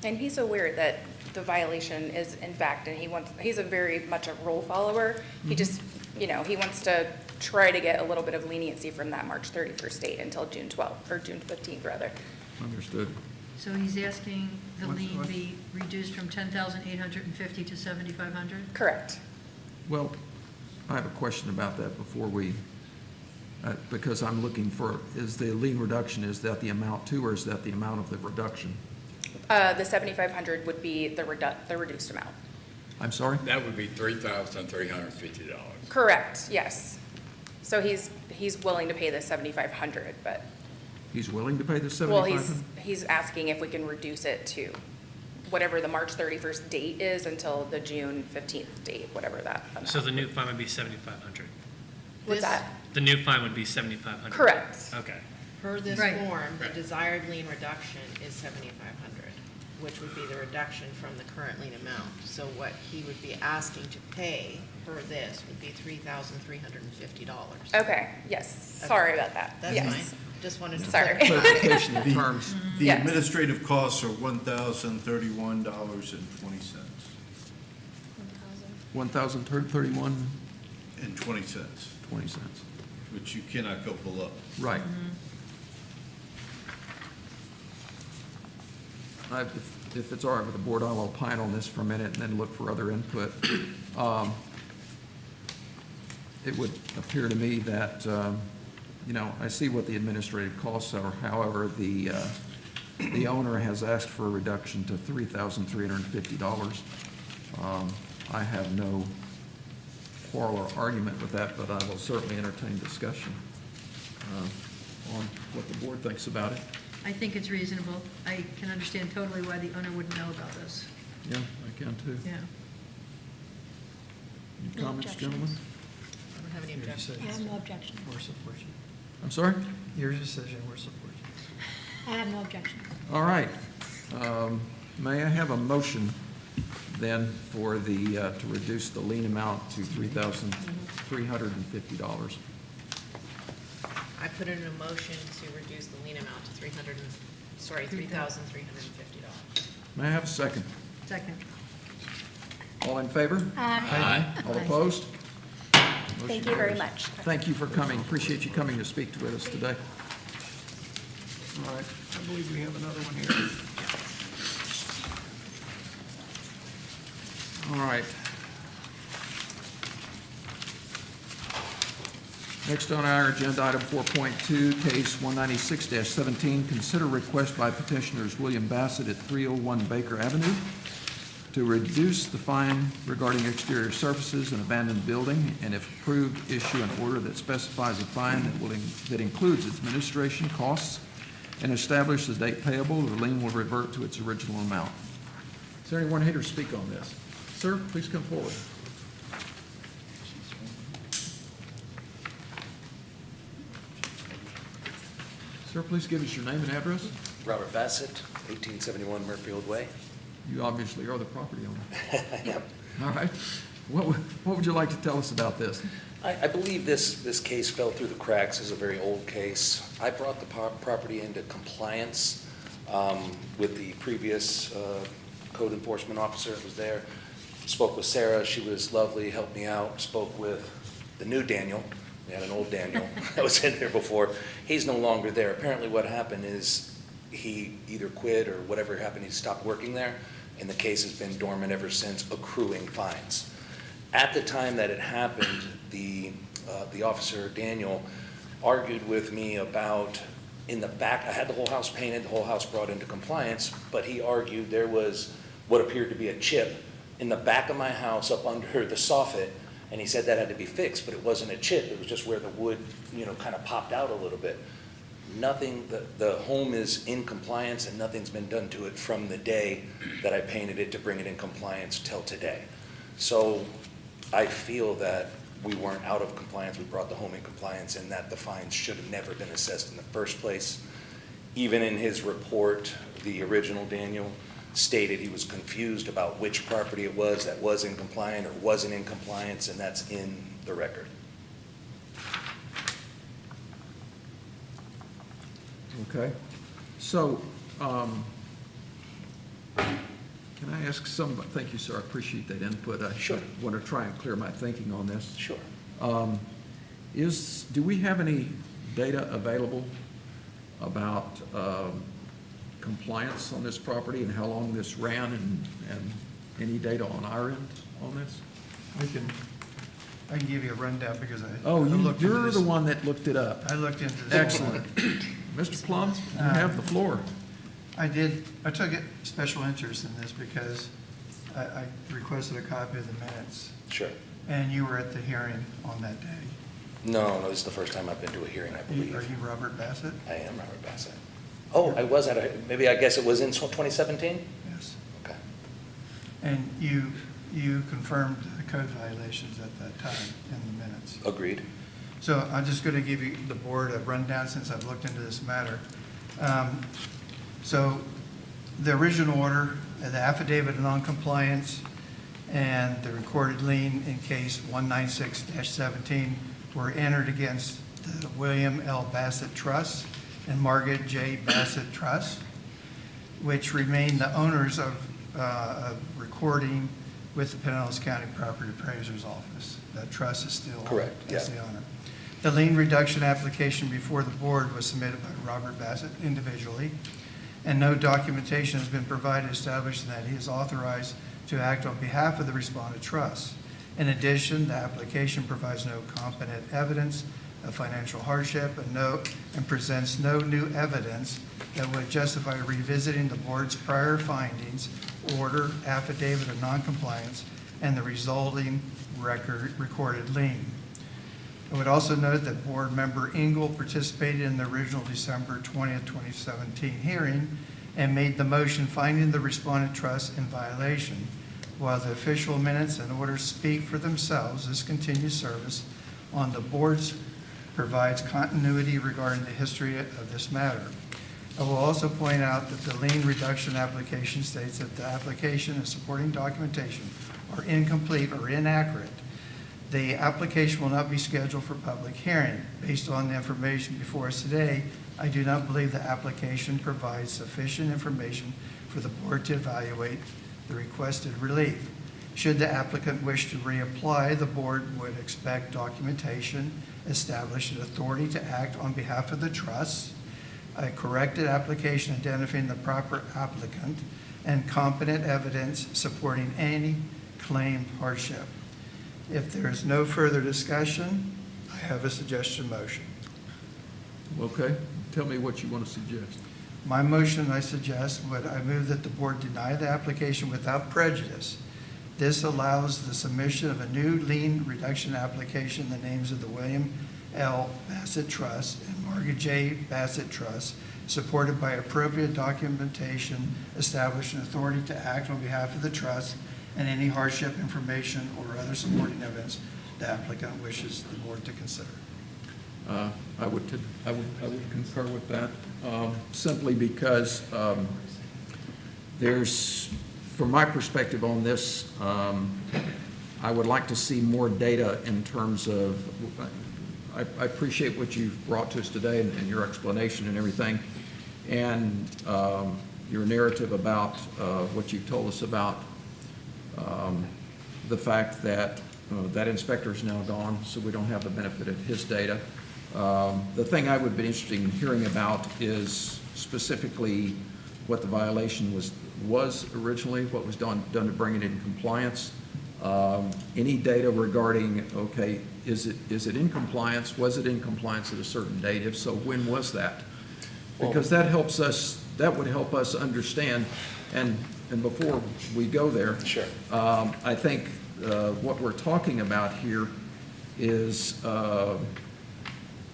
L: And he's aware that the violation is in fact, and he's a very much a rule follower. He just, he wants to try to get a little bit of leniency from that March 31st date until June 12th, or June 15th rather.
A: Understood.
D: So he's asking the lien be reduced from 10,850 to 7,500?
L: Correct.
A: Well, I have a question about that before we, because I'm looking for, is the lien reduction, is that the amount too, or is that the amount of the reduction?
L: The 7,500 would be the reduced amount.
A: I'm sorry?
B: That would be $3,350.
L: Correct, yes. So he's willing to pay the 7,500, but.
A: He's willing to pay the $7,500?
L: Well, he's asking if we can reduce it to whatever the March 31st date is until the June 15th date, whatever that amount.
O: So the new fine would be 7,500.
L: What's that?
O: The new fine would be 7,500.
L: Correct.
O: Okay.
K: Per this
D: Right.
K: form, the desired lien reduction is 7,500, which would be the reduction from the current lien amount. So what he would be asking to pay per this would be $3,350.
L: Okay, yes. Sorry about that.
K: That's
L: Yes.
K: fine. Just wanted to.
L: Sorry.
A: Clarification of terms.
E: The
L: Yes.
E: administrative costs are $1,031.20.
A: $1,031.20,
E: And 20 cents, which you cannot go below.
A: right. If it's all right with the board, I'll opine on this for a minute and then look for other input. It would appear to me that, I see what the administrative costs are. However, the owner has asked for a reduction to $3,350. I have no quarrel or argument with that, but I will certainly entertain discussion on what the board thinks about it.
D: I think it's reasonable. I can understand totally why the owner wouldn't know about this.
A: Yeah, I can too.
D: Yeah.
A: Any
G: No
A: comments,
G: objections.
A: gentlemen?
K: I don't have any objections.
G: I have no objection.
J: We're support you.
A: I'm sorry?
J: Your decision, we're support you.
G: I have no objection.
A: All right. May I have a motion then for to reduce the lien amount to $3,350?
K: I put in a motion to reduce the lien amount to $3,350.
A: May I have a second?
D: Second.
A: All in favor?
G: Aye.
A: All opposed?
L: Thank you very much.
A: Thank you for coming. Appreciate you coming to speak to us today. All right, I believe we have another one here. All right. Next on our agenda, item 4.2, case 196-17, consider request by petitioners William Bassett at 301 Baker Avenue to reduce the fine regarding exterior surfaces and abandoned building, and if approved, issue an order that specifies a fine that includes administration costs and establish the date payable. The lien will revert to its original amount. Is there anyone here to speak on this? Sir, please come forward. Sir, please give us your name and address.
P: Robert Bassett, 1871 Murfield Way.
A: You obviously are the property owner.
P: Yep.
A: All right. What would you like to tell us about this?
P: I believe this case fell through the cracks. It's a very old case. I brought the property into compliance with the previous code enforcement officer that was there. Spoke with Sarah. She was lovely, helped me out. Spoke with the new Daniel. We had an old Daniel that was in there before. He's no longer there. Apparently what happened is he either quit or whatever happened, he stopped working there, and the case has been dormant ever since, accruing fines. At the time that it happened, the officer, Daniel, argued with me about in the back, I had the whole house painted, the whole house brought into compliance, but he argued there was what appeared to be a chip in the back of my house up under the soffit, and he said that had to be fixed, but it wasn't a chip, it was just where the wood, kind of popped out a little bit. Nothing, the home is in compliance and nothing's been done to it from the day that I painted it to bring it in compliance till today. So I feel that we weren't out of compliance, we brought the home in compliance, and that the fines should have never been assessed in the first place. Even in his report, the original Daniel stated he was confused about which property it was that was in compliance or wasn't in compliance, and that's in the record.
A: Okay. So, can I ask thank you, sir, I appreciate that input. I
P: Sure.
A: want to try and clear my thinking on this.
P: Sure.
A: Do we have any data available about compliance on this property and how long this ran and any data on our end on this?
J: I can give you a rundown because I
A: Oh,
J: looked into
A: you're
J: this.
A: the one that looked it up.
J: I looked into this.
A: Excellent. Mr. Plum, you have the floor.
J: I took special interest in this because I requested a copy of the minutes.
P: Sure.
J: And you were at the hearing on that day.
P: No, this is the first time I've been to a hearing, I believe.
J: Are you Robert Bassett?
P: I am Robert Bassett. Oh, I was at maybe I guess it was in 2017?
J: Yes.
P: Okay.
J: And you confirmed the code violations at that time in the minutes.
P: Agreed.
J: So I'm just going to give you the board a rundown since I've looked into this matter. So the original order, the affidavit of noncompliance, and the recorded lien in case 196-17 were entered against the William L. Bassett Trust and Margaret J. Bassett Trust, which remain the owners of recording with the Pinellas County Property Appraiser's Office. That trust is still
P: Correct,
J: as
P: yeah.
J: the owner. The lien reduction application before the board was submitted by Robert Bassett individually, and no documentation has been provided establishing that he is authorized to act on behalf of the respondent trust. In addition, the application provides no competent evidence of financial hardship and presents no new evidence that would justify revisiting the board's prior findings, order, affidavit of noncompliance, and the resulting recorded lien. I would also note that board member Engel participated in the original December 20th, 2017 hearing and made the motion finding the respondent trust in violation. While the official minutes and orders speak for themselves, this continued service on the boards provides continuity regarding the history of this matter. I will also point out that the lien reduction application states that the application and supporting documentation are incomplete or inaccurate. The application will not be scheduled for public hearing. Based on the information before us today, I do not believe the application provides sufficient information for the board to evaluate the requested relief. Should the applicant wish to reapply, the board would expect documentation establishing authority to act on behalf of the trust, a corrected application identifying the proper applicant, and competent evidence supporting any claimed hardship. If there is no further discussion, I have a suggestion motion.
A: Okay, tell me what you want to suggest.
J: My motion, I suggest, I move that the board deny the application without prejudice. This allows the submission of a new lien reduction application in the names of the William L. Bassett Trust and Margaret J. Bassett Trust, supported by appropriate documentation, establishing authority to act on behalf of the trust and any hardship information or other supporting evidence the applicant wishes the board to consider.
A: I would concur with that, simply because there's, from my perspective on this, I would like to see more data in terms of, I appreciate what you've brought to us today and your explanation and everything, and your narrative about what you've told us about the fact that that inspector is now gone, so we don't have the benefit of his data. The thing I would be interested in hearing about is specifically what the violation was originally, what was done to bring it in compliance. Any data regarding, okay, is it in compliance? Was it in compliance at a certain date? If so, when was that? Because that helps us, that would help us understand, and before we go there,
P: Sure.
A: I think what we're talking about here is,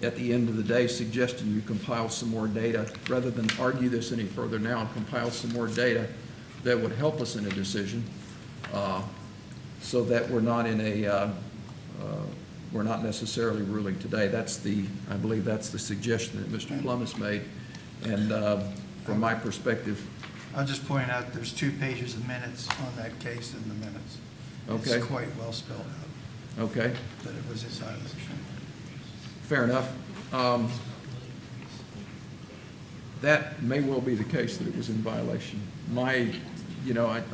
A: at the end of the day, suggesting you compile some more data, rather than argue this any further now, compile some more data that would help us in a decision, so that we're not in a, we're not necessarily ruling today. I believe that's the suggestion that Mr. Plum has made, and from my perspective.
J: I'll just point out there's 2 pages of minutes on that case in the minutes.
A: Okay.
J: It's quite well spelled out.
A: Okay.
J: That it was in violation.
A: Fair enough. That may well be the case, that it was in violation. I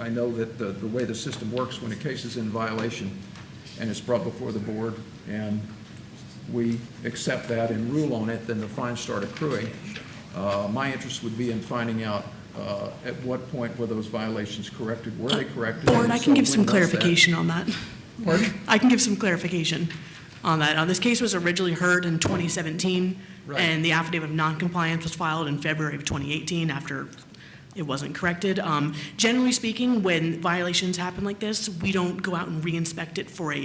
A: know that the way the system works, when a case is in violation and it's brought before the board and we accept that and rule on it, then the fines start accruing. My interest would be in finding out at what point were those violations corrected? Were they corrected?
M: Board, I can give some
A: when was that?
M: clarification on that.
A: Pardon?
M: I can give some clarification on that. This case was originally heard in 2017,
A: Right.
M: and the affidavit of noncompliance was filed in February of 2018 after it wasn't corrected. Generally speaking, when violations happen like this, we don't go out and re-inspect it for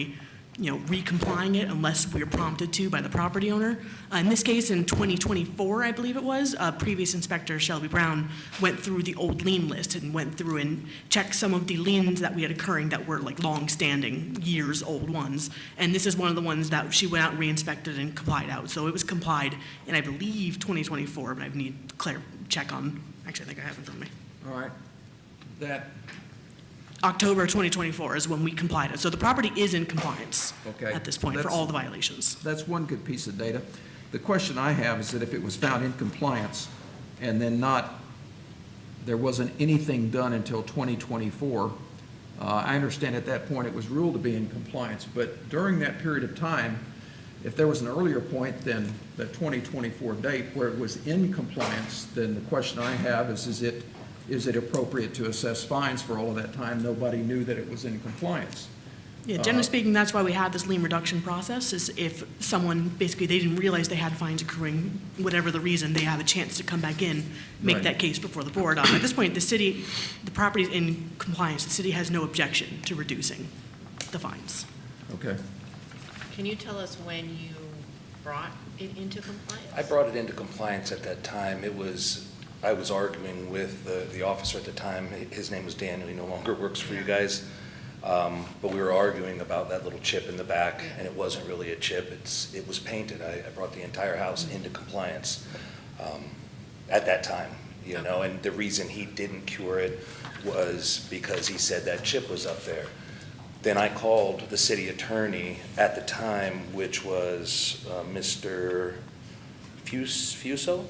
M: recomplying it unless we're prompted to by the property owner. In this case, in 2024, I believe it was, previous inspector Shelby Brown went through the old lien list and went through and checked some of the liens that we had occurring that were like long-standing, years-old ones. And this is one of the ones that she went out and re-inspected and complied out. So it was complied in, I believe, 2024, but I need to check on, actually, I think I have it in front of me.
A: All right. That,
M: October 2024 is when we complied it. So the property is in compliance
A: okay.
M: at this point for all the violations.
A: That's one good piece of data. The question I have is that if it was found in compliance and then there wasn't anything done until 2024, I understand at that point it was ruled to be in compliance, but during that period of time, if there was an earlier point than the 2024 date where it was in compliance, then the question I have is it appropriate to assess fines for all of that time? Nobody knew that it was in compliance.
M: Yeah, generally speaking, that's why we have this lien reduction process, is if someone, basically, they didn't realize they had fines accruing, whatever the reason, they have a chance to come back in, make
A: Right.
M: that case before the board. At this point, the property is in compliance. The city has no objection to reducing the fines.
A: Okay.
K: Can you tell us when you brought it into compliance?
P: I brought it into compliance at that time. I was arguing with the officer at the time. His name was Daniel. He no longer works for you guys. But we were arguing about that little chip in the back, and it wasn't really a chip. It was painted. I brought the entire house into compliance at that time, and the reason he didn't cure it was because he said that chip was up there. Then I called the city attorney at the time, which was Mr. Fuso?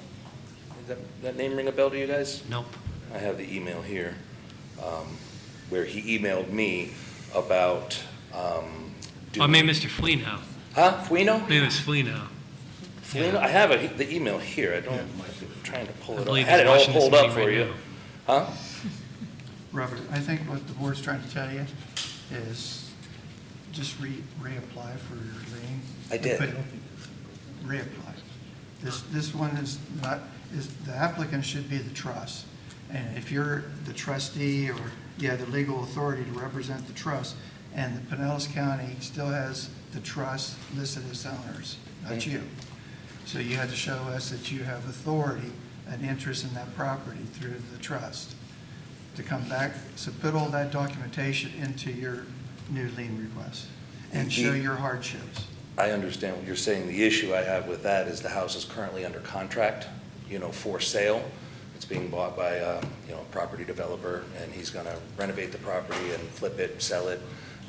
P: Does that name ring a bell to you guys?
O: Nope.
P: I have the email here, where he emailed me about
O: Maybe Mr. Fleenhow.
P: Huh? Fuino?
O: Maybe it was Fleenhow.
P: Fuino? I have the email here. I'm trying to pull it up. I
O: believe
P: had it
O: he's
P: all
O: watching this
P: pulled up
O: meeting
P: for
O: right
P: you.
O: now.
P: Huh?
J: Robert, I think what the board's trying to tell you is just reapply for your lien?
P: I did.
J: Reapply. This one is not, the applicant should be the trust. And if you're the trustee or you have the legal authority to represent the trust, and the Pinellas County still has the trust listed as owners, not you. So you had to show us that you have authority and interest in that property through the trust to come back. So put all that documentation into your new lien request and show your hardships.
P: I understand what you're saying. The issue I have with that is the house is currently under contract, for sale. It's being bought by, a property developer, and he's going to renovate the property and flip it, sell it,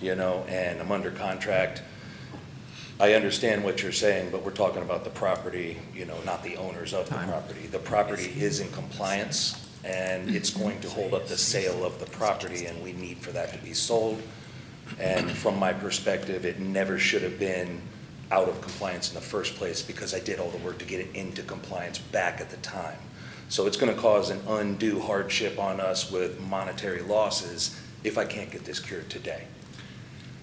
P: and I'm under contract. I understand what you're saying, but we're talking about the property, not the owners of the property. The property is in compliance, and it's going to hold up the sale of the property, and we need for that to be sold. And from my perspective, it never should have been out of compliance in the first place because I did all the work to get it into compliance back at the time. So it's going to cause an undue hardship on us with monetary losses if I can't get this cured today.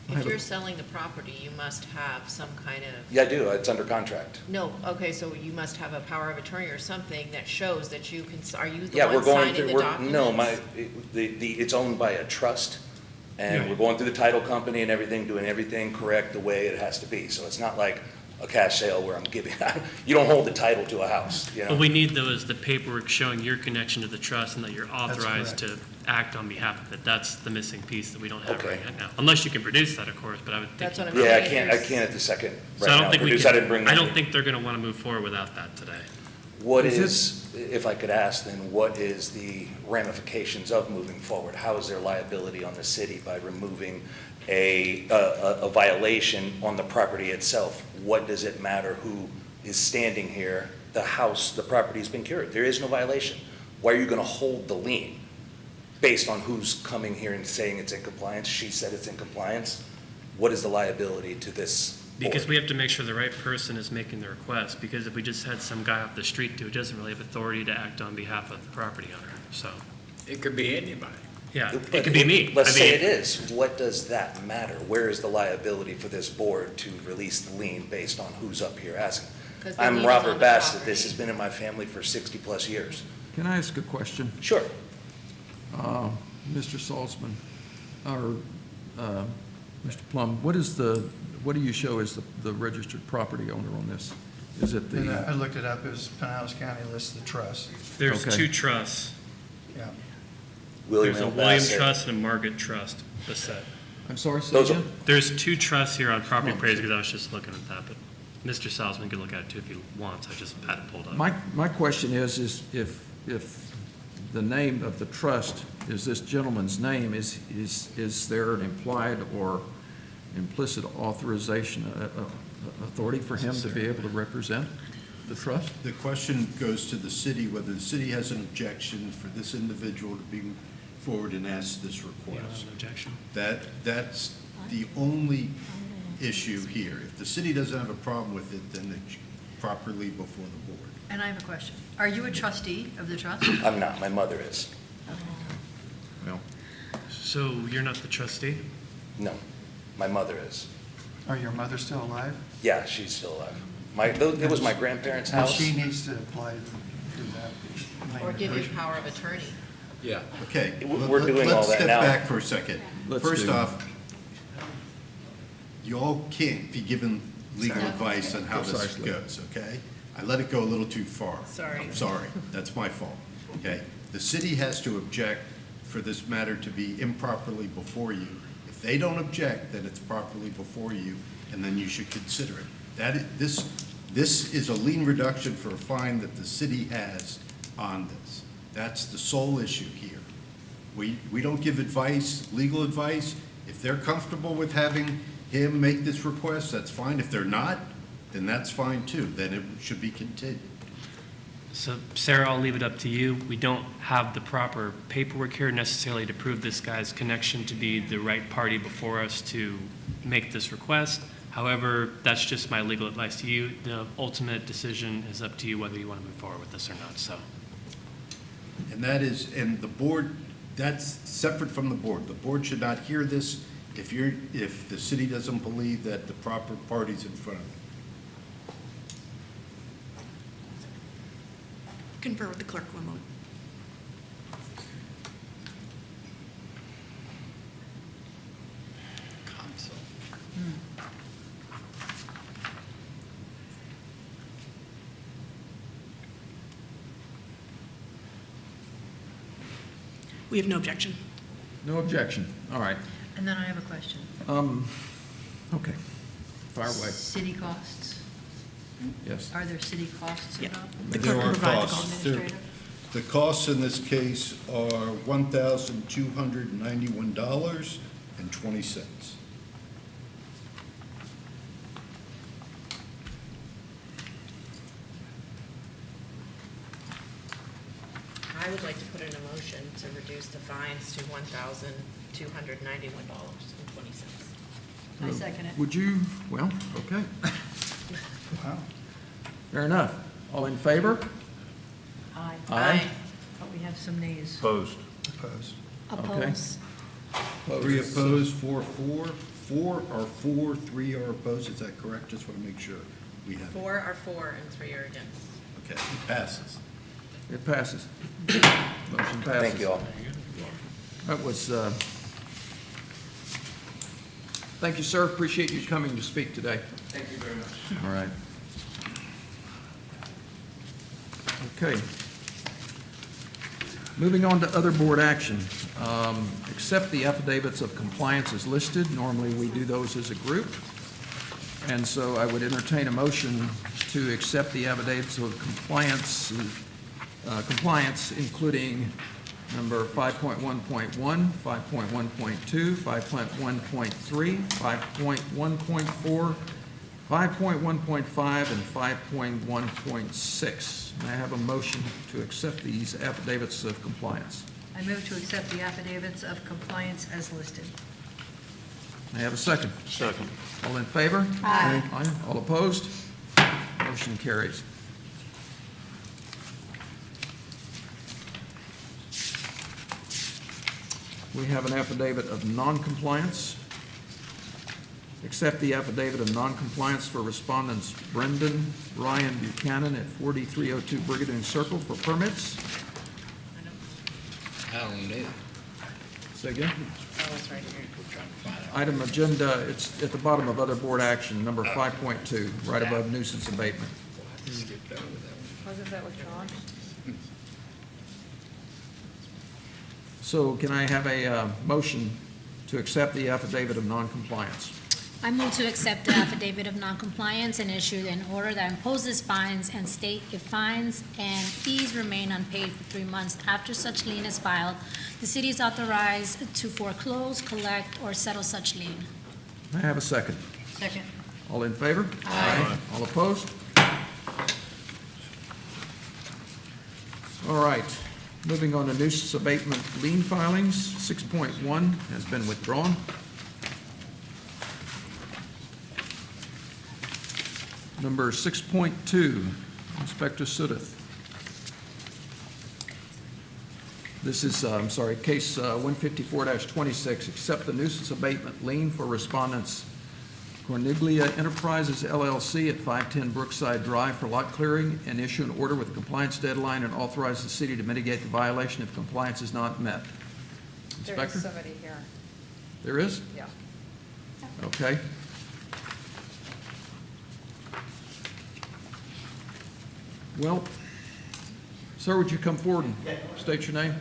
K: If you're selling the property, you must have some kind of...
P: Yeah, I do. It's under contract.
K: No, okay, so you must have a power of attorney or something that shows that you can, are you the
P: Yeah,
K: one
P: we're going
K: signing
P: through,
K: the documents?
P: no, it's owned by a trust, and we're going through the title company and everything, doing everything correct the way it has to be. So it's not like a cash sale where I'm giving, you don't hold the title to a house,
O: What we need, though, is the paperwork showing your connection to the trust and that you're authorized
J: correct.
O: to act on behalf of it. That's the missing piece that we don't have
P: Okay.
O: right now. Unless you can produce that, of course, but I would think.
K: That's what I'm
P: Yeah,
K: saying.
P: I can't at the second
O: So
P: right
O: I
P: now.
O: don't think we
P: Produce, I didn't bring
O: can, I
P: that
O: don't
P: in.
O: think they're gonna wanna move forward without that today.
P: What is, if I could ask then, what is the ramifications of moving forward? How is there liability on the city by removing a violation on the property itself? What does it matter who is standing here? The house, the property's been cured. There is no violation. Why are you gonna hold the lien based on who's coming here and saying it's in compliance? She said it's in compliance. What is the liability to this board?
O: Because we have to make sure the right person is making the request, because if we just had some guy off the street do it, doesn't really have authority to act on behalf of the property owner, so.
B: It could be anybody.
O: Yeah, it could be me.
P: Let's
O: I
P: say
O: mean,
P: it is. What does that matter? Where is the liability for this board to release the lien based on who's up here asking?
K: 'Cause the
P: I'm
K: lien is on
P: Robert
K: the
P: Bassett. This
K: property.
P: has been in my family for 60-plus years.
A: Can I ask a question?
P: Sure.
A: Mr. Salzman, or Mr. Plum, what do you show as the registered property owner on this? Is it
J: And
A: the,
J: I looked it up, it was Pinellas County lists the trust.
O: there's
A: Okay.
O: two trusts.
J: Yeah.
P: William
O: There's a
P: L.
O: William
P: Bassett.
O: Trust and a Margaret Trust, Bassett.
A: I'm sorry, say
P: Those are-
A: again?
O: There's two trusts here on property
A: Oh,
O: appraisal, because I was just looking at that, but Mr. Salzman can look at it too if he wants. I just had it pulled up.
A: My question is if the name of the trust is this gentleman's name, is there an implied or implicit authorization, authority for him to be able to represent the trust?
E: The question goes to the city, whether the city has an objection for this individual to be forward and ask this
O: You don't have
E: request.
O: an objection?
E: That's the only issue here. If the city doesn't have a problem with it, then it's properly before the board.
D: And I have a question. Are you a trustee of the trust?
P: I'm not. My mother is.
A: Well,
O: So you're not the trustee?
P: No. My mother is.
J: Are your mother still alive?
P: Yeah, she's still alive. It was my grandparents'
J: And
P: house.
J: she needs to apply to that.
K: Or give you power of attorney.
B: Yeah.
E: Okay.
P: We're doing all that now.
E: Let's step back for a second.
A: Let's
E: First
A: do.
E: off, you all can't be given legal advice on how this
A: Precisely.
E: goes, okay? I let it go a little too far.
K: Sorry.
E: I'm sorry. That's my fault, okay? The city has to object for this matter to be improperly before you. If they don't object, then it's properly before you, and then you should consider it. This is a lien reduction for a fine that the city has on this. That's the sole issue here. We don't give advice, legal advice. If they're comfortable with having him make this request, that's fine. If they're not, then that's fine too. Then it should be continued.
O: So Sarah, I'll leave it up to you. We don't have the proper paperwork here necessarily to prove this guy's connection to be the right party before us to make this request. However, that's just my legal advice to you. The ultimate decision is up to you whether you want to move forward with this or not, so.
E: And that is, and the board, that's separate from the board. The board should not hear this if the city doesn't believe that the proper party's in front of it.
M: Confer with the clerk one moment. We have no objection.
A: No objection. All right.
D: And then I have a question.
A: Okay. Fire away.
D: City costs.
A: Yes.
D: Are there city costs involved?
J: The
E: There
J: clerk
E: are
J: will provide the
E: costs.
J: cost.
D: Administrative?
E: The costs in this case are $1,291.20.
K: I would like to put in a motion to reduce the fines to $1,291.20.
D: I second it.
A: Would you, well, okay.
J: Wow.
A: Fair enough. All in favor?
D: Aye.
A: Aye.
D: But we have some nays.
N: Opposed?
J: Opposed.
G: Oppose.
E: 3 opposed, 4. 4 are for, 3 are opposed. Is that correct? Just want to make sure we have it.
K: 4 are for and 3 are against.
E: Okay, it passes.
A: It passes. Motion passes.
F: Thank you all.
A: That was, thank you, sir. Appreciate you coming to speak today.
B: Thank you very much.
A: All right. Okay. Moving on to other board action. Accept the affidavits of compliance as listed. Normally, we do those as a group. And so I would entertain a motion to accept the affidavits of compliance, including number 5.1.1, 5.1.2, 5.1.3, 5.1.4, 5.1.5, and 5.1.6. May I have a motion to accept these affidavits of compliance?
D: I move to accept the affidavits of compliance as listed.
A: May I have a second?
N: Second.
A: All in favor?
G: Aye.
A: Aye. All opposed? Motion carries. We have an affidavit of noncompliance. Accept the affidavit of noncompliance for respondents Brendan Ryan Buchanan at 4302 Brigadoon Circle for permits.
B: I don't know.
A: Say again?
K: Oh, it's right here.
A: Item agenda, it's at the bottom of other board action, number 5.2, right above nuisance abatement.
B: Skipped over that one.
D: Wasn't that withdrawn?
A: So can I have a motion to accept the affidavit of noncompliance?
G: I move to accept the affidavit of noncompliance and issue an order that imposes fines and state if fines and fees remain unpaid for 3 months after such lien is filed, the city is authorized to foreclose, collect, or settle such lien.
A: May I have a second?
D: Second.
A: All in favor? Aye. All opposed? All right, moving on to nuisance abatement lien filings. 6.1 has been withdrawn. Number 6.2, Inspector Sudeth. This is, case 154-26, accept the nuisance abatement lien for respondents Corniglia Enterprises LLC at 510 Brookside Drive for lot clearing and issue an order with a compliance deadline and authorize the city to mitigate the violation if compliance is not met. Inspector?
I: There's somebody here.
A: There is?
I: Yeah.
A: Okay. Well, sir, would you come forward and state your name?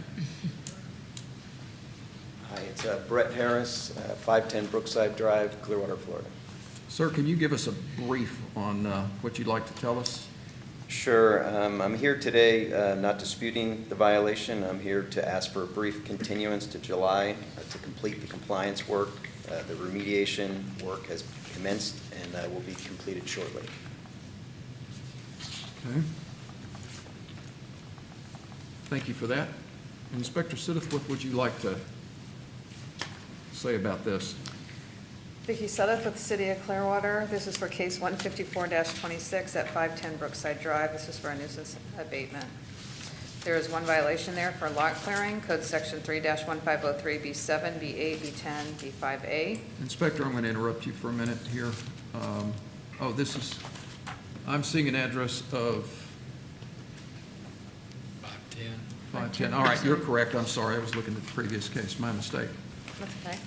V: Hi, it's Brett Harris, 510 Brookside Drive, Clearwater, Florida.
A: Sir, can you give us a brief on what you'd like to tell us?
V: Sure. I'm here today not disputing the violation. I'm here to ask for a brief continuance to July to complete the compliance work. The remediation work has commenced and will be completed shortly.
A: Okay. Thank you for that. Inspector Sudeth, what would you like to say about this?
I: Vicki Sudeth with the City of Clearwater. This is for case 154-26 at 510 Brookside Drive. This is for a nuisance abatement. There is one violation there for lot clearing, code section 3-1503, B7, B8, B10, B5A.
A: Inspector, I'm going to interrupt you for a minute here. I'm seeing an address of 510. All right, you're correct. I'm sorry. I was looking at the previous case. My mistake.
I: That's okay.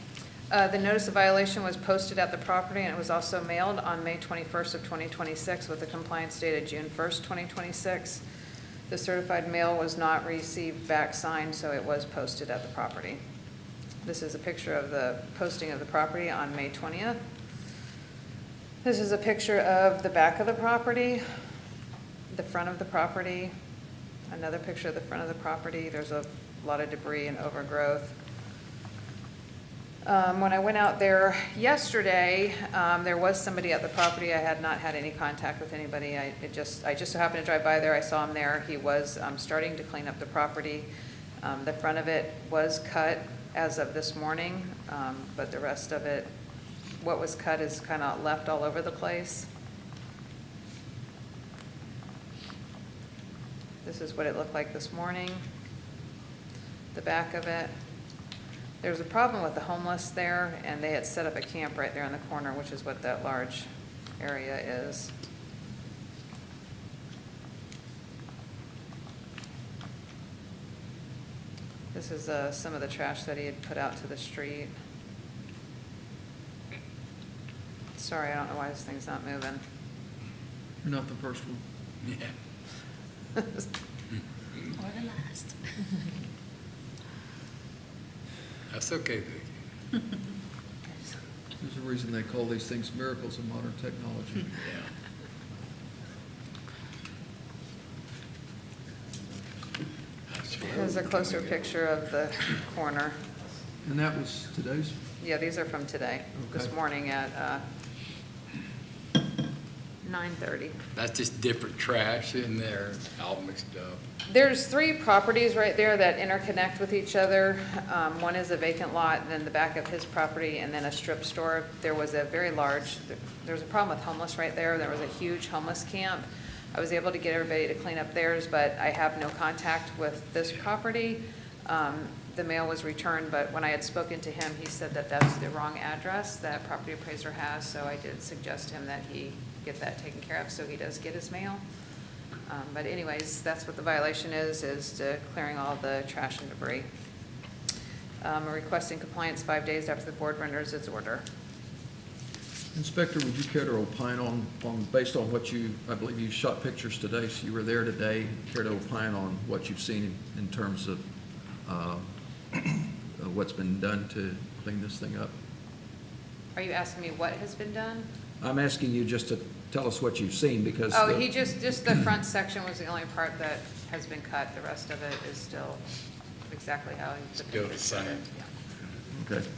I: The notice of violation was posted at the property, and it was also mailed on May 21st of 2026 with a compliance date of June 1st, 2026. The certified mail was not received back signed, so it was posted at the property. This is a picture of the posting of the property on May 20th. This is a picture of the back of the property, the front of the property, another picture of the front of the property. There's a lot of debris and overgrowth. When I went out there yesterday, there was somebody at the property. I had not had any contact with anybody. I just so happened to drive by there. I saw him there. He was starting to clean up the property. The front of it was cut as of this morning, but the rest of it, what was cut, is kind of left all over the place. This is what it looked like this morning. The back of it. There's a problem with the homeless there, and they had set up a camp right there in the corner, which is what that large area is. This is some of the trash that he had put out to the street. Sorry, I don't know why this thing's not moving.
A: You're not the first one.
B: Yeah.
G: Or the last.
B: That's okay, Vicki.
A: There's a reason they call these things miracles of modern technology.
I: Here's a closer picture of the corner.
A: And that was today's?
I: Yeah, these are from today, this
A: Okay.
I: morning at 9:30.
B: That's just different trash in there, all mixed up.
I: There's 3 properties right there that interconnect with each other. One is a vacant lot, and then the back of his property, and then a strip store. There was a there's a problem with homeless right there. There was a huge homeless camp. I was able to get everybody to clean up theirs, but I have no contact with this property. The mail was returned, but when I had spoken to him, he said that that's the wrong address that property appraiser has, so I did suggest to him that he get that taken care of so he does get his mail. But anyways, that's what the violation is clearing all the trash and debris. Requesting compliance 5 days after the board renders its order.
A: Inspector, would you care to opine on based on what I believe you shot pictures today, so you were there today, care to opine on what you've seen in terms of what's been done to clean this thing up?
I: Are you asking me what has been done?
A: I'm asking you just to tell us what you've seen, because
I: He just the front section was the only part that has been cut. The rest of it is still exactly how the
B: Still the
I: picture said
B: same.
I: it. Yeah.
A: Okay.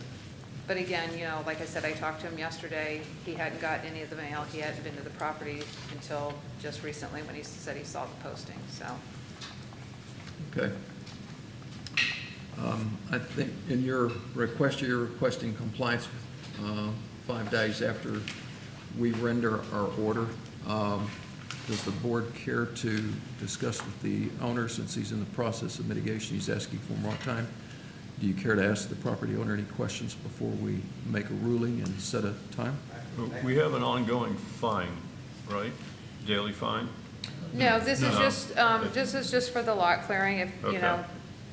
I: But again, like I said, I talked to him yesterday. He hadn't got any of the mail. He hadn't been to the property until just recently when he said he saw the posting, so.
A: Okay. I think in your request, you're requesting compliance 5 days after we render our order. Does the board care to discuss with the owner, since he's in the process of mitigation, he's asking for more time? Do you care to ask the property owner any questions before we make a ruling and set a time?
N: We have an ongoing fine, right? Daily fine?
I: No, this is
N: No.
I: just for the lot clearing. If,
N: Okay.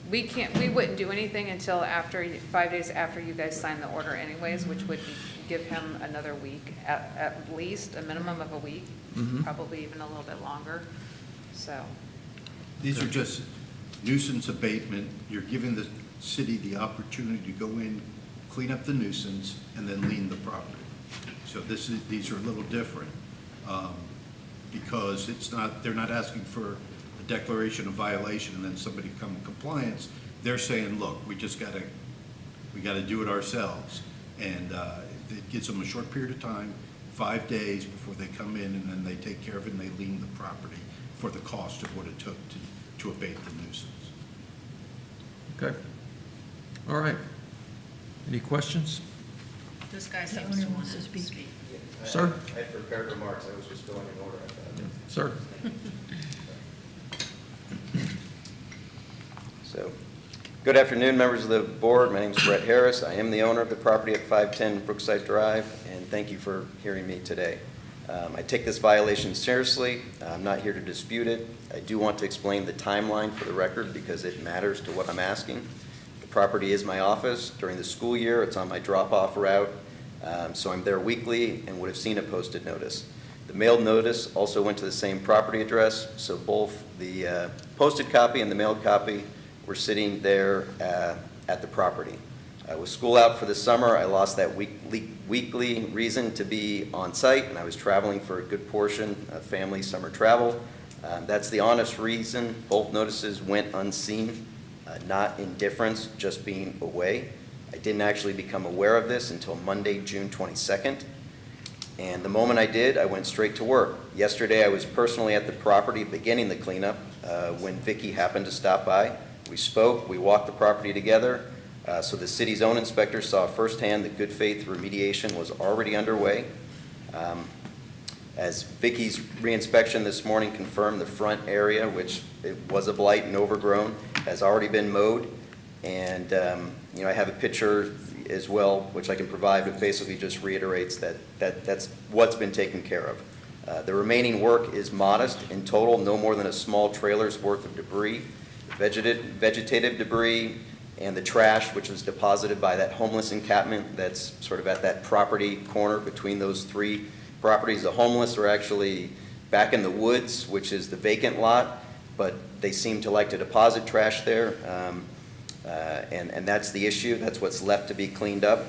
I: we wouldn't do anything until 5 days after you guys sign the order anyways, which would give him another week, at least, a minimum of a week, probably even a little bit longer, so.
E: These are just nuisance abatement. You're giving the city the opportunity to go in, clean up the nuisance, and then lien the property. So these are a little different, because they're not asking for a declaration of violation and then somebody come in compliance. They're saying, look, we gotta do it ourselves. And it gives them a short period of time, 5 days before they come in, and then they take care of it and they lien the property for the cost of what it took to abate the nuisance.
A: Okay. All right. Any questions?
K: This guy
D: The
K: seems
D: owner
K: to want
D: wants
K: to
D: to speak.
K: speak.
A: Sir?
V: I had prepared remarks, I was just going in order, I thought.
A: Sir?
V: So, good afternoon, members of the board. My name is Brett Harris. I am the owner of the property at 510 Brookside Drive, and thank you for hearing me today. I take this violation seriously. I'm not here to dispute it. I do want to explain the timeline for the record because it matters to what I'm asking. The property is my office. During the school year, it's on my drop-off route, so I'm there weekly and would have seen a posted notice. The mailed notice also went to the same property address, so both the posted copy and the mailed copy were sitting there at the property. With school out for the summer, I lost that weekly reason to be on site, and I was traveling for a good portion of family summer travel. That's the honest reason. Both notices went unseen, not indifference, just being away. I didn't actually become aware of this until Monday, June 22nd. And the moment I did, I went straight to work. Yesterday, I was personally at the property beginning the cleanup when Vicki happened to stop by. We spoke, we walked the property together, so the city's own inspector saw firsthand that good faith remediation was already underway. As Vicki's reinspection this morning confirmed, the front area, which it was a blight and overgrown, has already been mowed. And I have a picture as well, which I can provide, but basically just reiterates that's what's been taken care of. The remaining work is modest. In total, no more than a small trailer's worth of debris, vegetative debris, and the trash, which was deposited by that homeless encampment that's sort of at that property corner between those three properties. The homeless are actually back in the woods, which is the vacant lot, but they seem to like to deposit trash there. And that's the issue. That's what's left to be cleaned up.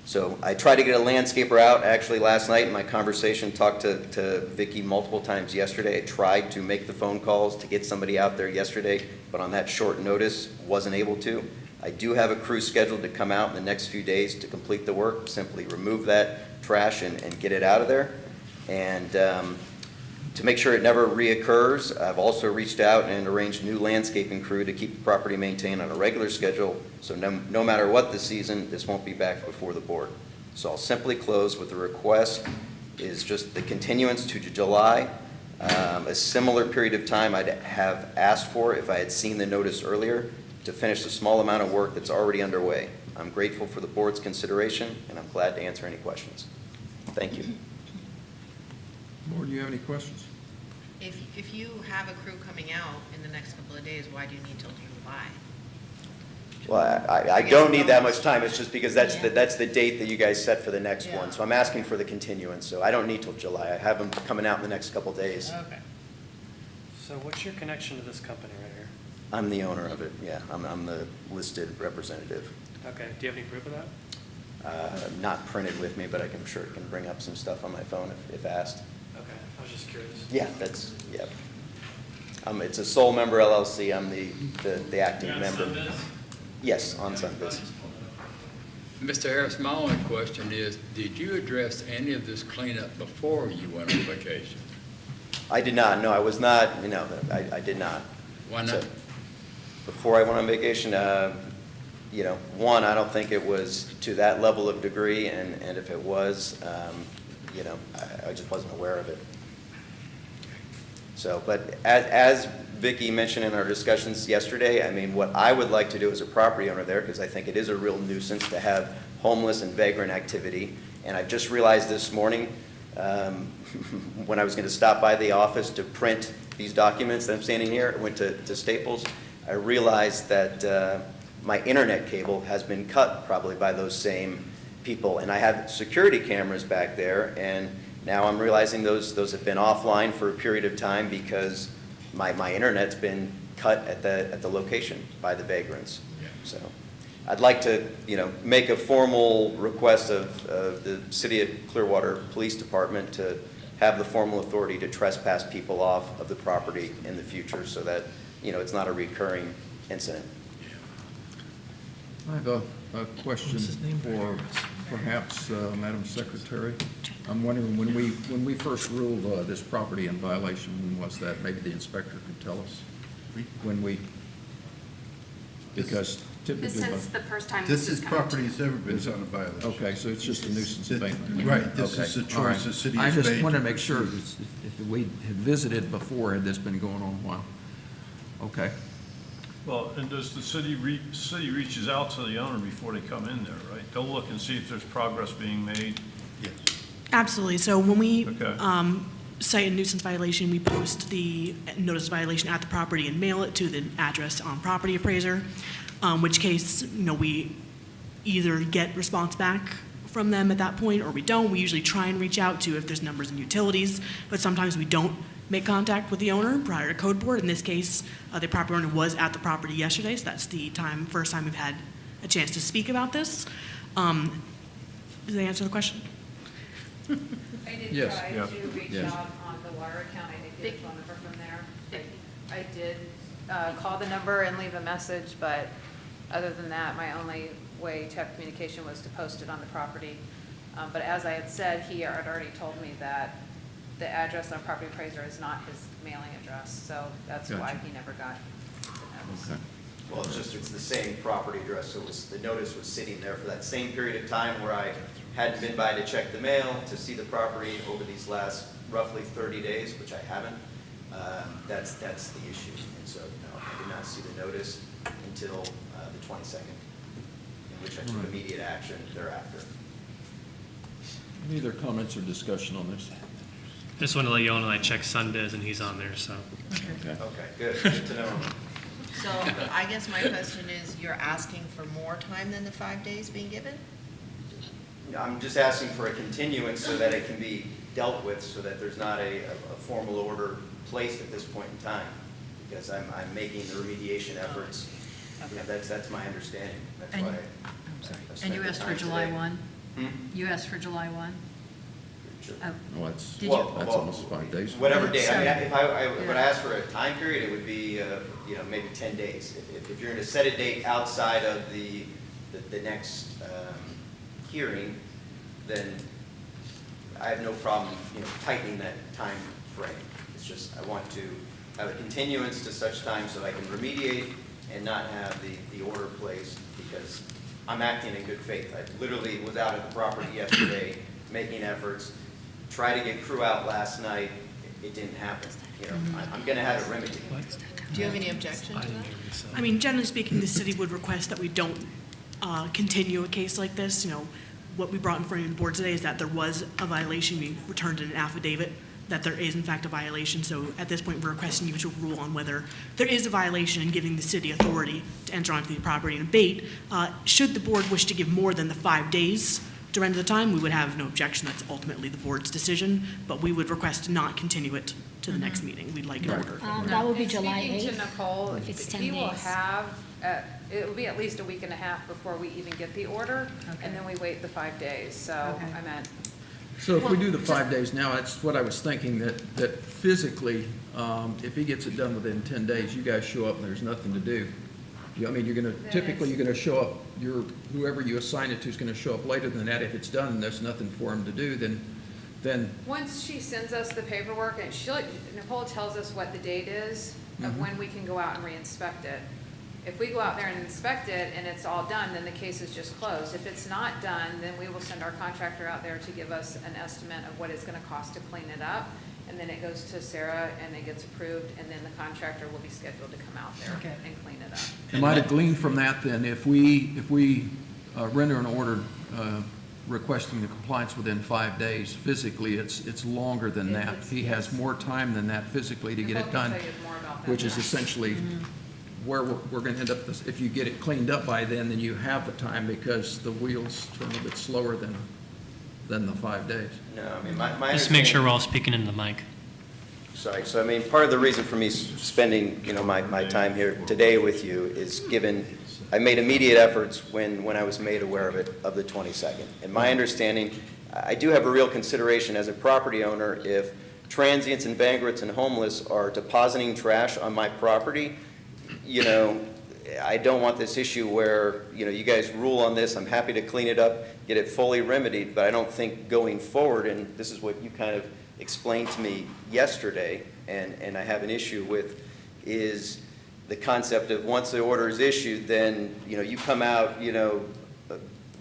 V: So I tried to get a landscaper out actually last night in my conversation, talked to Vicki multiple times yesterday. I tried to make the phone calls to get somebody out there yesterday, but on that short notice, wasn't able to. I do have a crew scheduled to come out in the next few days to complete the work, simply remove that trash and get it out of there. And to make sure it never reoccurs, I've also reached out and arranged new landscaping crew to keep the property maintained on a regular schedule, so no matter what the season, this won't be back before the board. So I'll simply close with the request is just the continuance to July, a similar period of time I'd have asked for if I had seen the notice earlier to finish the small amount of work that's already underway. I'm grateful for the board's consideration, and I'm glad to answer any questions. Thank you.
A: Board, do you have any questions?
K: If you have a crew coming out in the next couple of days, why do you need till July?
V: Well, I don't need that much time. It's just because that's the date that you guys set for the next one. So I'm asking for the continuance. So I don't need till July. I have them coming out in the next couple days.
K: Okay.
O: So what's your connection to this company right here?
V: I'm the owner of it. Yeah, I'm the listed representative.
O: Okay, do you have any proof of that?
V: Not printed with me, but I'm sure it can bring up some stuff on my phone if asked.
O: Okay, I was just curious.
V: Yeah, yeah. It's a sole member LLC. I'm the acting member. Yes, on Sundays.
B: Mr. Harris, my only question is, did you address any of this cleanup before you went on vacation?
V: I did not. No, I was not. I did not.
B: Why not?
V: So, before I went on vacation, one, I don't think it was to that level of degree, and if it was, I just wasn't aware of it. So, but as Vicki mentioned in our discussions yesterday, I mean, what I would like to do as a property owner there, because I think it is a real nuisance to have homeless and vagrant activity, and I just realized this morning when I was going to stop by the office to print these documents that I'm standing here, I went to Staples, I realized that my internet cable has been cut probably by those same people, and I have security cameras back there, and now I'm realizing those have been offline for a period of time because my internet's been cut at the location by the vagrants. Yeah. So I'd like to make a formal request of the City of Clearwater Police Department to have the formal authority to trespass people off of the property in the future so that it's not a recurring incident.
A: I have a question for perhaps Madam Secretary. I'm wondering, when we first ruled this property in violation, when was that? Maybe the inspector could tell us. Because typically.
C: This is the first time
E: This is
C: come
E: property that's ever been on a violation.
A: Okay, so it's just a nuisance abatement.
E: Right, this is a choice the city has made.
A: I just want to make sure if we had visited before, had this been going on a while? Okay.
N: Well, and does the city reaches out to the owner before they come in there, right? They'll look and see if there's progress being made.
E: Yes.
M: Absolutely. So when we
N: Okay.
M: cite a nuisance violation, we post the notice of violation at the property and mail it to the address on property appraiser, which case, we either get response back from them at that point or we don't. We usually try and reach out to if there's numbers and utilities, but sometimes we don't make contact with the owner prior to code board. In this case, the property owner was at the property yesterday, so that's the first time we've had a chance to speak about this. Does that answer the question?
I: I did
A: Yes.
I: try
N: Yeah.
I: to reach
A: Yes.
I: out on the water account. I did get a phone number from there. I did call the number and leave a message, but other than that, my only way to have communication was to post it on the property. But as I had said, he had already told me that the address on property appraiser is not his mailing address, so that's why
A: Gotcha.
I: he never got the notice.
A: Okay.
V: Well, it's the same property address, so the notice was sitting there for that same period of time where I hadn't been by to check the mail, to see the property over these last roughly 30 days, which I haven't. That's the issue. And so, no, I did not see the notice until the 22nd, in which I took
A: Right.
V: immediate action thereafter.
A: Any other comments or discussion on this?
O: Just want to let you all know I checked Sunbiz and he's on there, so.
A: Okay.
V: Okay, good to know.
K: So I guess my question is, you're asking for more time than the 5 days being given?
V: I'm just asking for a continuance so that it can be dealt with, so that there's not a formal order placed at this point in time, because I'm making the remediation efforts. You know, that's my understanding. That's
D: And-
V: why.
D: And you asked for July 1?
V: Hmm?
D: You asked for July 1?
V: Sure.
A: Well, that's,
D: Did
V: Well,
A: that's almost 5 days.
V: Whatever day, I mean,
D: Sorry.
V: if I would
D: Yeah.
V: ask for a time period, it would be, maybe 10 days. If you're going to set a date outside of the next hearing, then I have no problem, tightening that time frame. It's just, I want to have a continuance to such time so I can remediate and not have the order placed, because I'm acting in good faith. I literally was out at the property yesterday, making efforts, tried to get crew out last night, it didn't happen. I'm going to have a remedy.
K: Do you have any objection to that?
M: I mean, generally speaking, the city would request that we don't continue a case like this. What we brought in front of the board today is that there was a violation. We returned in an affidavit that there is in fact a violation. So at this point, we're requesting you to rule on whether there is a violation and giving the city authority to enter onto the property and abate. Should the board wish to give more than the 5 days to render the time, we would have no objection. That's ultimately the board's decision, but we would request to not continue it to the next meeting. We'd like an order.
G: That would be
I: And
G: July
I: Speaking
G: 8th.
I: to Nicole,
G: if it's 10
I: he will
G: days.
I: have, it will be at least a week and a half before we even get the order,
D: Okay.
I: and then we wait the 5 days, so
D: Okay.
I: I meant,
A: So if we do the 5 days now, that's what I was thinking, that physically, if he gets it done within 10 days, you guys show up and there's nothing to do. I mean, typically, you're gonna show up, whoever you assign it to is gonna show up later than that. If it's done and there's nothing for him to do, then,
I: once she sends us the paperwork, and Nicole tells us what the date is of when we can go out and re-inspect it. If we go out there and inspect it and it's all done, then the case is just closed. If it's not done, then we will send our contractor out there to give us an estimate of what it's gonna cost to clean it up. And then it goes to Sarah and it gets approved, and then the contractor will be scheduled to come out there
D: Okay.
I: and clean it up.
A: am I to glean from that then, if we render an order requesting the compliance within 5 days, physically, it's longer than that. He has more time than that physically to get
I: Nicole
A: it
I: can
A: done,
I: tell you more about that.
A: which is essentially where we're going to end up. If you get it cleaned up by then you have the time, because the wheels turn a bit slower than the 5 days.
V: No, I mean, my
O: Just make sure
V: understanding-
O: we're all speaking into the mic.
V: Sorry, so I mean, part of the reason for me spending, my time here today with you is given, I made immediate efforts when I was made aware of it, of the 22nd. And my understanding, I do have a real consideration as a property owner, if transients and vagrants and homeless are depositing trash on my property, I don't want this issue where, you guys rule on this, I'm happy to clean it up, get it fully remedied, but I don't think going forward, and this is what you kind of explained to me yesterday, and I have an issue with, is the concept of once the order is issued, then, you come out,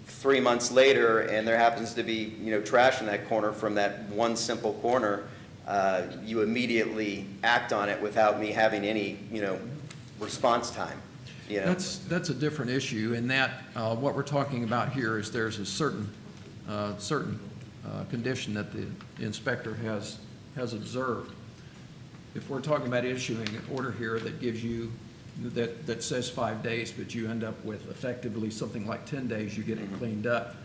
V: 3 months later, and there happens to be, trash in that corner from that one simple corner, you immediately act on it without me having any, response time, you know.
A: That's a different issue in that what we're talking about here is there's a certain condition that the inspector has observed. If we're talking about issuing an order here that gives you, that says 5 days, but you end up with effectively something like 10 days, you get it cleaned up.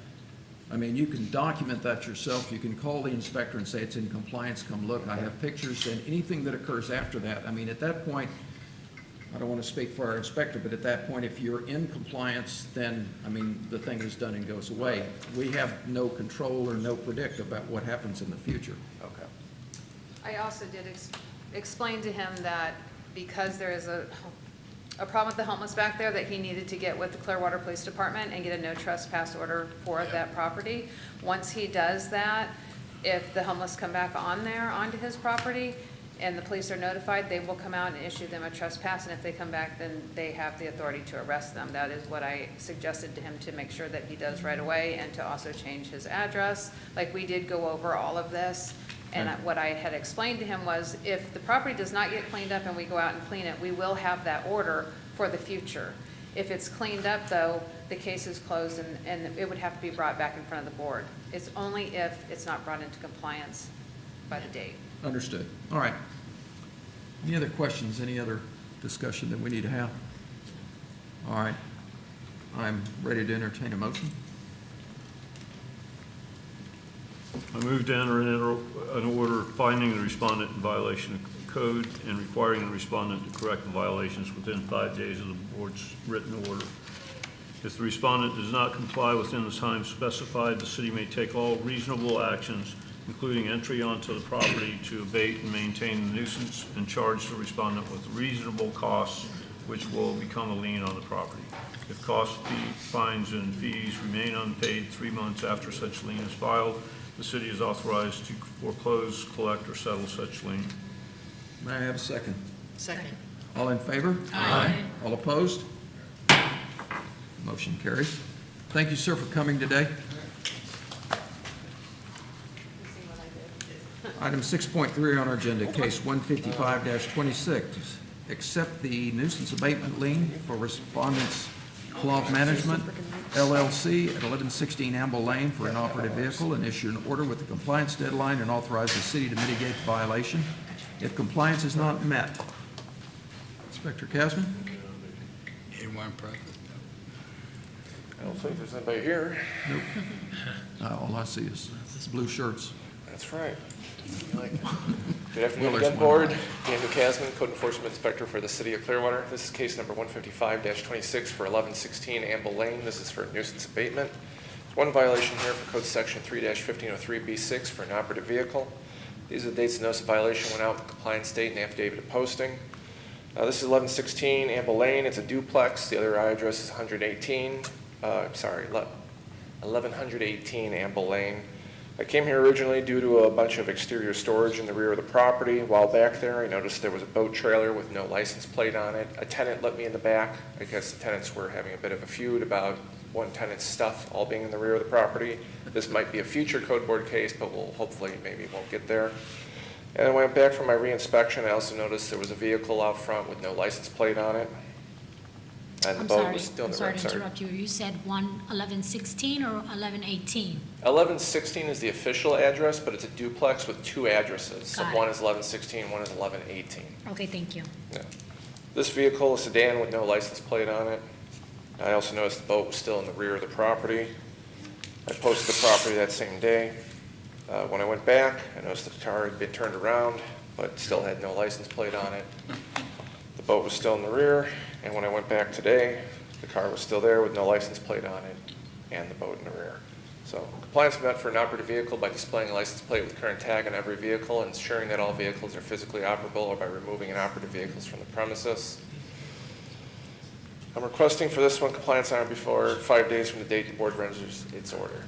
A: I mean, you can document that yourself. You can call the inspector and say it's in compliance, come look, I have pictures, and anything that occurs after that. I mean, at that point, I don't want to speak for our inspector, but at that point, if you're in compliance, then, I mean, the thing is done and goes away. We have no control or no predict about what happens in the future.
V: Okay.
I: I also did explain to him that because there is a problem with the homeless back there, that he needed to get with the Clearwater Police Department and get a no trespass order for that property. Once he does that, if the homeless come back onto his property, and the police are notified, they will come out and issue them a trespass, and if they come back, then they have the authority to arrest them. That is what I suggested to him to make sure that he does right away, and to also change his address. Like, we did go over all of this, and what I had explained to him was, if the property does not get cleaned up and we go out and clean it, we will have that order for the future. If it's cleaned up, though, the case is closed, and it would have to be brought back in front of the board. It's only if it's not brought into compliance by the date.
A: Understood. All right. Any other questions, any other discussion that we need to have? All right. I'm ready to entertain a motion.
N: I move to enter an order finding the respondent in violation of code and requiring the respondent to correct the violations within 5 days of the board's written order. If the respondent does not comply within the time specified, the city may take all reasonable actions, including entry onto the property to abate and maintain the nuisance, and charge the respondent with reasonable costs, which will become a lien on the property. If costs, fines, and fees remain unpaid 3 months after such lien is filed, the city is authorized to foreclose, collect, or settle such lien.
A: May I have a second?
K: Second.
A: All in favor? Aye. All opposed? Motion carries. Thank you, sir, for coming today. Item 6.3 on our agenda, case 155-26. Accept the nuisance abatement lien for respondents Cloth Management LLC at 1116 Amble Lane for inoperative vehicle, and issue an order with the compliance deadline and authorize the city to mitigate the violation if compliance is not met. Inspector Casman?
B: Anyone present?
Q: I don't think there's anybody here.
A: Nope. All I see is blue shirts.
Q: That's right. Good afternoon again, Board. Daniel Casman, Code Enforcement Inspector for the City of Clearwater. This is case number 155-26 for 1116 Amble Lane. This is for nuisance abatement. There's one violation here for Code Section 3-1503B6 for an operative vehicle. These are the dates the notice of violation went out with the compliance date and the affidavit of posting. This is 1116 Amble Lane. It's a duplex. The other address is 1118 Amble Lane. I came here originally due to a bunch of exterior storage in the rear of the property. While back there, I noticed there was a boat trailer with no license plate on it. A tenant let me in the back. I guess the tenants were having a bit of a feud about one tenant's stuff all being in the rear of the property. This might be a future code board case, but we'll hopefully maybe won't get there. And when I went back for my reinspection, I also noticed there was a vehicle out front with no license plate on it. And the boat was still in the rear.
G: I'm sorry to interrupt you. You said 1116 or 1118?
Q: 1116 is the official address, but it's a duplex with two addresses. So
G: Got it.
Q: one is 1116, one is 1118.
G: Okay, thank you.
Q: Yeah. This vehicle, a sedan with no license plate on it. I also noticed the boat was still in the rear of the property. I posted the property that same day. When I went back, I noticed the car had been turned around, but still had no license plate on it. The boat was still in the rear, and when I went back today, the car was still there with no license plate on it and the boat in the rear. So compliance met for an operative vehicle by displaying a license plate with current tag on every vehicle and ensuring that all vehicles are physically operable, or by removing inoperative vehicles from the premises. I'm requesting for this one compliance on or before 5 days from the date the board renders its order.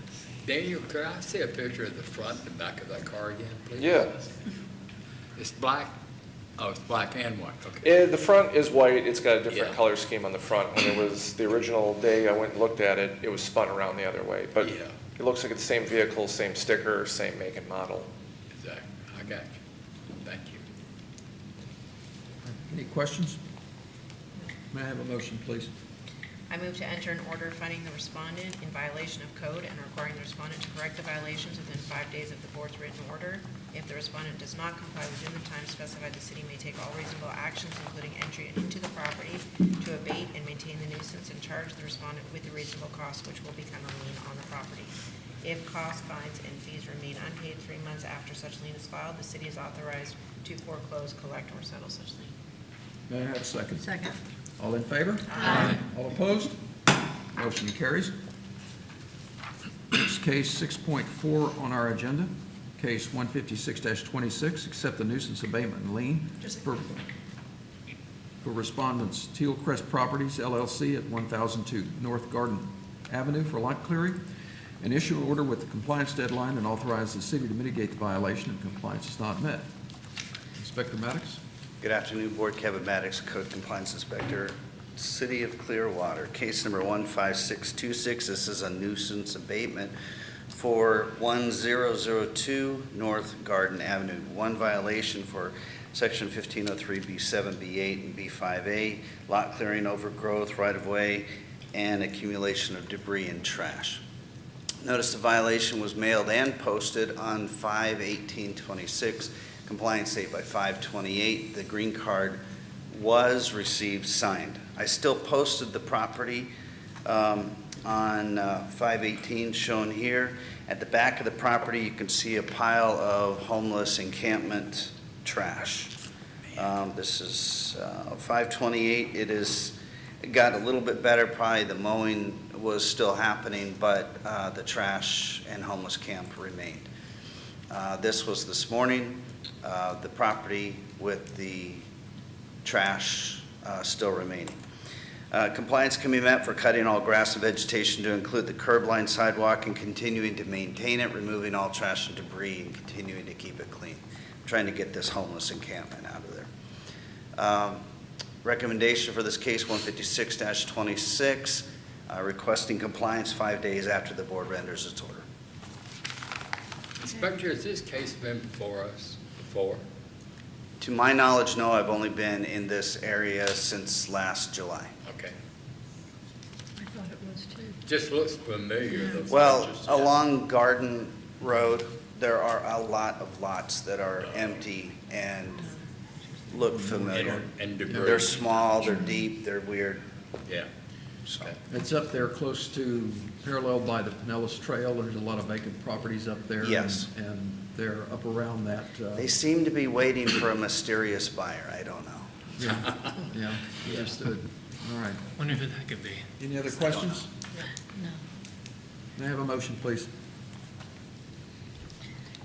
B: Daniel, could I see a picture of the front and back of that car again, please?
Q: Yeah.
B: It's black? Oh, it's black and white, okay.
Q: The front is white. It's got a different
B: Yeah.
Q: color scheme on the front. When it was the original day I went and looked at it, it was spun around the other way. But
B: Yeah.
Q: it looks like it's the same vehicle, same sticker, same make and model.
B: Exactly, I got you. Thank you.
A: Any questions? May I have a motion, please?
K: I move to enter an order finding the respondent in violation of code and requiring the respondent to correct the violations within 5 days of the board's written order. If the respondent does not comply within the time specified, the city may take all reasonable actions, including entry into the property, to abate and maintain the nuisance and charge the respondent with the reasonable cost, which will become a lien on the property. If costs, fines, and fees remain unpaid 3 months after such lien is filed, the city is authorized to foreclose, collect, or settle such lien.
A: May I have a second?
D: Second.
A: All in favor?
K: Aye.
A: All opposed? Motion carries. Next case, 6.4 on our agenda, case 156-26, accept the nuisance abatement and lien for respondents Teal Crest Properties LLC at 1002 North Garden Avenue for lot clearing, and issue an order with the compliance deadline and authorize the city to mitigate the violation if compliance is not met. Inspector Maddox?
F: Good afternoon, Board. Kevin Maddox, Code Compliance Inspector, City of Clearwater. Case number 15626. This is a nuisance abatement for 1002 North Garden Avenue. One violation for Section 1503B7, B8, and B5A, lot clearing, overgrowth, right-of-way, and accumulation of debris and trash. Notice the violation was mailed and posted on 5/18/26. Compliance date by 5/28. The green card was received signed. I still posted the property on 5/18 shown here. At the back of the property, you can see a pile of homeless encampment trash. This is 5/28. It got a little bit better. Probably the mowing was still happening, but the trash and homeless camp remained. This was this morning. The property with the trash still remaining. Compliance can be met for cutting all grass and vegetation to include the curb line, sidewalk, and continuing to maintain it, removing all trash and debris, and continuing to keep it clean. I'm trying to get this homeless encampment out of there. Recommendation for this case, 156-26, requesting compliance 5 days after the board renders its order.
B: Inspector, has this case been before us before?
F: To my knowledge, no. I've only been in this area since last July.
B: Okay.
D: I thought it was too.
B: Just looks familiar. though.
F: Well, along Garden Road, there are a lot of lots that are empty and look familiar.
B: And debris.
F: They're small, they're deep, they're weird.
B: Yeah.
F: So,
A: It's up there close to, paralleled by the Pinellas Trail. There's a lot of vacant properties up there.
F: Yes.
A: And they're up around that.
F: they seem to be waiting for a mysterious buyer. I don't know.
A: Yeah, yeah, understood. All right.
O: Wonder who that could be.
A: Any other questions?
G: No.
A: May I have a motion, please?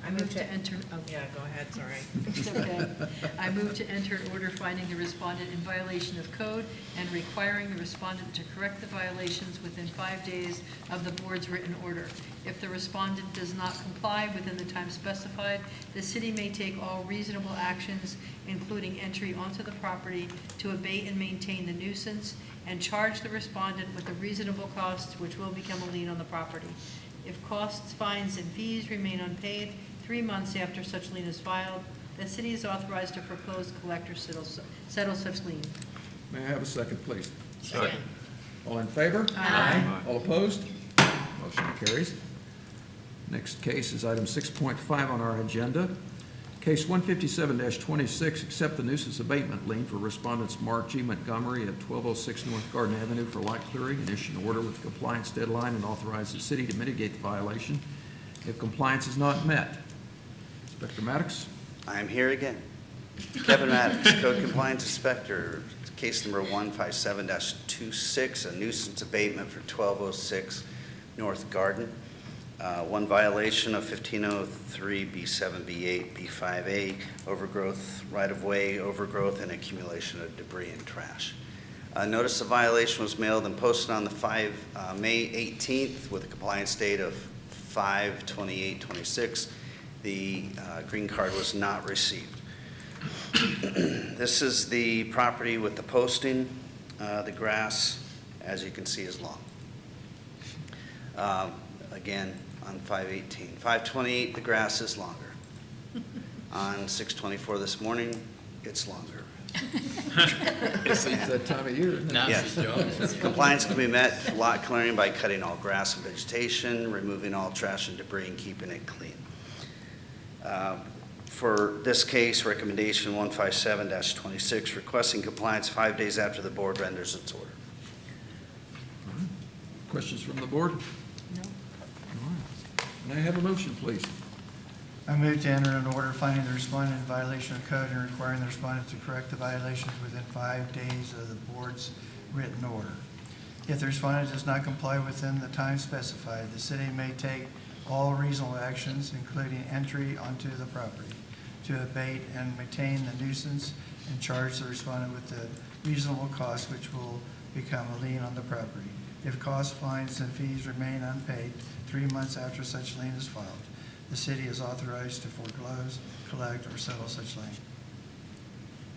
D: I move to enter, oh,
K: Yeah, go ahead, sorry.
D: it's okay. I move to enter an order finding the respondent in violation of code and requiring the respondent to correct the violations within 5 days of the board's written order. If the respondent does not comply within the time specified, the city may take all reasonable actions, including entry onto the property, to abate and maintain the nuisance and charge the respondent with the reasonable costs which will become a lien on the property. If costs, fines, and fees remain unpaid 3 months after such lien is filed, the city is authorized to foreclose, collect, or settle such lien.
A: May I have a second, please?
B: Second.
A: All in favor?
D: Aye.
A: All opposed? Motion carries. Next case is item 6.5 on our agenda. Case 157-26, accept the nuisance abatement lien for respondents Mark G. Montgomery at 1206 North Garden Avenue for lot clearing, and issue an order with compliance deadline and authorize the city to mitigate the violation if compliance is not met. Inspector Maddox?
F: I'm here again. Kevin Maddox, Code Compliance Inspector, case number 157-26, a nuisance abatement for 1206 North Garden. One violation of 1503B7, B8, B5A, overgrowth, right-of-way, overgrowth, and accumulation of debris and trash. Notice the violation was mailed and posted on the May 18th with a compliance date of 5/28/26. The green card was not received. This is the property with the posting. The grass, as you can see, is long. Again, on 5/18. 5/28, the grass is longer. On 6/24 this morning, it's longer.
A: It's that time of year, isn't it?
R: Yes. Compliance can be met, lot clearing by cutting all grass and vegetation, removing all trash and debris, and keeping it clean. For this case, recommendation 157-26, requesting compliance 5 days after the board renders its order.
A: Questions from the board?
D: No.
A: All right. May I have a motion, please?
J: I move to enter an order finding the respondent in violation of code and requiring the respondent to correct the violations within 5 days of the board's written order. If the respondent does not comply within the time specified, the city may take all reasonable actions, including entry onto the property, to abate and maintain the nuisance and charge the respondent with the reasonable cost which will become a lien on the property. If costs, fines, and fees remain unpaid 3 months after such lien is filed, the city is authorized to foreclose, collect, or settle such lien.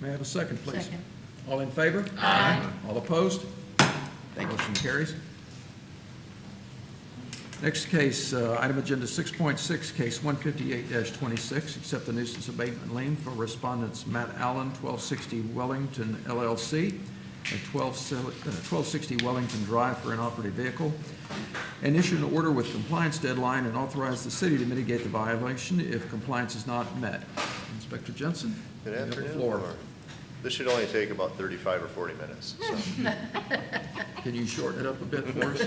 A: May I have a second, please?
D: Second.
A: All in favor? Aye. All opposed? Motion carries. Next case, item agenda 6.6, case 158-26, accept the nuisance abatement lien for respondents Matt Allen, 1260 Wellington LLC, at 1260 Wellington Drive for inoperative vehicle, and issue an order with compliance deadline and authorize the city to mitigate the violation if compliance is not met. Inspector Jensen?
S: Good
A: you have the
S: afternoon.
A: floor.
S: This should only take about 35 or 40 minutes. So.
A: Can you shorten it up a bit for us?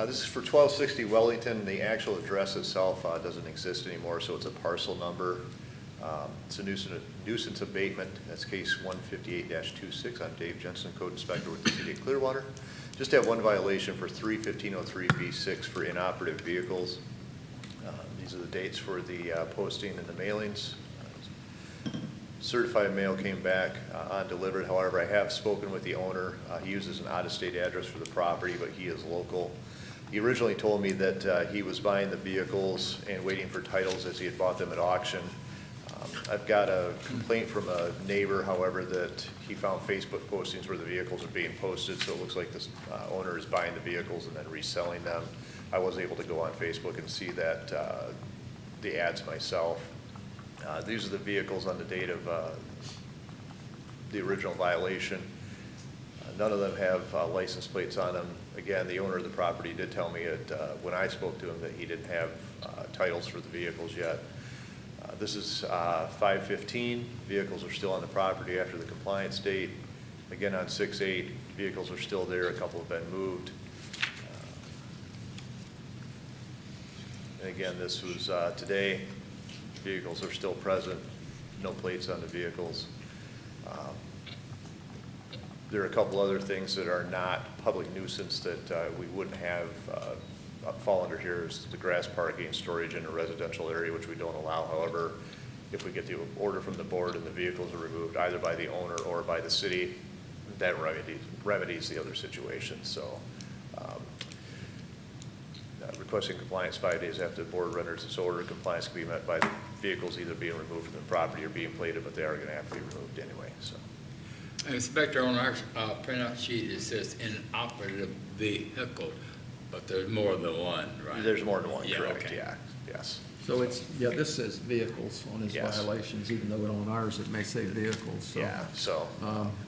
S: This is for 1260 Wellington. The actual address itself doesn't exist anymore, so it's a parcel number. It's a nuisance abatement. That's case 158-26. I'm Dave Jensen, Code Inspector with the City of Clearwater. Just have one violation for 31503B6 for inoperative vehicles. These are the dates for the posting and the mailings. Certified mail came back undelivered. However, I have spoken with the owner. He uses an out-of-state address for the property, but he is local. He originally told me that he was buying the vehicles and waiting for titles as he had bought them at auction. I've got a complaint from a neighbor, however, that he found Facebook postings where the vehicles are being posted, so it looks like this owner is buying the vehicles and then reselling them. I was able to go on Facebook and see that the ads myself. These are the vehicles on the date of the original violation. None of them have license plates on them. Again, the owner of the property did tell me when I spoke to him that he didn't have titles for the vehicles yet. This is 5/15. Vehicles are still on the property after the compliance date. Again, on 6/8, vehicles are still there. A couple have been moved. And again, this was today. Vehicles are still present. No plates on the vehicles. There are a couple other things that are not public nuisance that we wouldn't have fall under here, is the grass parking, storage in a residential area, which we don't allow. However, if we get the order from the board and the vehicles are removed either by the owner or by the city, that remedies the other situation. So requesting compliance 5 days after the board renders its order, compliance can be met by the vehicles either being removed from the property or being plated, but they are going to have to be removed anyway. So.
B: Inspector, on our printout sheet, it says inoperative vehicle, but there's more than one, right?
S: There's more than one,
B: Yeah,
S: correct,
B: okay.
S: yeah, yes.
A: So it's, yeah, this says vehicles on his
S: Yes.
A: violations, even though on ours it may say vehicles, so.
S: Yeah, so.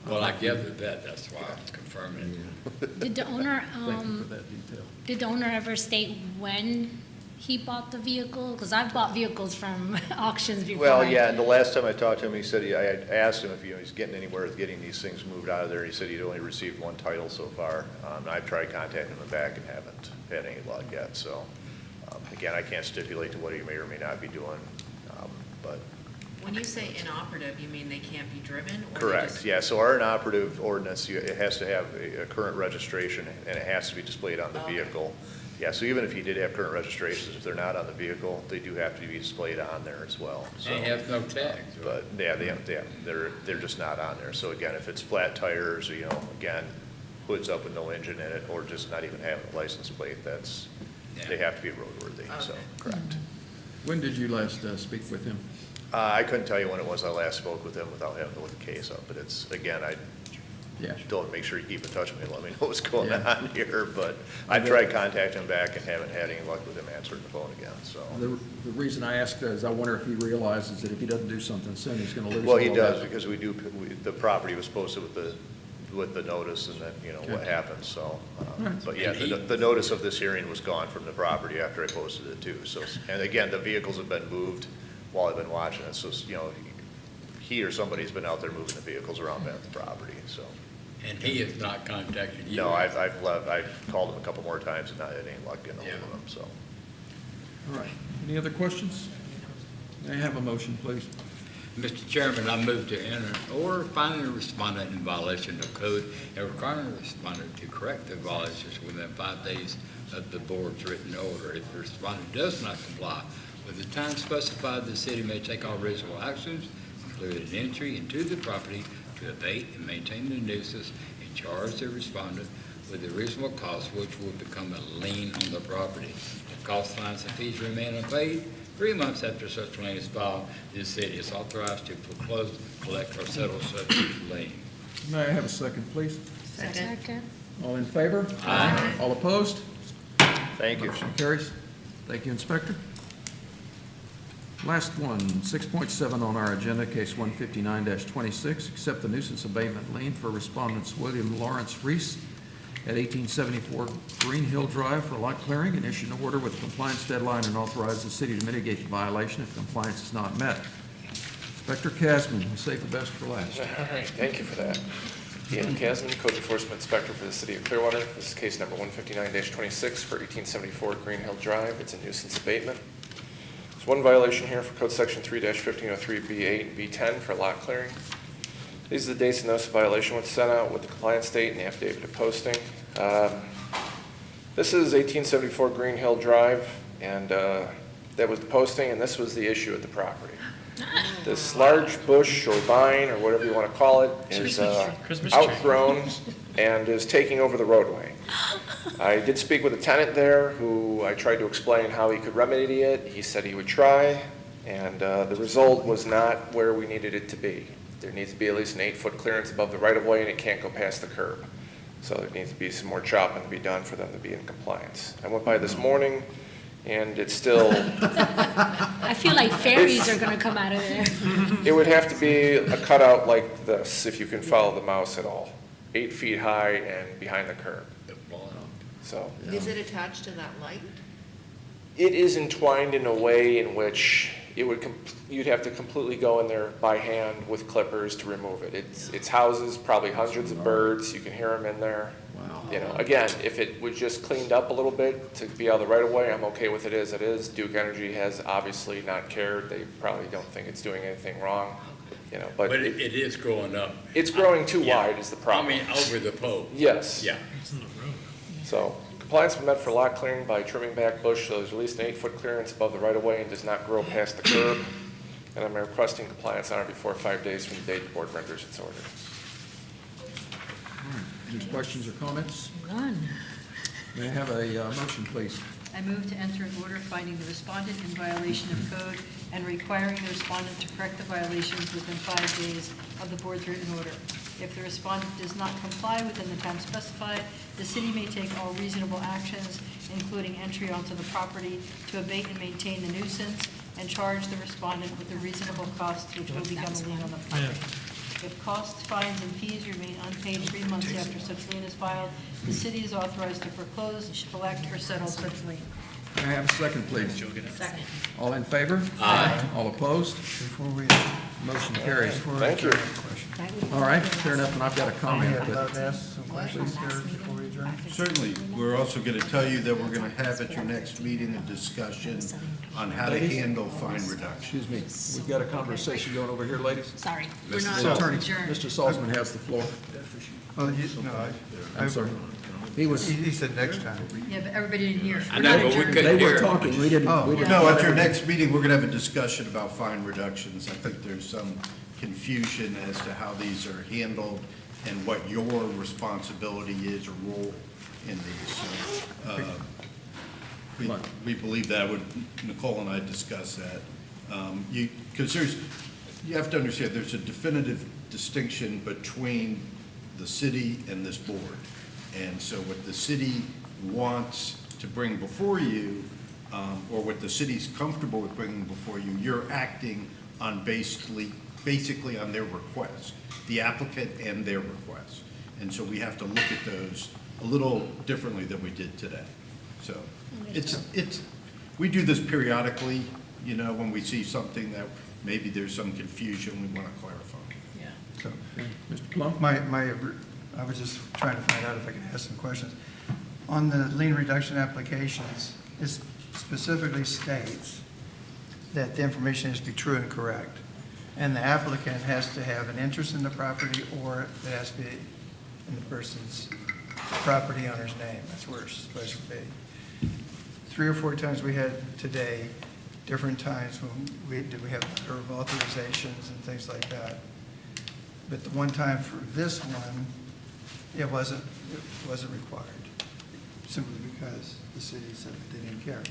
B: Well, I gathered that, that's why I'm confirming it.
G: Did the owner,
A: Thank you for that detail.
G: did the owner ever state when he bought the vehicle? Because I've bought vehicles from auctions before.
S: Well, yeah, and the last time I talked to him, he said, I had asked him if he's getting anywhere with getting these things moved out of there. He said he'd only received one title so far. I've tried contacting him back and haven't had any luck yet. So, again, I can't stipulate to what he may or may not be doing, but.
K: When you say inoperative, you mean they can't be driven? Or
S: Correct, yeah. So our inoperative ordinance, it has to have a current registration and it has to be displayed on the vehicle. Yeah, so even if you did have current registrations, if they're not on the vehicle, they do have to be displayed on there as well. So,
B: They have no tags, right?
S: but yeah, they're just not on there. So again, if it's flat tires, or, again, hoods up with no engine in it, or just not even having a license plate, they have to be roadworthy. So correct.
A: When did you last speak with him?
S: I couldn't tell you when it was I last spoke with him without having to look the case up, but it's, again,
A: Yeah.
S: Told him, make sure you keep in touch with me, let me know what's going
A: Yeah.
S: on here, but I've tried contacting him back and haven't had any luck with him answering the phone again, so.
A: The reason I asked is I wonder if he realizes that if he doesn't do something soon, he's going to lose.
S: Well, he
A: all
S: does,
A: that.
S: because the property was posted with the notice, and then, you know, what
A: Okay.
S: happened, so.
A: Right.
S: But yeah, the notice of this hearing was gone from the property after I posted it too, so, and again, the vehicles have been moved while I've been watching it, so, you know, he or somebody's been out there moving the vehicles around at the property, so.
B: And he has not contacted you?
S: No, I've called him a couple more times and not had any luck getting hold of him, so.
A: All right. Any other questions? May I have a motion, please?
B: Mr. Chairman, I move to enter an order finding the respondent in violation of code and requiring the respondent to correct the violations within 5 days of the board's written order. If the respondent does not comply with the time specified, the city may take all reasonable actions, including entry into the property to abate and maintain the nuisance and charge the respondent with a reasonable cost which will become a lien on the property. If costs, fines, and fees remain unpaid, 3 months after such lien is filed, the city is authorized to foreclose, collect, or settle such lien.
A: May I have a second, please?
G: Second.
A: All in favor?
B: Aye.
A: All opposed?
S: Thank you.
A: Motion carries. Thank you, Inspector. Last one, 6.7 on our agenda, case 159-26, accept the nuisance abatement lien for respondents William Lawrence Reese at 1874 Green Hill Drive for lot clearing, and issue an order with a compliance deadline and authorize the city to mitigate the violation if compliance is not met. Inspector Casman, we'll save the best for last.
Q: All right, thank you for that. Ian Kasman, Code Enforcement Inspector for the City of Clearwater. This is case number 159-26 for 1874 Green Hill Drive. It's a nuisance abatement. There's one violation here for Code Section 3-1503B8 and B10 for lot clearing. These are the dates the notice of violation was sent out with the compliance date and the affidavit of posting. This is 1874 Green Hill Drive, and that was the posting, and this was the issue at the property. This large bush or vine, or whatever you want to call it, is outgrown and is taking over the roadway. I did speak with a tenant there who I tried to explain how he could remedy it. He said he would try, and the result was not where we needed it to be. There needs to be at least an 8-foot clearance above the right-of-way, and it can't go past the curb. So there needs to be some more chopping to be done for them to be in compliance. I went by this morning, and it's still...
G: I feel like fairies are gonna come out of there.
Q: It would have to be a cutout like this, if you can follow the mouse at all. 8 feet high and behind the curb. So
K: Is it attached to that light?
Q: it is entwined in a way in which it would you'd have to completely go in there by hand with clippers to remove it. It's houses, probably hundreds of birds. You can hear them in there.
A: Wow.
Q: You know, again, if it was just cleaned up a little bit to be out of the right of way, I'm okay with it as it is. Duke Energy has obviously not cared. They probably don't think it's doing anything wrong. You know, but
B: it is growing up.
Q: it's growing too wide is the problem.
B: I mean, over the pole.
Q: Yes.
B: Yeah.
Q: So compliance was met for lot clearing by trimming back bush so there's at least an 8-foot clearance above the right-of-way and does not grow past the curb. And I'm requesting compliance on it before 5 days from the date the board renders its order.
A: All right. Any questions or comments?
G: None.
A: May I have a motion, please?
D: I move to enter an order finding the respondent in violation of code and requiring the respondent to correct the violations within 5 days of the board's written order. If the respondent does not comply within the time specified, the city may take all reasonable actions, including entry onto the property, to abate and maintain the nuisance and charge the respondent with the reasonable costs which will become a lien on the property. If costs, fines, and fees remain unpaid 3 months after such lien is filed, the city is authorized to foreclose, collect, or settle such lien.
A: May I have a second, please?
K: Second.
A: All in favor?
B: Aye.
A: All opposed?
J: Before we,
A: Motion carries.
Q: Thank you.
A: All right, fair enough, and I've got a comment.
J: I'm
A: but-
J: about to ask some questions here before we adjourn.
E: Certainly. We're also going to tell you that we're going to have at your next meeting a discussion on how to handle fine reduction.
A: Excuse me, we've got a conversation going over here, ladies.
G: Sorry.
D: We're not
A: Attorney,
D: adjourned.
A: Mr. Salzman has the floor.
J: Oh, no,
A: I'm sorry. He was,
J: He said next time.
D: Yeah, but everybody didn't hear.
B: I
D: We're
B: know,
D: not
B: but we
D: adjourned.
B: couldn't
A: they were
B: hear.
A: talking, we didn't.
E: No, at your next meeting, we're going to have a discussion about fine reductions. I think there's some confusion as to how these are handled and what your responsibility is or role in these. So, we believe that Nicole and I discussed that. Because you have to understand, there's a definitive distinction between the city and this board. And so what the city wants to bring before you, or what the city's comfortable with bringing before you, you're acting on basically on their request, the applicant and their request. And so we have to look at those a little differently than we did today. So we do this periodically, you know, when we see something that maybe there's some confusion, we want to clarify.
D: Yeah.
J: So,
A: Mr. Plum?
J: I was just trying to find out if I could ask some questions. On the lien reduction applications, it specifically states that the information has to be true and correct. And the applicant has to have an interest in the property, or it has to be in the person's property owner's name. That's where it's supposed to be. 3 or 4 times we had today, different times when we have letter of authorizations and things like that. But the one time for this one, it wasn't required, simply because the city said that they didn't care.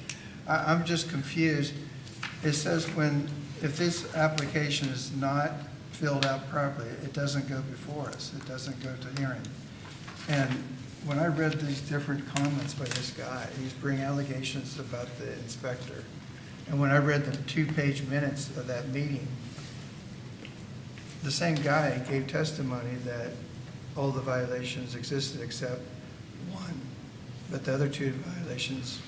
J: I'm just confused. It says if this application is not filled out properly, it doesn't go before us. It doesn't go to hearing. And when I read these different comments by this guy, he's bringing allegations about the inspector. And when I read the 2-page minutes of that meeting, the same guy gave testimony that all the violations existed except one, but the other 2 violations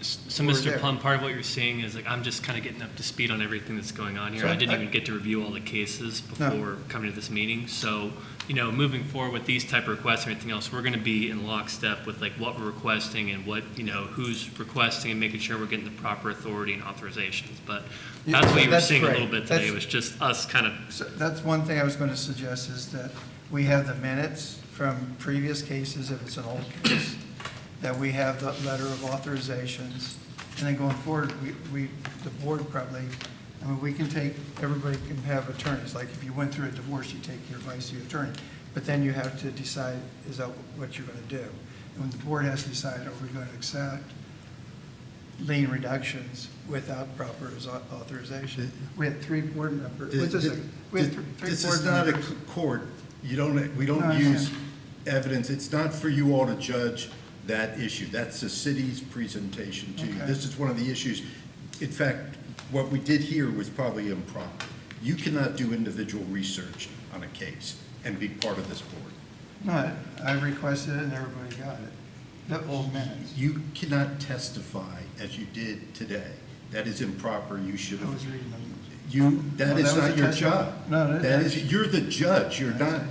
O: So,
J: were
O: Mr.
J: there.
O: Plum, part of what you're saying is like, I'm just kind of getting up to speed on everything that's going on here.
J: So
O: I didn't
J: I-
O: even get to review all the cases
J: No.
O: before coming to this meeting. So, moving forward with these type of requests and everything else, we're going to be in lockstep with like what we're requesting and what, who's requesting, and making sure we're getting the proper authority and authorizations. But
J: Yeah,
O: that's what you were
J: that's
O: seeing a
J: great.
O: little bit today.
J: That's-
O: It was just us kind of,
J: So that's one thing I was going to suggest, is that we have the minutes from previous cases, if it's an old case, that we have the letter of authorizations, and then going forward, the board probably, we can everybody can have attorneys. Like if you went through a divorce, you take your advice to your attorney, but then you have to decide, is that what you're going to do? And when the board has to decide, are we going to accept lien reductions without proper authorization? We had 3 board members. We had 3
E: This
J: board
E: is not a
J: members.
E: court. We
J: No,
E: don't
J: I
E: use
J: understand.
E: evidence. It's not for you all to judge that issue. That's the city's presentation to you.
J: Okay.
E: This is one of the issues. In fact, what we did here was probably improper. You cannot do individual research on a case and be part of this board.
J: No, I requested it and everybody got it. The old minutes.
E: You cannot testify as you did today. That is improper. You should
J: I
E: have.
J: was reading them.
E: That
J: No,
E: is
J: that was
E: not
J: a
E: your
J: testimony.
E: job.
J: No,
E: That is, you're the judge. You're
J: That's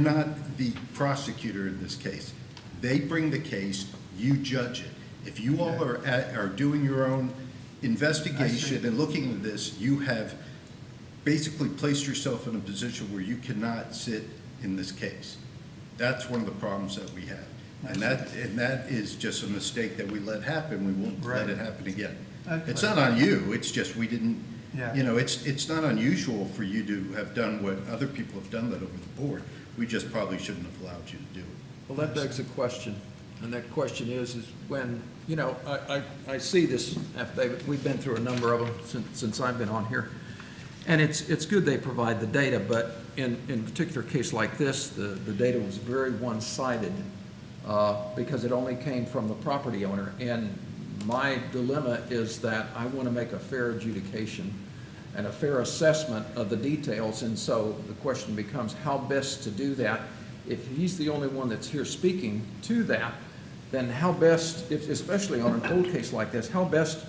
E: not the prosecutor in this case. They bring the case, you judge it. If you all are doing your own investigation and looking at this, you have basically placed yourself in a position where you cannot sit in this case. That's one of the problems that we have. And that is just a mistake that we let happen. We won't let it happen again. It's not on you. It's just we didn't,
J: Yeah.
E: it's not unusual for you to have done what other people have done that over the board. We just probably shouldn't have allowed you to do it.
A: Well, that begs a question, and that question is when, I see this affidavit, we've been through a number of them since I've been on here, and it's good they provide the data, but in a particular case like this, the data was very one-sided because it only came from the property owner, and my dilemma is that I want to make a fair adjudication and a fair assessment of the details, and so the question becomes how best to do that. If he's the only one that's here speaking to that, then how best, especially on an old case like this, how best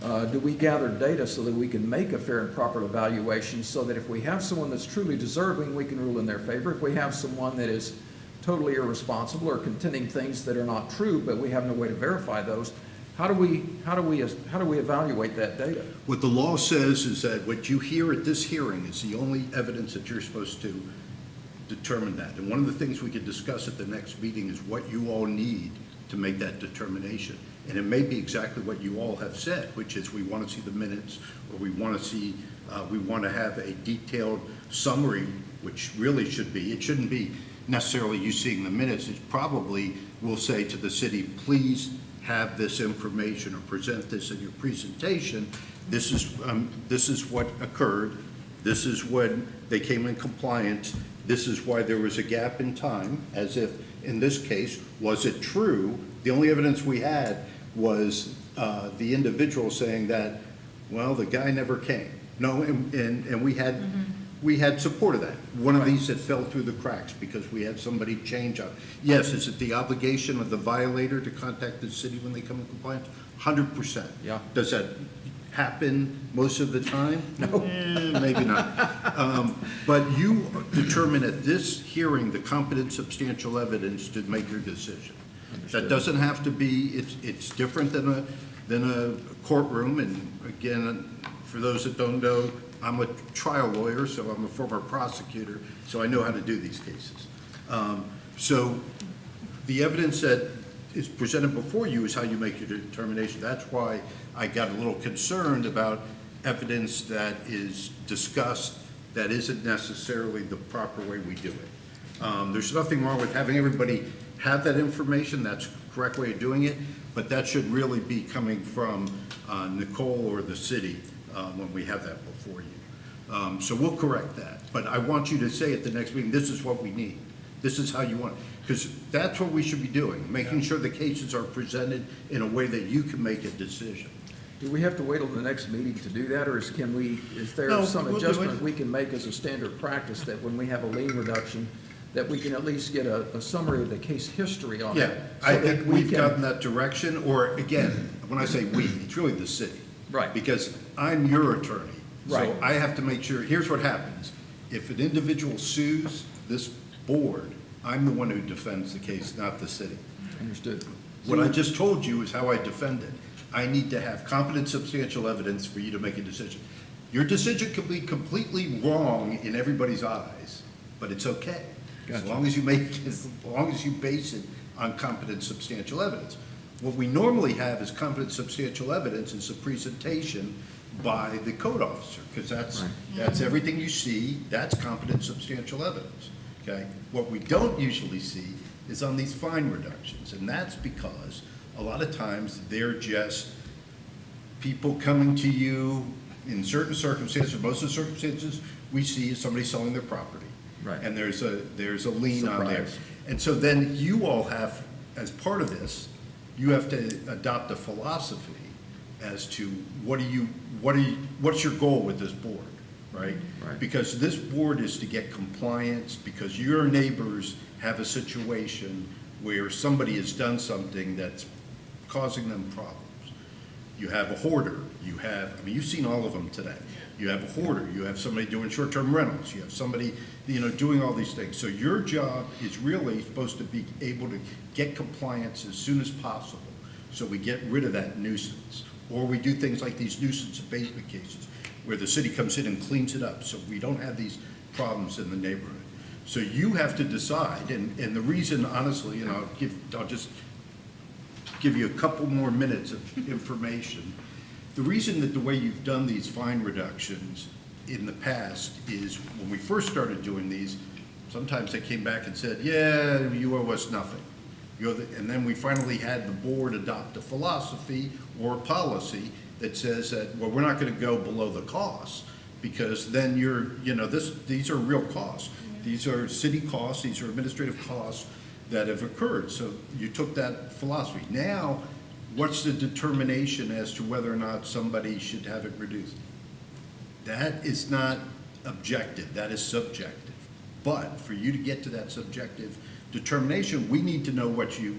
A: do we gather data so that we can make a fair and proper evaluation so that if we have someone that's truly deserving, we can rule in their favor. If we have someone that is totally irresponsible or contending things that are not true, but we have no way to verify those, how do we evaluate that data?
E: What the law says is that what you hear at this hearing is the only evidence that you're supposed to determine that. And one of the things we could discuss at the next meeting is what you all need to make that determination. And it may be exactly what you all have said, which is we want to see the minutes, or we want to have a detailed summary, which really should be, it shouldn't be necessarily you seeing the minutes. It probably will say to the city, please have this information or present this in your presentation. This is what occurred. This is when they came in compliance, This is why there was a gap in time, as if, in this case, was it true? The only evidence we had was the individual saying that, well, the guy never came. No, and we had support of that. One of these that fell through the cracks because we had somebody change up. Yes, is it the obligation of the violator to contact the city when they come in compliance? 100%.
A: Yeah.
E: Does that happen most of the time? No, maybe not. But you determine at this hearing the competent substantial evidence to make your decision. That doesn't have to be, it's different than a courtroom. And again, for those that don't know, I'm a trial lawyer, so I'm a former prosecutor, so I know how to do these cases. So the evidence that is presented before you is how you make your determination. That's why I got a little concerned about evidence that is discussed that isn't necessarily the proper way we do it. There's nothing wrong with having everybody have that information. That's the correct way of doing it, but that should really be coming from Nicole or the city when we have that before you. So we'll correct that. But I want you to say at the next meeting, this is what we need. This is how you want it. Because that's what we should be doing, making sure the cases are presented in a way that you can make a decision.
A: Do we have to wait till the next meeting to do that, or is there
E: No,
A: some
E: we'll do
A: adjustment
E: it.
A: we can make as a standard practice that when we have a lien reduction, that we can at least get a summary of the case history on it?
E: Yeah, I
A: so that
E: think
A: we
E: we've
A: can-
E: gotten that direction, or again, when I say we, it's really the city.
A: Right.
E: Because I'm your attorney.
A: Right.
E: So I have to make sure, here's what happens. If an individual sues this board, I'm the one who defends the case, not the city.
A: Understood.
E: What I just told you is how I defend it. I need to have competent substantial evidence for you to make a decision. Your decision could be completely wrong in everybody's eyes, but it's okay. As
A: Gotcha.
E: long as you base it on competent substantial evidence. What we normally have is competent substantial evidence is a presentation by the code officer, because that's everything you see, that's competent substantial evidence, okay? What we don't usually see is on these fine reductions, and that's because a lot of times they're just people coming to you in certain circumstances. Most of the circumstances we see is somebody selling their property.
A: Right.
E: And there's a lien on there.
A: Surprise.
E: And so then you all have, as part of this, you have to adopt a philosophy as to what's your goal with this board, right?
A: Right.
E: Because this board is to get compliance, because your neighbors have a situation where somebody has done something that's causing them problems. You have a hoarder, you've seen all of them today. You have a hoarder, you have somebody doing short-term rentals, you have somebody, doing all these things. So your job is really supposed to be able to get compliance as soon as possible, so we get rid of that nuisance. Or we do things like these nuisance abatement cases, where the city comes in and cleans it up, so we don't have these problems in the neighborhood. So you have to decide, and the reason, honestly, I'll just give you a couple more minutes of information. The reason that the way you've done these fine reductions in the past is when we first started doing these, sometimes they came back and said, yeah, you owe us nothing. And then we finally had the board adopt a philosophy or a policy that says that, well, we're not going to go below the costs, because then these are real costs. These are city costs, these are administrative costs that have occurred. So you took that philosophy. Now, what's the determination as to whether or not somebody should have it reduced? That is not objective, that is subjective. But for you to get to that subjective determination, we need to know what you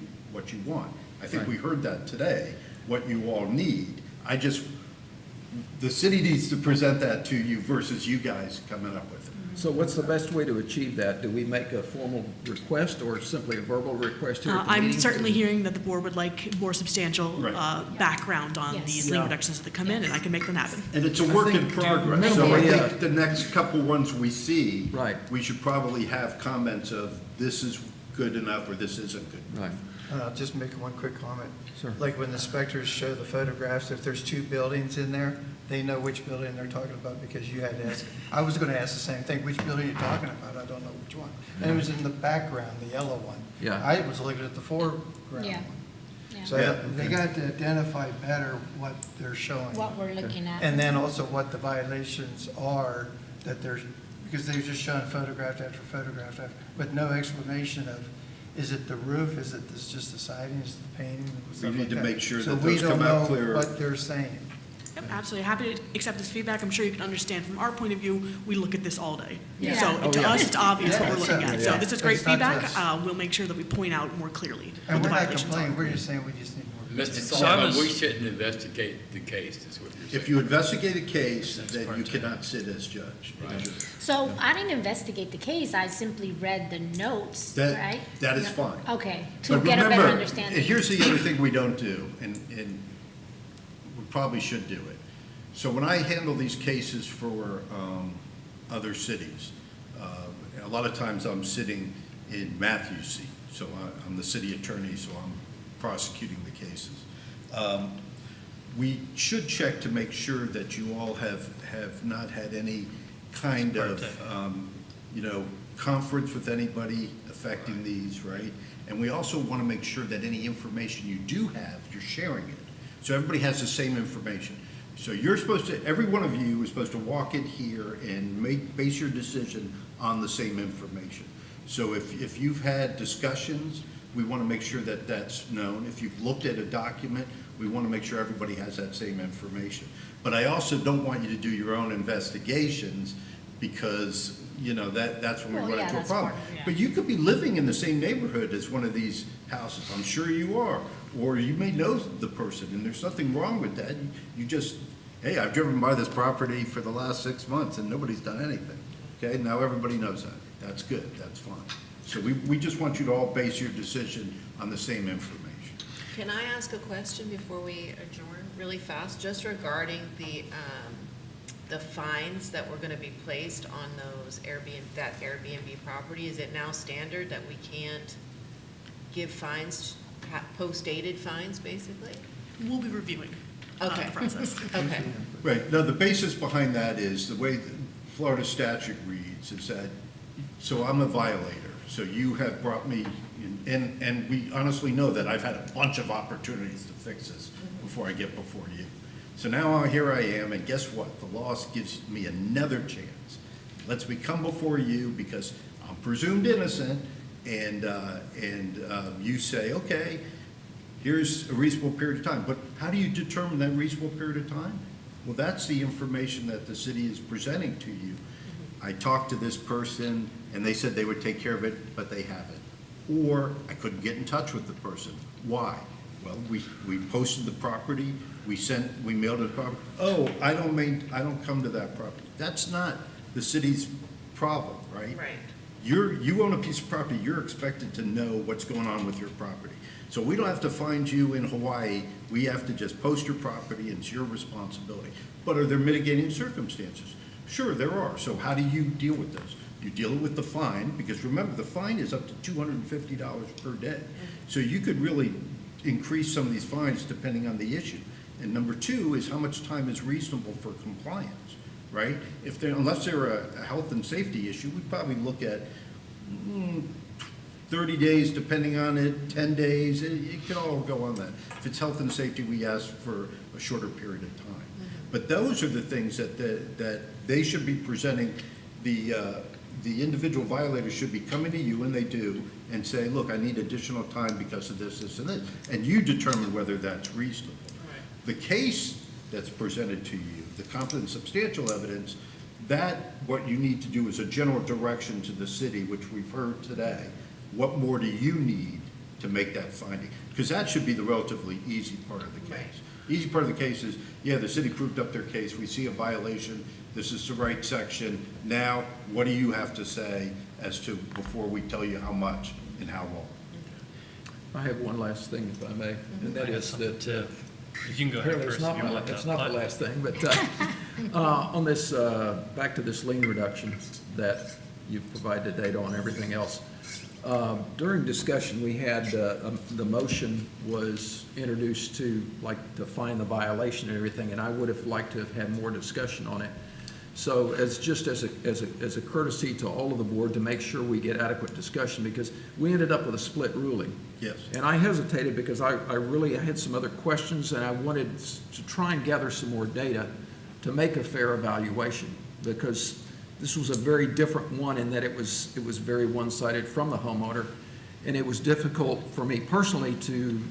E: want. I think we heard that today, what you all need. The city needs to present that to you versus you guys coming up with it.
A: So what's the best way to achieve that? Do we make a formal request or simply a verbal request here at the
M: I'm
A: meeting?
M: certainly hearing that the board would like more substantial
E: Right.
M: background on
G: Yes.
M: these lien reductions that come in, and I can make them happen.
E: And it's a work in progress, so I
A: minimally,
E: think the next couple ones we see,
A: Right.
E: we should probably have comments of, this is good enough, or this isn't good.
A: Right.
J: I'll just make one quick comment.
A: Sure.
J: Like when the inspectors show the photographs, if there's two buildings in there, they know which building they're talking about, because you had to ask. I was going to ask the same thing, which building are you talking about? I don't know which one. And it was in the background, the yellow one.
A: Yeah.
J: I was looking at the foreground
G: Yeah.
J: one. So they got to identify better what they're showing.
G: What we're looking at.
J: And then also what the violations are that they're because they're just showing photograph after photograph after, with no explanation of, is it the roof, is it just the siding, is it the painting?
E: We need to make sure that
J: So we
E: those come
J: don't
E: out
J: know
E: clearer.
J: what they're saying.
M: Yep, absolutely. Happy to accept this feedback. I'm sure you can understand from our point of view, we look at this all day.
G: Yeah.
M: So
A: Oh,
M: to
A: yeah.
M: us, it's obvious what
J: Yeah,
M: we're looking at. So
A: yeah.
M: this is great
J: It's not
M: feedback.
J: us.
M: We'll make sure that we point out more clearly
J: And
M: what the
J: we're not
M: violations
J: complaining,
M: are.
J: we're just saying we just need more.
B: Mr.
N: So I
B: Sullivan,
N: was-
B: we shouldn't investigate the case, is what you're saying.
E: If you investigate a case,
B: That's
E: then you
B: part-time.
E: cannot sit as judge.
B: Right.
G: So I didn't investigate the case, I simply read the notes,
E: That,
G: right?
E: that is fine.
G: Okay, to
E: But
G: get a better
E: remember,
G: understanding.
E: here's the other thing we don't do, and we probably should do it. So when I handle these cases for other cities, a lot of times I'm sitting in Matthew's seat. So I'm the city attorney, so I'm prosecuting the cases. We should check to make sure that you all have not had any kind of, conference with anybody affecting these, right? And we also want to make sure that any information you do have, you're sharing it. So everybody has the same information. So you're supposed to, every one of you is supposed to walk in here and base your decision on the same information. So if you've had discussions, we want to make sure that that's known. If you've looked at a document, we want to make sure everybody has that same information. But I also don't want you to do your own investigations because, that's when we
G: Well,
E: run
G: yeah,
E: into a
G: that's
E: problem.
G: part of it, yeah.
E: But you could be living in the same neighborhood as one of these houses. I'm sure you are. Or you may know the person, and there's nothing wrong with that. You just, hey, I've driven by this property for the last 6 months and nobody's done anything. Okay, now everybody knows that. That's good, that's fine. So we just want you to all base your decision on the same information.
K: Can I ask a question before we adjourn really fast, just regarding the fines that were gonna be placed on those that Airbnb property? Is it now standard that we can't give fines, post-dated fines, basically?
M: We'll be reviewing
K: Okay.
M: the process.
K: Okay.
E: Right, now the basis behind that is the way the Florida statute reads is that, so I'm a violator, so you have brought me, and we honestly know that I've had a bunch of opportunities to fix this before I get before you. So now here I am, and guess what? The law gives me another chance. Lets me come before you because I'm presumed innocent, and you say, okay, here's a reasonable period of time. But how do you determine that reasonable period of time? Well, that's the information that the city is presenting to you. I talked to this person, and they said they would take care of it, but they haven't. Or I couldn't get in touch with the person. Why? Well, we posted the property, we mailed the property. Oh, I don't come to that property. That's not the city's problem, right?
K: Right.
E: You own a piece of property, you're expected to know what's going on with your property. So we don't have to find you in Hawaii, we have to just post your property, and it's your responsibility. But are there mitigating circumstances? Sure, there are. So how do you deal with those? You deal with the fine, because remember, the fine is up to $250 per day. So you could really increase some of these fines depending on the issue. And number two is how much time is reasonable for compliance, right? Unless they're a health and safety issue, we'd probably look at 30 days, depending on it, 10 days, it can all go on that. If it's health and safety, we ask for a shorter period of time. But those are the things that they should be presenting. The individual violators should be coming to you, and they do, and say, look, I need additional time because of this, this, and this. And you determine whether that's reasonable. The case that's presented to you, the competent and substantial evidence, that what you need to do is a general direction to the city, which we've heard today. What more do you need to make that finding? Because that should be the relatively easy part of the case. Easy part of the case is, yeah, the city proved up their case, we see a violation, this is the right section. Now, what do you have to say as to, before we tell you how much and how long?
A: I have one last thing, if I may, and that is that.
O: You can go ahead
A: Apparently
O: first. if you want
A: It's
O: to.
A: not the last thing, but on this, back to this lien reduction that you provided data on, everything else. During discussion, we had, the motion was introduced to find the violation and everything, and I would have liked to have had more discussion on it. So as a courtesy to all of the board to make sure we get adequate discussion, because we ended up with a split ruling.
E: Yes.
A: And I hesitated because I really had some other questions, and I wanted to try and gather some more data to make a fair evaluation. Because This was a very different one in that it was very one-sided from the homeowner, and it was difficult for me personally to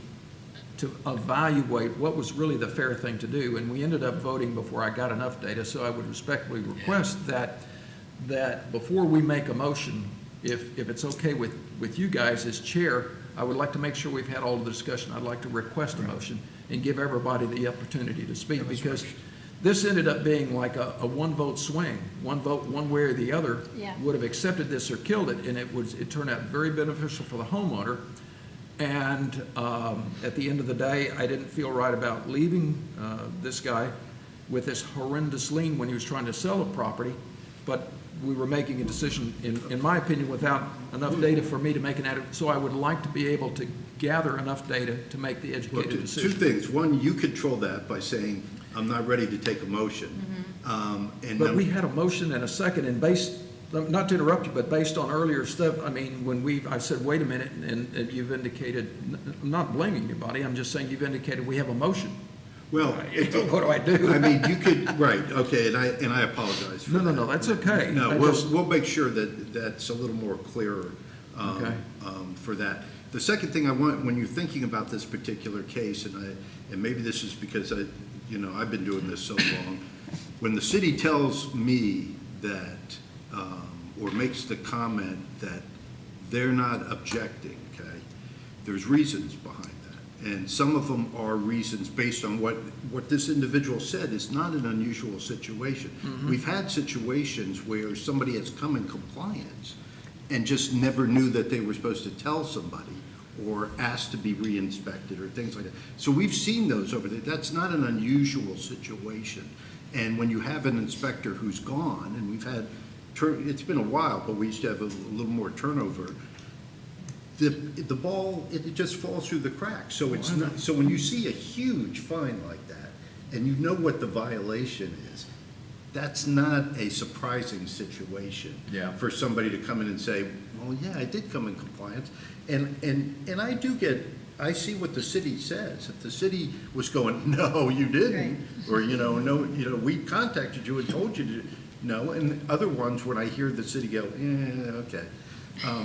A: evaluate what was really the fair thing to do. And we ended up voting before I got enough data, so I would respectfully request that before we make a motion, if it's okay with you guys as chair, I would like to make sure we've had all of the discussion. I'd like to request a motion and give everybody the opportunity to speak, because this ended up being like a one-vote swing. One vote, one way or the other,
G: Yeah.
A: would have accepted this or killed it, and it turned out very beneficial for the homeowner. And at the end of the day, I didn't feel right about leaving this guy with this horrendous lien when he was trying to sell a property, but we were making a decision, in my opinion, without enough data for me to make an adequate, so I would like to be able to gather enough data to make the educated
E: Two
A: decision.
E: things. One, you control that by saying, I'm not ready to take a motion.
A: But we had a motion and a second, and based, not to interrupt you, but based on earlier stuff, I mean, I said, wait a minute, and you've indicated, I'm not blaming anybody, I'm just saying you've indicated we have a motion.
E: Well,
A: what do I do?
E: I mean, you could, right, okay, and I apologize for that.
A: No, that's okay.
E: No,
A: I
E: we'll,
A: just-
E: we'll make sure that that's a little more clearer
A: Okay.
E: For that. The second thing I want, when you're thinking about this particular case, and maybe this is because I've been doing this so long, when the city tells me that, or makes the comment that they're not objecting, okay, there's reasons behind that. And some of them are reasons based on what this individual said is not an unusual situation. We've had situations where somebody has come in compliance and just never knew that they were supposed to tell somebody or asked to be re-inspected or things like that. So we've seen those over there. That's not an unusual situation. And when you have an inspector who's gone, and we've had, it's been a while, but we used to have a little more turnover, the ball, it just falls through the cracks. So it's not, so when you see a huge fine like that, and you know what the violation is, that's not a surprising situation for somebody to come in and say, well, yeah, I did come in compliance. And I see what the city says. If the city was going, no, you didn't, or, no, we contacted you and told you to, no, and other ones, when I hear the city go, okay,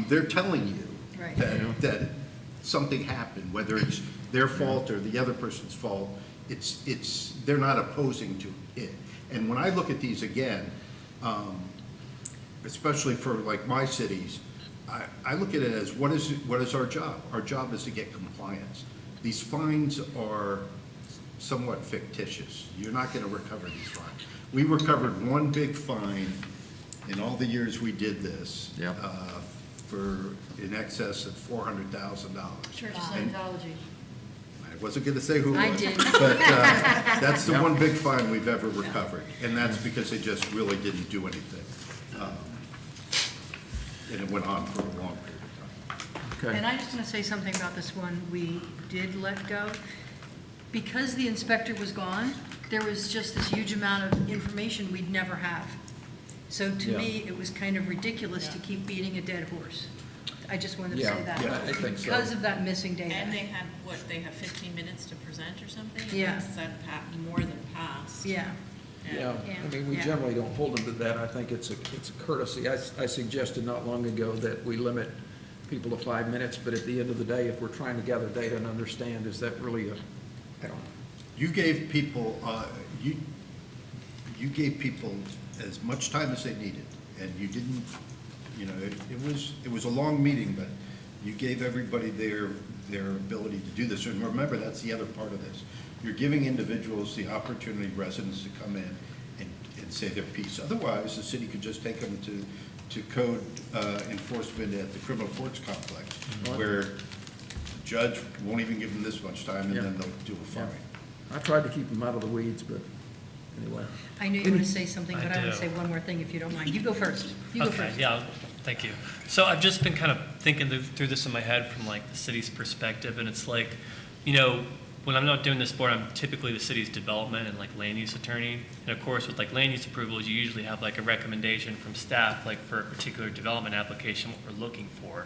E: they're telling you that something happened, whether it's their fault or the other person's fault, they're not opposing to it. And when I look at these again, especially for like my cities, I look at it as what is our job? Our job is to get compliance. These fines are somewhat fictitious. You're not going to recover these fines. We recovered one big fine in all the years we did this for in excess of $400,000.
D: Church of Scientology.
E: I wasn't going to say who it
D: I
E: was,
D: did.
E: but that's the one big fine we've ever recovered, and that's because they just really didn't do anything. And it went on for a long period of time.
D: And I just want to say something about this one we did let go. Because the inspector was gone, there was just this huge amount of information we'd never have. So to me, it was kind of ridiculous to keep beating a dead horse. I just wanted to say that.
A: Yeah, I think so.
D: Because of that missing data.
H: And they had, they have 15 minutes to present or something?
D: Yeah.
H: It's that more than passed.
D: Yeah.
A: Yeah, I mean, we generally don't hold them to that. I think it's a courtesy. I suggested not long ago that we limit people to 5 minutes, but at the end of the day, if we're trying to gather data and understand, is that really I don't know.
E: You gave people, you gave people as much time as they needed, and you didn't, it was a long meeting, but you gave everybody their ability to do this. And remember, that's the other part of this. You're giving individuals the opportunity, residents, to come in and say their piece. Otherwise, the city could just take them to code enforcement at the criminal courts complex, where the judge won't even give them this much time, and then they'll do a fine.
A: I tried to keep them out of the weeds, but anyway.
D: I knew you were going to say something, but I want to say one more thing if you don't mind. You go first. You go first.
O: Yeah, thank you. So I've just been kind of thinking through this in my head from like the city's perspective, and it's like, when I'm not doing this board, I'm typically the city's development and like land use attorney. And of course, with like land use approvals, you usually have like a recommendation from staff, like for a particular development application, what we're looking for.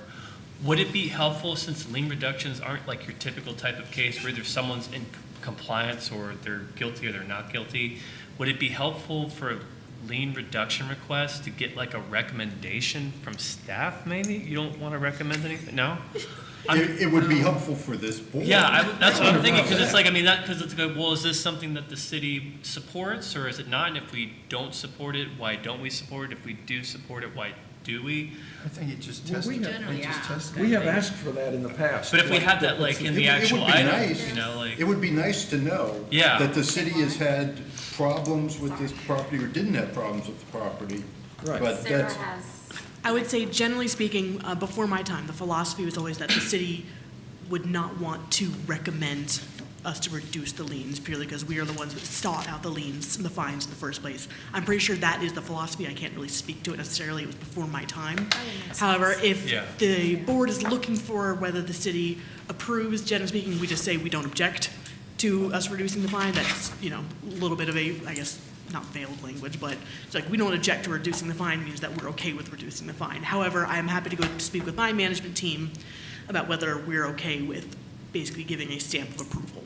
O: Would it be helpful, since lien reductions aren't like your typical type of case where either someone's in compliance or they're guilty or they're not guilty, would it be helpful for lien reduction request to get like a recommendation from staff, maybe? You don't want to recommend anything? No?
E: It would be helpful for this board.
O: Yeah, that's what I'm thinking, because it's like, I mean, because it's like, well, is this something that the city supports, or is it not? And if we don't support it, why don't we support it? If we do support it, why do we?
J: I think it just
A: Well,
J: tested.
A: we have asked for that in the past.
O: But if we had that like in the actual item, you know, like.
E: It would be nice to know
O: Yeah.
E: that the city has had problems with this property or didn't have problems with the property.
A: Right.
E: But
C: Sarah
E: that's,
C: has,
M: I would say, generally speaking, before my time, the philosophy was always that the city would not want to recommend us to reduce the liens purely because we are the ones that sought out the liens and the fines in the first place. I'm pretty sure that is the philosophy. I can't really speak to it necessarily. It was before my time. However, if the board is looking for whether the city approves, generally speaking, we just say we don't object to us reducing the fine. That's, you know, a little bit of a, I guess, not veiled language, but it's like we don't object to reducing the fine means that we're okay with reducing the fine. However, I am happy to go speak with my management team about whether we're okay with basically giving a stamp of approval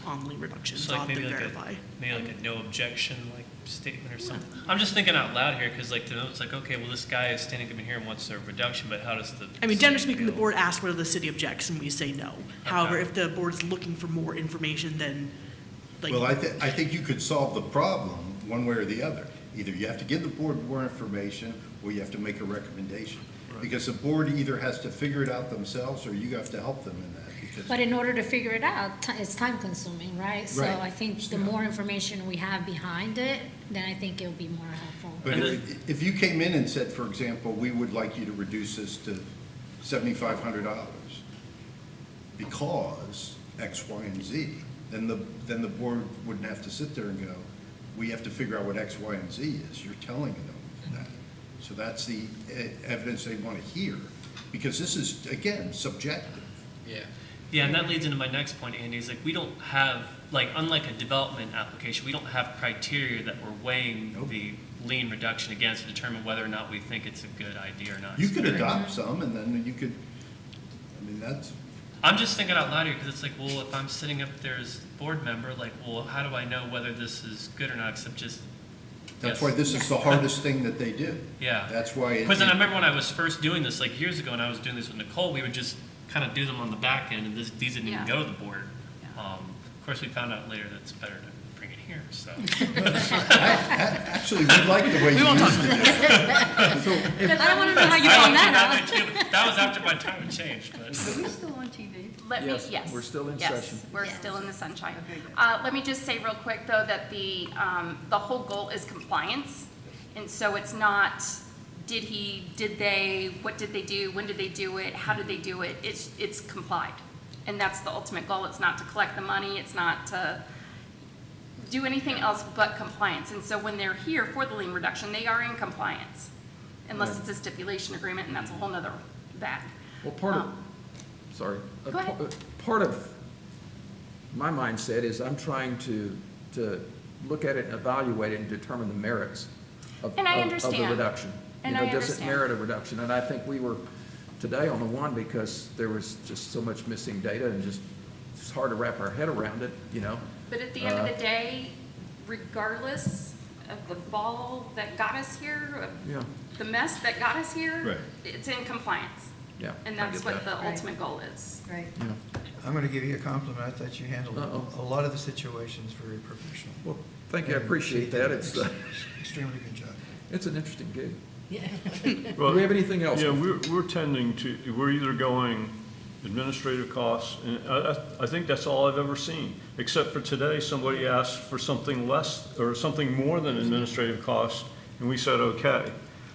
M: on lien reduction.
O: So
M: So I'll
O: like
M: have to
O: maybe like
M: verify.
O: a no objection like statement or something. I'm just thinking out loud here, because like, to know, it's like, okay, well, this guy is standing up in here and wants a reduction, but how does the.
M: I mean, generally
O: city
M: speaking, the
O: feel?
M: board asks whether the city objects and we say no. However, if the board is looking for more information, then like.
E: well, I think you could solve the problem one way or the other. Either you have to give the board more information or you have to make a recommendation. Because the board either has to figure it out themselves or you have to help them in that. Because
G: But in order to figure it out, it's time consuming, right? So
E: Right.
G: I think the more information we have behind it, then I think it'll be more helpful.
E: But if you came in and said, for example, we would like you to reduce this to $7,500 because X, Y, and Z, then the board wouldn't have to sit there and go, we have to figure out what X, Y, and Z is. You're telling them that. So that's the evidence they want to hear, because this is, again, subjective.
O: Yeah, and that leads into my next point, Andy, is like, we don't have, like, unlike a development application, we don't have criteria that we're weighing the lien reduction against to determine whether or not we think it's a good idea or not.
E: You could adopt some, and then you could, I mean, that's,
O: I'm just thinking out loud here, because it's like, well, if I'm sitting up there as a board member, like, well, how do I know whether this is good or not, except just.
E: that's why this is the hardest thing that they do.
O: Yeah.
E: That's why.
O: Because then I remember when I was first doing this, like years ago, when I was doing this with Nicole, we would just kind of do them on the back end, and these didn't even go to the board. Of course, we found out later that it's better to bring it here, so.
E: Actually, we like the way you used to do it.
G: I don't want to know how you found that out.
O: That was after my time had changed, but.
D: Are we still on TV?
C: yes.
A: we're still in
C: Yes,
A: session.
C: we're still in the sunshine. Let me just say real quick, though, that the whole goal is compliance. And so it's not, what did they do, when did they do it, how did they do it? It's complied. And that's the ultimate goal. It's not to collect the money, it's not to do anything else but compliance. And so when they're here for the lien reduction, they are in compliance. Unless it's a stipulation agreement, and that's a whole nother bag.
A: Well, part of, sorry.
C: Go ahead.
A: Part of my mindset is I'm trying to look at it and evaluate it and determine the merits of
C: And I
A: the
C: understand.
A: reduction.
C: And
A: You know,
C: I
A: does it
C: understand.
A: merit a reduction? And I think we were today on the one because there was just so much missing data and just, it's hard to wrap our head around it, you know?
C: But at the end of the day, regardless of the ball that got us here,
A: Yeah.
C: of the mess that got us here,
A: Right.
C: it's in compliance.
A: Yeah,
C: And
A: I
C: that's
A: get
C: what
A: that.
C: the ultimate goal is.
D: Right.
A: Yeah.
J: I'm going to give you a compliment. I thought you handled
A: Uh-oh.
J: a lot of the situations very professionally.
A: Well, thank you, I
J: And
A: appreciate
J: she did
A: that.
J: an
A: It's,
J: extremely good job.
A: it's an interesting gig.
N: Well,
A: Do we have anything else?
N: Yeah, we're tending to, we're either going administrative costs, and I think that's all I've ever seen, except for today, somebody asked for something less, or something more than administrative costs, and we said, okay.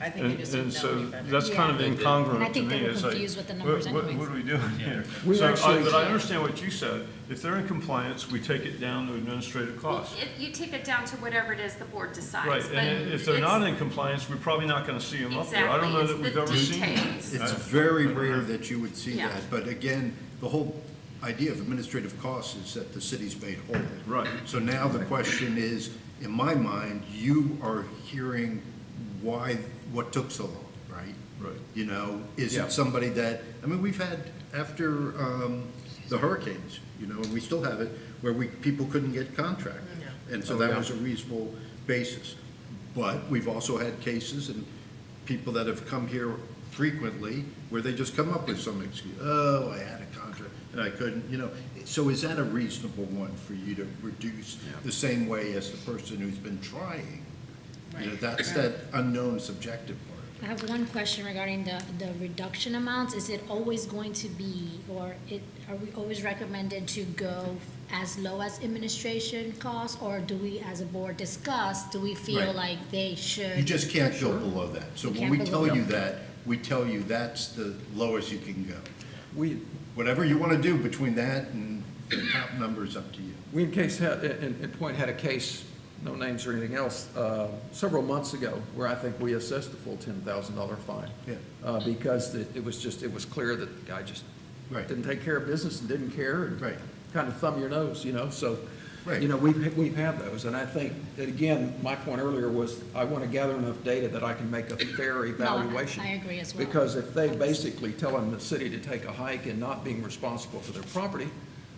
H: I think they just didn't know any better.
N: That's kind of
G: And I
N: incongruent to
G: think
N: me.
G: they were
N: It's like,
G: confused with the numbers
N: what
G: anyways.
N: are we doing here?
A: We
N: So,
A: actually-
N: but I understand what you said. If they're in compliance, we take it down to administrative costs.
C: You take it down to whatever it is the board decides.
N: Right,
C: but
N: and if they're
C: it's-
N: not in compliance, we're probably not gonna see them up there. I don't know that
C: Exactly,
N: we've
C: it's
N: ever
C: the
N: seen that.
C: details.
E: It's very rare that you would see
C: Yeah.
E: that, but again, the whole idea of administrative costs is that the city's made whole.
N: Right.
E: So now the question is, in my mind, you are hearing what took so long, right?
N: Right.
E: You know, is
A: Yeah.
E: it somebody that, I mean, we've had, after the hurricanes, you know, and we still have it, where people couldn't get contractors. And so
A: Oh,
E: that
A: yeah.
E: was a reasonable basis. But we've also had cases and people that have come here frequently where they just come up with some excuse. Oh, I had a contract and I couldn't, you know. So is that a reasonable one for you to reduce the same way as the person who's been trying? You know, that's that unknown subjective part.
G: I have one question regarding the reduction amounts. Is it always going to be, or are we always recommended to go as low as administration costs? Or do we, as a board, discuss, do we feel
E: Right.
G: like they should?
E: You just can't go below that. So
G: You
E: when
G: can't
E: we
G: go
E: tell
G: below.
E: you that, we tell you that's the lowest you can go.
A: Whatever
E: you want to do between that and the top number's up to you.
A: We in point had a case, no names or anything else, several months ago where I think we assessed the full $10,000 fine.
E: Yeah.
A: Because it was clear that the guy just didn't take care of business and didn't care and kind of thumb your nose, you know, so.
E: Right.
A: You know, we've had those, and I think that, again, my point earlier was I want to gather enough data that I can make a fair evaluation.
G: I agree as well.
A: Because if they basically telling the city to take a hike and not being responsible for their property,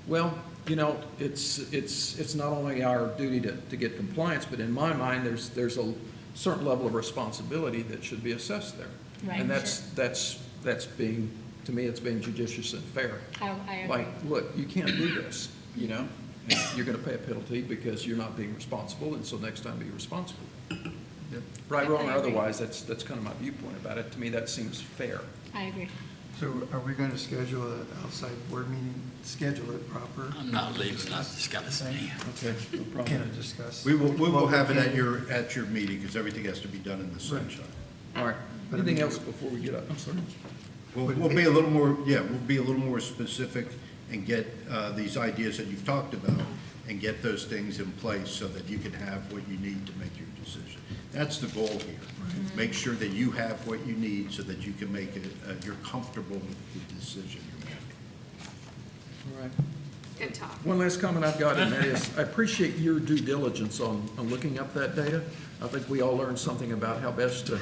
A: well, you know, it's not only our duty to get compliance, but in my mind, there's a certain level of responsibility that should be assessed there.
G: Right,
A: And that's being, to me, it's being judicious and fair.
G: I agree.
A: Like, look, you can't do this, you know? And you're gonna pay a penalty because you're not being responsible, and so next time be responsible. Right, wrong, or otherwise, that's kind of my viewpoint about it. To me, that seems fair.
G: I agree.
J: So are we going to schedule an outside board meeting, schedule it proper?
B: I'm not leaving, not discussing.
A: Okay, no problem.
J: Can't discuss.
E: We will have it at your meeting, because everything has to be done in the sunshine.
A: All right, anything else before we get up? I'm sorry.
E: We'll be a little more, we'll be a little more specific and get these ideas that you've talked about and get those things in place so that you can have what you need to make your decision. That's the goal here. Make sure that you have what you need so that you can make it, you're comfortable with the decision you're making.
A: All right.
C: Good talk.
A: One last comment I've got, and that is, I appreciate your due diligence on looking up that data. I think we all learned something about how best to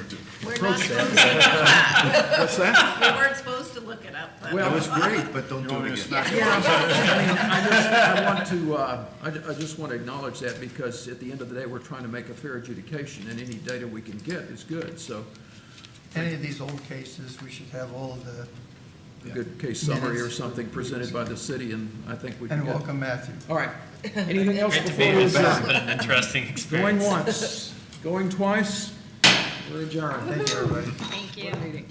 H: We're
A: approach
H: not supposed to
A: that. What's that?
H: We weren't supposed to look it up. but-
A: Well,
E: That was great, but don't do it again.
A: I just want to acknowledge that because at the end of the day, we're trying to make a fair adjudication, and any data we can get is good, so.
J: Any of these old cases, we should have all of
A: A good case summary or
J: Minutes.
A: something presented by the city, and I think we can
J: And
A: get.
J: welcome Matthew.
A: All right. Anything else
O: Great to
A: before
O: be
A: we
O: here. It's
A: adjourn?
O: been an interesting experience.
A: Going once, going twice, we're adjourned.
J: Thank you, everybody.
G: Thank you.